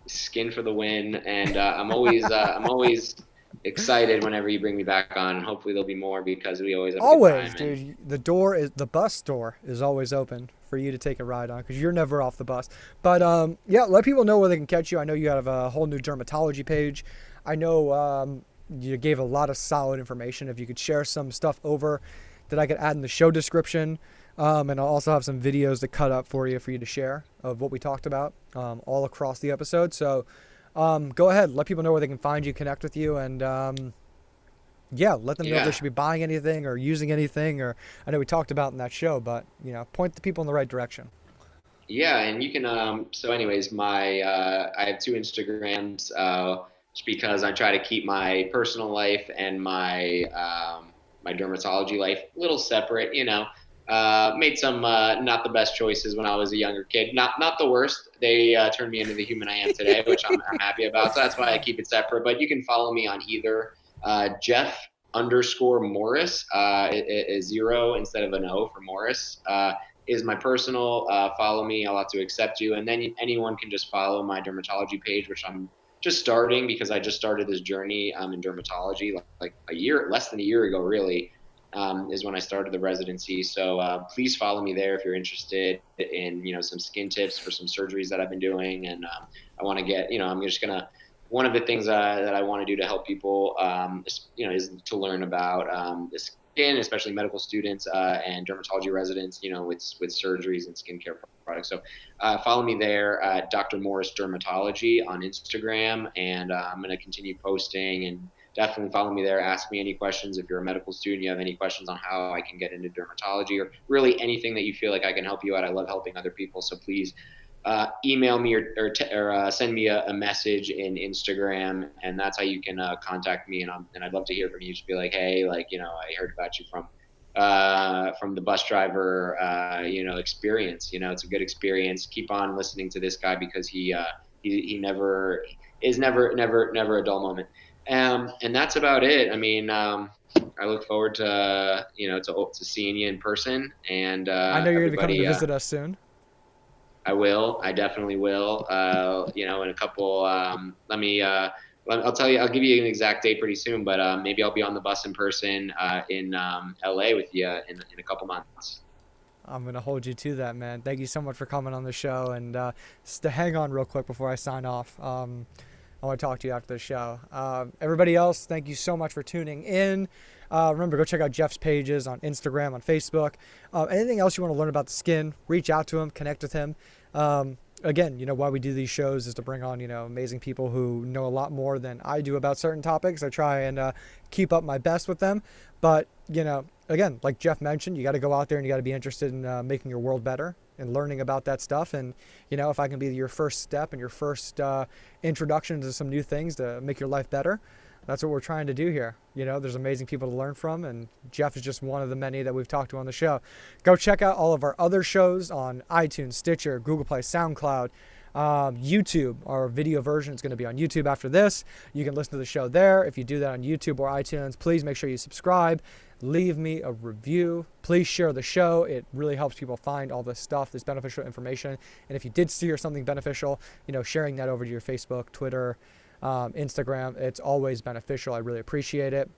Skin for the win, and I'm always excited whenever you bring me back on, and hopefully there'll be more, because we always have a good time. Dude. The bus door is always open for you to take a ride on, because you're never off the bus. But let people know where they can catch you. I know you have a whole new dermatology page. I know you gave a lot of solid information. If you could share some stuff over that I could add in the show description. And I'll also have some videos to cut up for you to share of what we talked about all across the episode. So go ahead, let people know where they can find you, connect with you, and let them know if they should be buying anything or using anything. Or I know we talked about in that show, but point the people in the right direction. Yeah, and you can. So, anyways, I have 2 Instagrams, just because I try to keep my personal life and my my dermatology life a little separate. Made some not the best choices when I was a younger kid. Not the worst. They turned me into the human I am today, which I'm happy about. So that's why I keep it separate. But you can follow me on either Jeff_Morris, is 0 instead of an O for Morris. Is my personal. Follow me. I'll have to accept you. And then anyone can just follow my dermatology page, which I'm just starting, because I just started this journey in dermatology like less than a year ago, really. Is when I started the residency. So please follow me there if you're interested in some skin tips for some surgeries that I've been doing. And I want to get, I'm just gonna, one of the things that I want to do to help people is to learn about especially medical students and dermatology residents, with surgeries and skincare products. So follow me there at Dr. Morris Dermatology on Instagram, and I'm going to continue posting, and definitely follow me there. Ask me any questions. If you're a medical student, you have any questions on how I can get into dermatology, or really anything that you feel like I can help you out. I love helping other people. So please email me or send me a message in Instagram, and that's how you can contact me. And I'd love to hear from you. Just be like, hey, like, I heard about you from the bus driver, experience. It's a good experience. Keep on listening to this guy, because he never is never a dull moment. And that's about it. I mean, I look forward to seeing you in person, and I know you're going to be coming to everybody. visit us soon. I will. I definitely will. In a couple. I'll tell you. I'll give you an exact date pretty soon, but maybe I'll be on the bus in person in LA with you in a couple months. I'm going to hold you to that, man. Thank you so much for coming on the show. And just to hang on real quick before I sign off, I want to talk to you after the show. Everybody else, thank you so much for tuning in. Remember, go check out Jeff's pages on Instagram, on Facebook. Anything else you want to learn about the skin, reach out to him, connect with him. Again, why we do these shows is to bring on, amazing people who know a lot more than I do about certain topics. I try and keep up my best with them. But, again, like Jeff mentioned, you got to go out there and you got to be interested in making your world better and learning about that stuff. And, if I can be your first step and your first introduction to some new things to make your life better, that's what we're trying to do here. There's amazing people to learn from, and Jeff is just one of the many that we've talked to on the show. Go check out all of our other shows on iTunes, Stitcher, Google Play, SoundCloud, YouTube. Our video version is going to be on YouTube after this. You can listen to the show there. If you do that on YouTube or iTunes, please make sure you subscribe. Leave me a review. Please share the show. It really helps people find all this stuff, this beneficial information. And if you did hear something beneficial, sharing that over to your Facebook, Twitter, Instagram, it's always beneficial. I really appreciate it.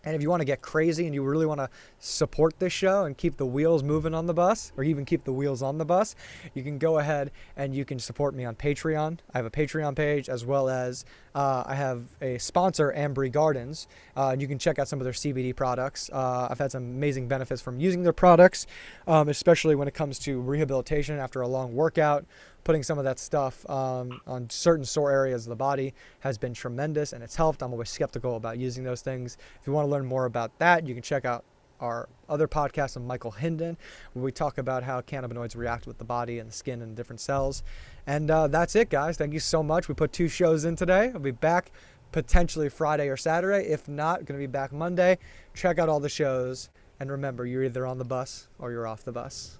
And if you want to get crazy and you really want to support this show and keep the wheels moving on the bus, or even keep the wheels on the bus, you can go ahead and you can support me on Patreon. I have a Patreon page, as well as I have a sponsor, Ambry Gardens. And you can check out some of their CBD products. I've had some amazing benefits from using their products, especially when it comes to rehabilitation after a long workout. Putting some of that stuff on certain sore areas of the body has been tremendous, and it's helped. I'm always skeptical about using those things. If you want to learn more about that, you can check out our other podcast on Michael Hinden, where we talk about how cannabinoids react with the body and the skin and different cells. And that's it, guys. Thank you so much. We put 2 shows in today. I'll be back potentially Friday or Saturday. If not, going to be back Monday. Check out all the shows. And remember, you're either on the bus or you're off the bus.